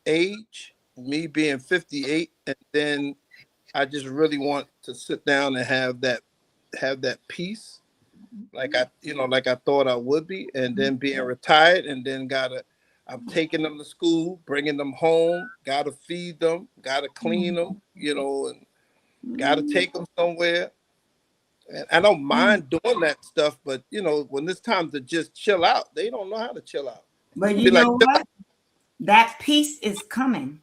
age, me being 58, and then I just really want to sit down and have that peace, like I thought I would be, and then being retired, and then I'm taking them to school, bringing them home, gotta feed them, gotta clean them, and gotta take them somewhere. And I don't mind doing that stuff, but when it's time to just chill out, they don't know how to chill out. But you know what? That peace is coming.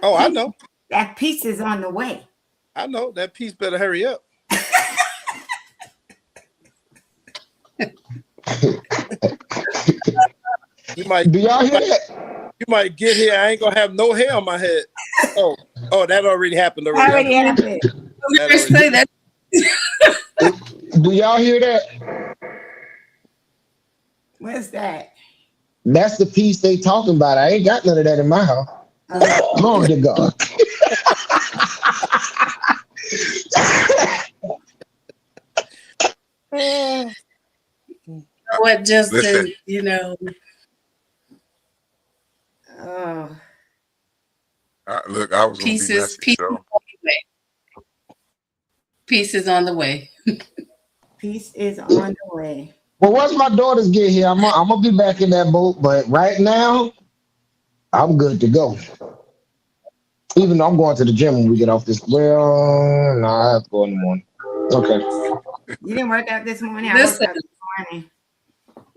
I know. That peace is on the way. I know. That piece better hurry up. You might. Do y'all hear that? You might get here. I ain't gonna have no hair on my head. Oh, that already happened already. Say that. Do y'all hear that? What's that? That's the piece they talking about. I ain't got none of that in my house. Glory to God. What Justin, Listen. Look, I was gonna be messy, so. Peace is on the way. Peace is on the way. Well, once my daughters get here, I'm gonna be back in that boat. But right now, I'm good to go. Even though I'm going to the gym when we get off this. Well, no, I have to go in the morning. Okay. You didn't work out this morning. Listen. I worked out this morning.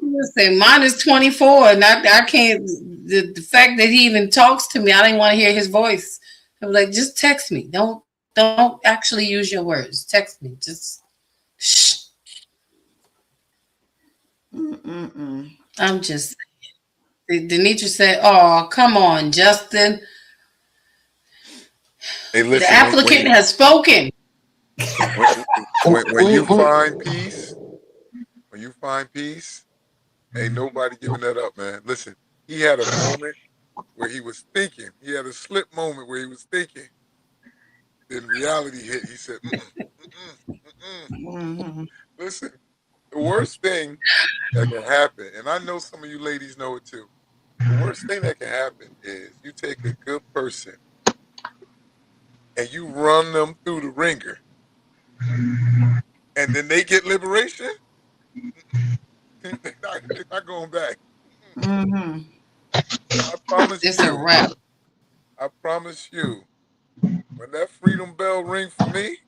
Listen, mine is 24, and I can't. The fact that he even talks to me, I didn't want to hear his voice. I was like, just text me. Don't actually use your words. Text me. Just shh. I'm just saying. Denitra said, "Oh, come on, Justin. Hey, listen, the applicant has spoken." When you find peace, ain't nobody giving that up, man. Listen, he had a moment where he was thinking. He had a slip moment where he was thinking. Then reality hit. He said, Listen, the worst thing that can happen, and I know some of you ladies know it too, the worst thing that can happen is you take a good person and you run them through the ringer, and then they get liberation. They're not going back. I promise It's a wrap. I promise you, when that freedom bell ring for me,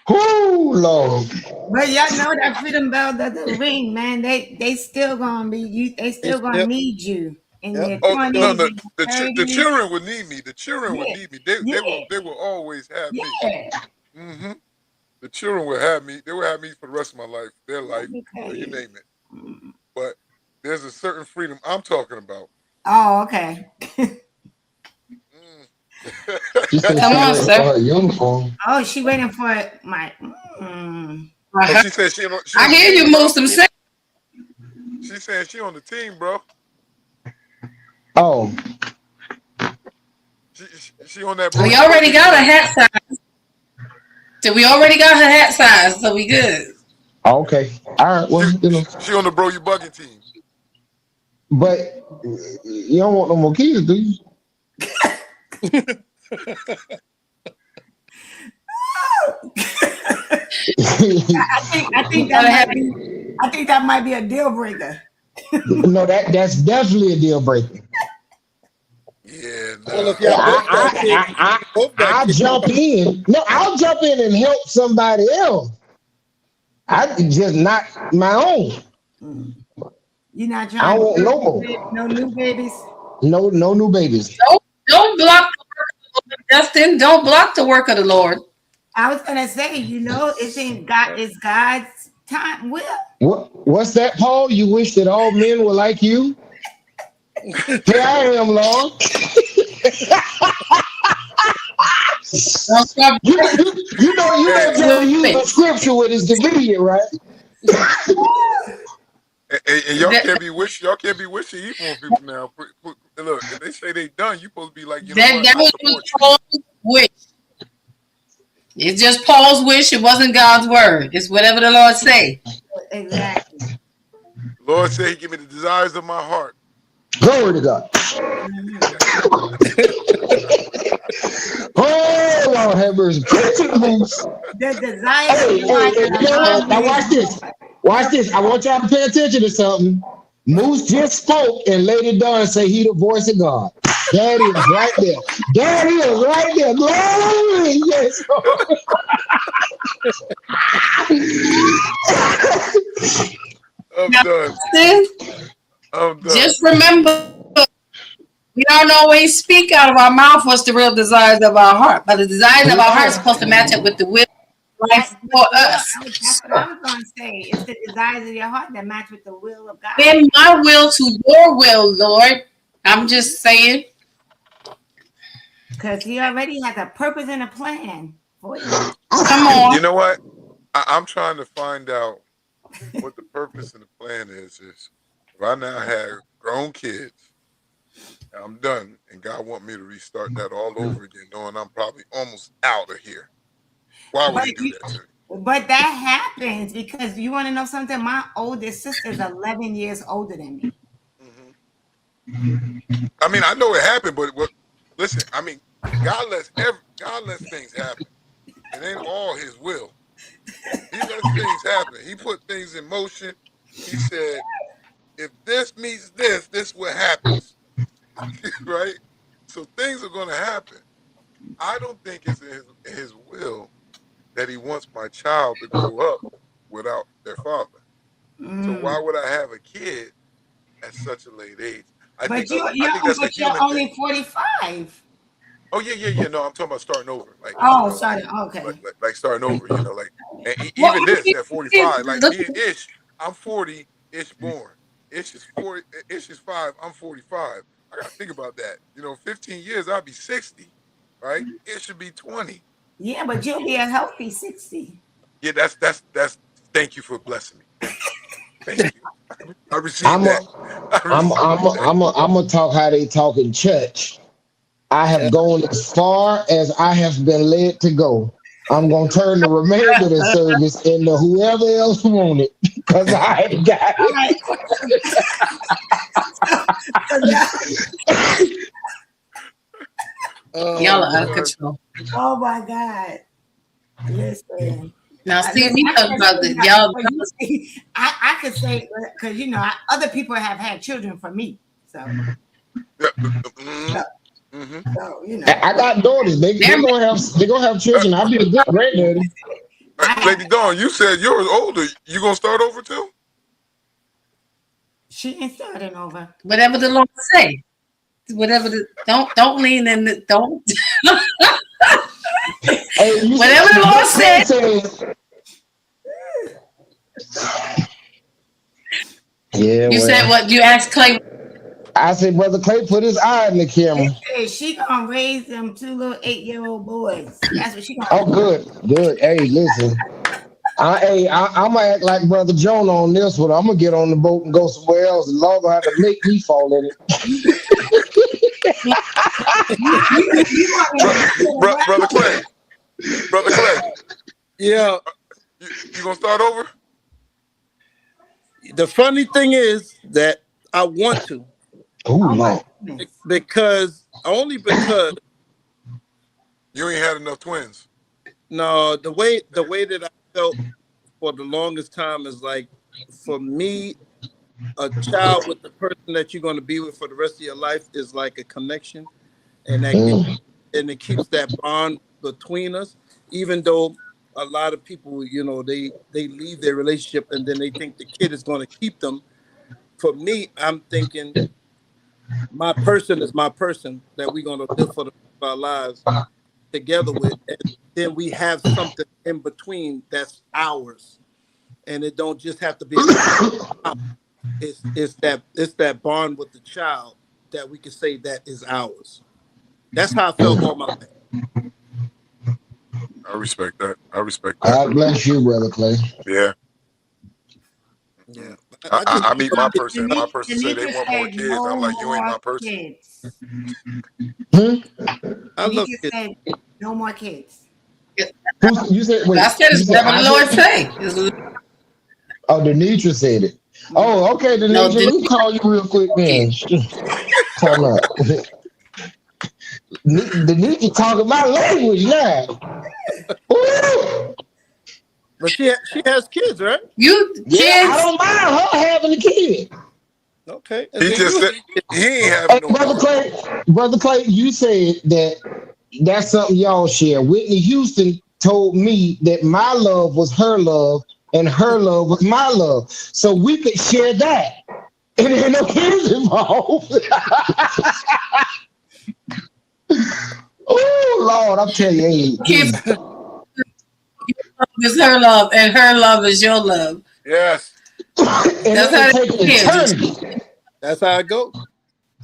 Whoo, Lord. But y'all know that freedom bell doesn't ring, man. They still gonna be you. They still gonna need you in their 20s. No, the 30s. children would need me. The children would need me. They will always have me. Yeah. The children will have me. They will have me for the rest of my life, their life, you name it. But there's a certain freedom I'm talking about. Oh, okay. She said Come on, sir. Uniform. Oh, she waiting for my. Oh, she said she I hear you, Muslim. She said she on the team, bro. Oh. She on that. We already got a hat size. So we already got her hat size, so we good. Okay. All right. Well, she on the Bro You Bugging team. But you don't want no more kids, do you? I think that might be a deal breaker. No, that's definitely a deal breaker. Yeah, well, if y'all I'll jump in. No, I'll jump in and help somebody else. I just not my own. You're not trying. I don't want no more. No new babies. No new babies. Don't block the work of the Lord, Justin. Don't block the work of the Lord. I was gonna say, it's in God. It's God's time will. What's that, Paul? You wish that all men were like you? Here I am, Lord. you know, Jerry used the scripture with his division, right? And y'all can't be wishing evil on people now. look, if they say they done, you supposed to be like, you know That, what? that I was support you. Paul's wish. It's just Paul's wish. It wasn't God's word. It's whatever the Lord say. Exactly. Lord said he give me the desires of my heart. Glory to God. Oh, Lord have mercy. The desire Hey, of your heart hey, that you know what? aligns Now with watch this. Watch this. I want y'all to pay attention to something. Moose just spoke, and Lady Dawn say he the voice of God. That is right there. That is right there. Glory. Yes. I'm Now, done. sis, I'm done. just remember, we don't always speak out of our mouth what's the real desires of our heart, but the desires of our heart is supposed to match up with the will of life for us. That's what I was going to say. It's the desires of your heart that match with the will of God. Bend my will to your will, Lord. I'm just saying. Because he already has a purpose and a plan for you. Come on. You know what? I'm trying to find out what the purpose and the plan is if I now have grown kids, I'm done, and God want me to restart that all over again, knowing I'm probably almost out of here. Why would he do that to me? But that happens because you want to know something? My oldest sister is 11 years older than me. I mean, I know it happened, but listen, I mean, God lets things happen. It ain't all his will. He lets things happen. He put things in motion. He said, if this meets this, this is what happens. Right? So things are going to happen. I don't think it's in his will that he wants my child to grow up without their father. So why would I have a kid at such a late age? I think that's a human only thing. 45. Oh yeah. No, I'm talking about starting over. Like Sorry. Okay. like starting over. You know, like and Well, even this at 45. Like look- me and Ish, I'm 40. Ish born. Ish is 40. Ish is 5. I'm 45. I gotta think about that. You know, 15 years I'll be 60. Right? It should be 20. Yeah, but you'll be a healthy 60. Yeah, that's. Thank you for blessing me. Thank you. I received that. I'm gonna talk how they talk in church. I have gone as far as I have been led to go. I'm gonna turn the remainder of the service into whoever else want it because I ain't got it. Y'all are out of control. Oh my God. Listen. Now, see, we talk about the y'all. I could say, because, you know, other people have had children for me. So, you know. I got daughters. They're gonna have children. I'll be a good granddaddy. Lady Dawn, you said yours older. You gonna start over too? She ain't starting over. Whatever the Lord say. Whatever the don't lean in the don't. Hey, whatever the Lord said. Yeah. You said what? You asked Clay. I said, Brother Clay, put his eye in the camera. Hey, she gonna raise them 2 little 8-year-old boys. That's what she gonna do. Good. Hey, listen. I'm gonna act like Brother Jonah on this one. I'm gonna get on the boat and go somewhere else. The Lord gonna have to make me fall in it. Brother Clay. Brother Clay. Yeah. You gonna start over? The funny thing is that I want to. Oh no. Because you ain't had enough twins. No, the way that I felt for the longest time is like, for me, a child with the person that you're going to be with for the rest of your life is like a connection, and it keeps that bond between us. Even though a lot of people, you know, they leave their relationship and then they think the kid is going to keep them. For me, I'm thinking my person is my person that we're going to live for the rest of our lives together with, and then we have something in between that's ours, and it don't just have to be it's that bond with the child that we can say that is ours. That's how I felt all my life. I respect that. God bless you, Brother Clay. Yeah. I meet my person. My Denise, person say they Denisha want more said kids. no I'm like, you ain't more my person. kids. I love Denisha kids. said no more kids. You said, wait, I said you it's said whatever I the Lord said? say. It's- Oh, Denitra said it. Oh, okay, No, Denitra, let me call you real quick then. Time out. Denitra talking my language now. Woo! But she has kids, right? you Yeah, I kids, don't mind her having a kid. Okay. And He then just you said he ain't having Hey, no more. Brother Clay, you said that that's something y'all share. Whitney Houston told me that my love was her love and her love was my love. So we could share that. And there ain't no kids involved. Oh, Lord, I'm telling you, kids is her love, and her love is your love. Yes. and That's it how will it take is. eternity. that's how it goes.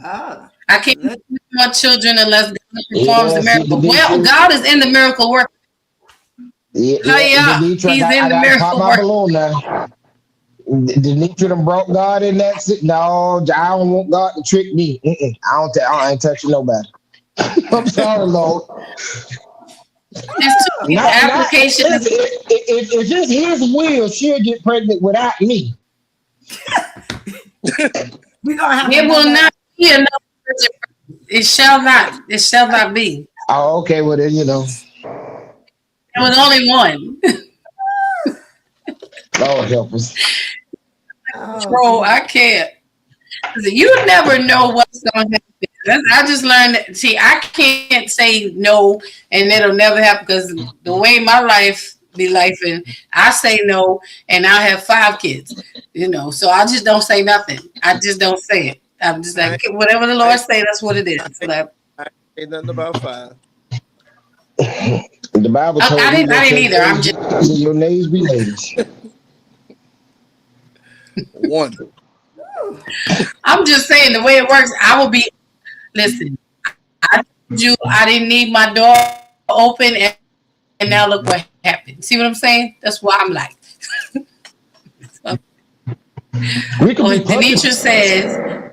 Oh, I can't look. want children unless God performs the Yes, miracle. Well, Denitra. God is in the miracle work. Yeah, Denitra, He's in I the got to pop miracle my work. balloon now. Denitra done brought God in that. No, I don't want God to trick me. I ain't touching nobody. I'm sorry, Lord. It's two application. Listen, if it's His will, she'll get pregnant without me. We're gonna have It will another. not be another. It shall not. It shall not be. Oh, okay. Well, then There was only one. Lord help us. Oh, Bro, I can't. You never know what's going to happen. I just learned that. See, I can't say no and it'll never happen because the way my life be life, and I say no and I have 5 kids, so I just don't say nothing. I just don't say it. I'm just like, whatever the Lord say, that's what it is. Like, I ain't nothing about 5. The Bible told I you didn't either. I'm just. your names be ladies. 1. I'm just saying the way it works. I will be. Listen, I told you I didn't need my door open, and now look what happened. See what I'm saying? That's why I'm like. We can be Denitra says,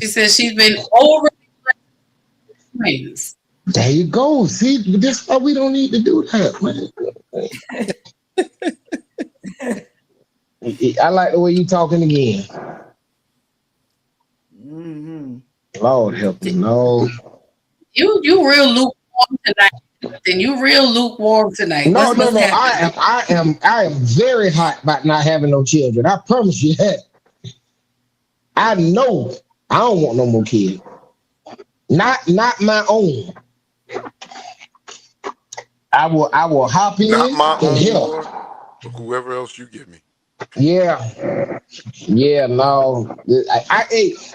she says she's been over friends. There you go. See, this why we don't need to do that, man. I like the way you talking again. mm-hmm. Lord help me. No. You real lukewarm tonight. Then you real lukewarm tonight. No. What's happening? I am very hot about not having no children. I promise you that. I know I don't want no more kids. Not my own. I will hop in Not my and own, help. Lord, but whoever else you give me. Yeah, no.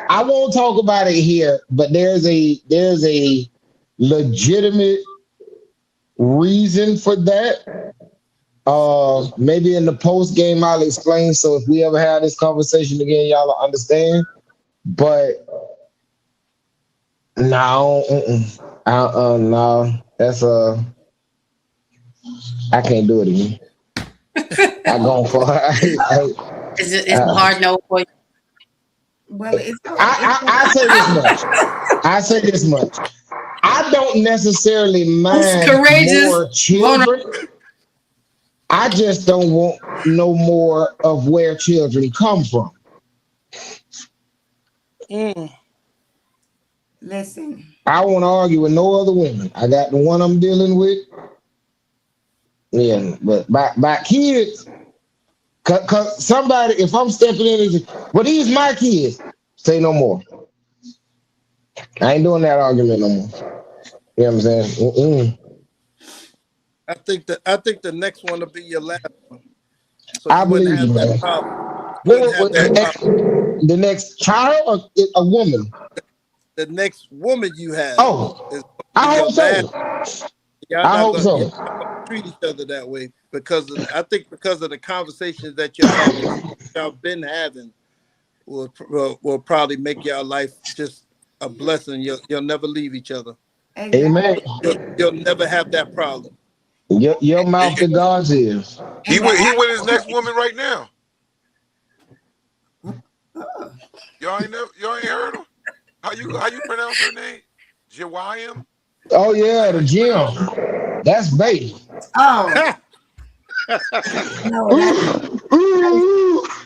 I won't talk about it here, but there's a legitimate reason for that. Maybe in the post game I'll explain. So if we ever have this conversation again, y'all will understand. But no, no, that's I can't do it again. I going for It's a hard no for you. Well, I say this much. I don't necessarily mind more children. I just don't want no more of where children come from. Listen. I won't argue with no other women. I got the one I'm dealing with. Yeah, but by kids, cause somebody, if I'm stepping in and say, well, these my kids, say no more. I ain't doing that argument no more. You know what I'm saying? I think the next one will be your last one. So I believe you, man. The next child or a woman? The next woman you have. Oh, I hope so. I hope so. Treat each other that way because of the conversations that y'all been having will probably make y'all life just a blessing. You'll never leave each other. Amen. You'll never have that problem. Your mouth to God's ears. He with his next woman right now. Y'all ain't heard him? How you pronounce her name? Jawayam? Oh yeah, the gym. That's Bay. Oh no,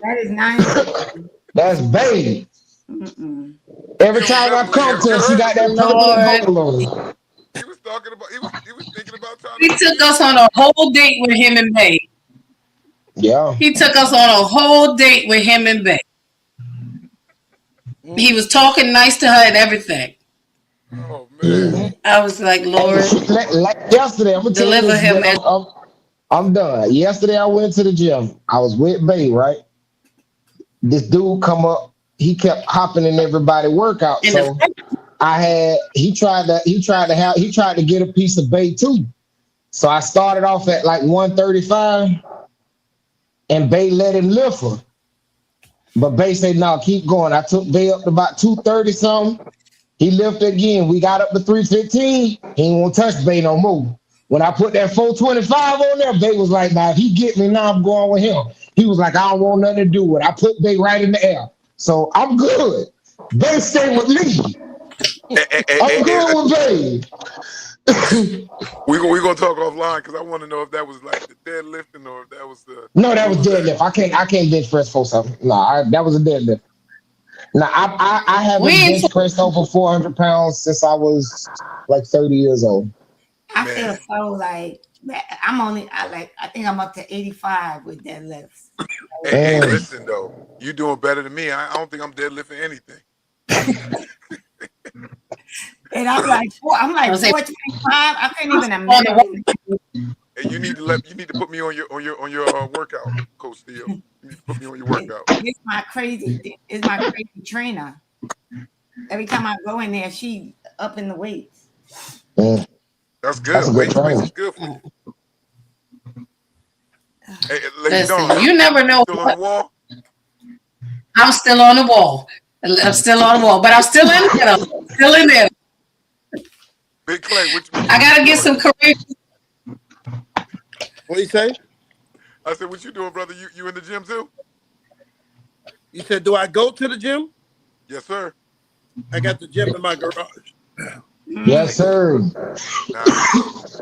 that is nice. That's Bay. Mm-mm. Every time I come to her, she got that Lord. purple bottle on. He was talking about. He was thinking about trying He to. took us on a whole date with him and Bay. Yeah. He took us on a whole date with him and Bay. He was talking nice to her and everything. Oh man. I was like, Lord, Like yesterday, I'm gonna tell you deliver this, him. man, I'm done. Yesterday I went to the gym. I was with Bay, right? This dude come up, he kept hopping in everybody workout. In So he tried to get a piece of Bay too. So I started off at like 135 and Bay let him lift her. But Bay said, no, keep going. I took Bay up to about 230 something. He lifted again. We got up to 315. He ain't want to touch Bay no more. When I put that 425 on there, Bay was like, now if he get me now, I'm going with him. He was like, I don't want nothing to do with it. I put Bay right in the air. So I'm good. Bay stay with me. I'm good with Bay. We gonna talk offline because I want to know if that was like the deadlifting or if that was the. No, that was deadlift. I can't bench press for something. No, that was a deadlift. Now I haven't bench pressed over 400 pounds since I was like 30 years old. I feel so like I think I'm up to 85 with deadlifts. Hey, listen though, you doing better than me. I don't think I'm deadlifting anything. And I'm like 425. I couldn't even imagine. Hey, you need to put me on your workout, Coach Theo. You need to put me on your workout. It's my crazy trainer. Every time I go in there, she up in the weights. That's good. Weights is good for you. Hey, Listen, you never know. Still on the wall? I'm still on the wall. I'm still on the wall, but I'm still in there. Still in there. Big Clay, I gotta get some courage. What you say? I said, what you doing, brother? You in the gym too? You said, do I go to the gym? Yes, sir. I got the gym in my garage. Yes, sir. Nice.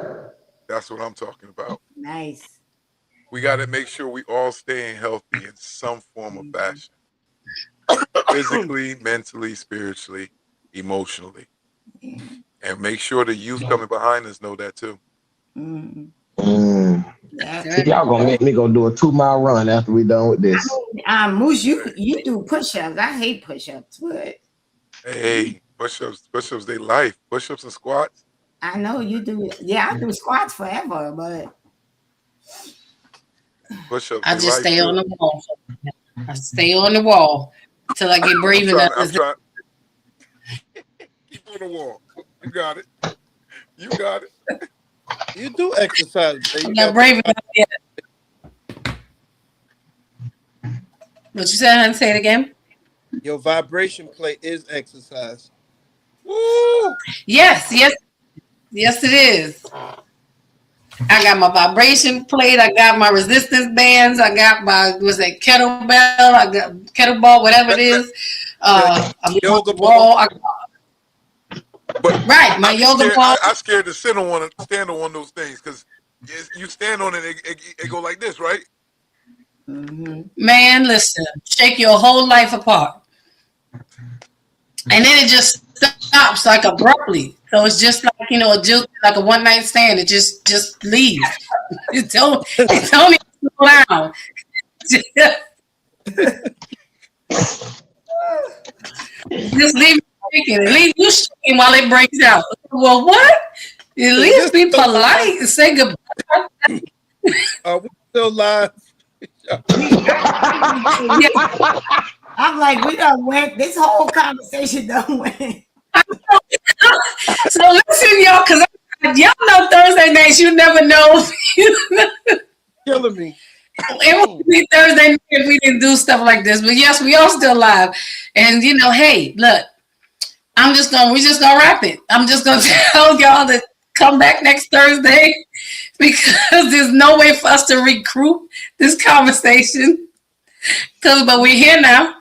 That's what I'm talking about. Nice. We got to make sure we all staying healthy in some form of fashion. Physically, mentally, spiritually, emotionally. And make sure the youth coming behind us know that too. Y'all gonna make me go do a 2-mile run after we done with this. Moose, you do push-ups. I hate push-ups, but hey, push-ups, they life. Push-ups and squats. I know you do. Yeah, I do squats forever, but push-ups. I just stay on the wall. I stay on the wall till I get brave enough. Keep on the wall. You got it. You got it. You do exercise. I'm not brave enough yet. What you said, honey? Say it again. Your vibration plate is exercise. Woo! Yes, it is. I got my vibration plate. I got my resistance bands. I got my kettlebell. I got kettlebell, whatever it is. I'm yoga ball. But right, my yoga ball. I'm scared to stand on one of those things because you stand on it, it go like this, right? Man, listen, shake your whole life apart, and then it just stops like abruptly. So it's just like just like a one-night stand. It just leaves. It don't even slow down. Just leave me shaking. Leave you shaking while it breaks out. Well, what? At least be polite and say goodbye. We still live. I'm like, we done went. This whole conversation done went. So listen, y'all, because y'all know Thursday nights, you never know. Killing me. It would be Thursday night if we didn't do stuff like this. But yes, we all still live. And hey, look, we're just gonna wrap it. I'm just gonna tell y'all to come back next Thursday because there's no way for us to recruit this conversation. But we're here now.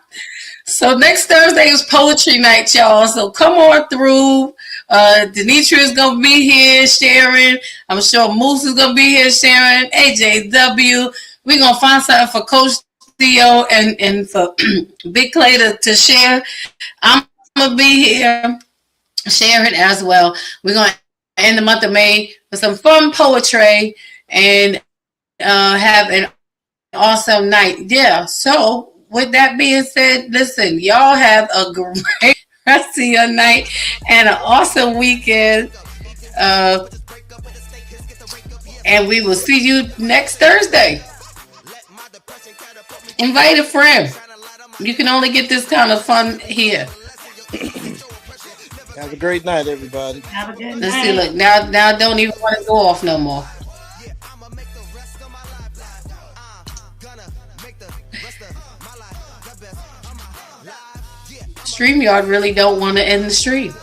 So next Thursday is poetry night, y'all. So come on through. Denitra is gonna be here sharing. I'm sure Moose is gonna be here sharing. AJW. We're gonna find something for Coach Theo and for Big Clay to share. I'm gonna be here sharing as well. We're gonna end the month of May with some fun poetry and have an awesome night. Yeah. So with that being said, listen, y'all have a great rest of your night and an awesome weekend. And we will see you next Thursday. Invite a friend. You can only get this kind of fun here. Have a great night, everybody. Have a good Let's night. see. Look, now I don't even want to go off no more. StreamYard really don't want to end the stream.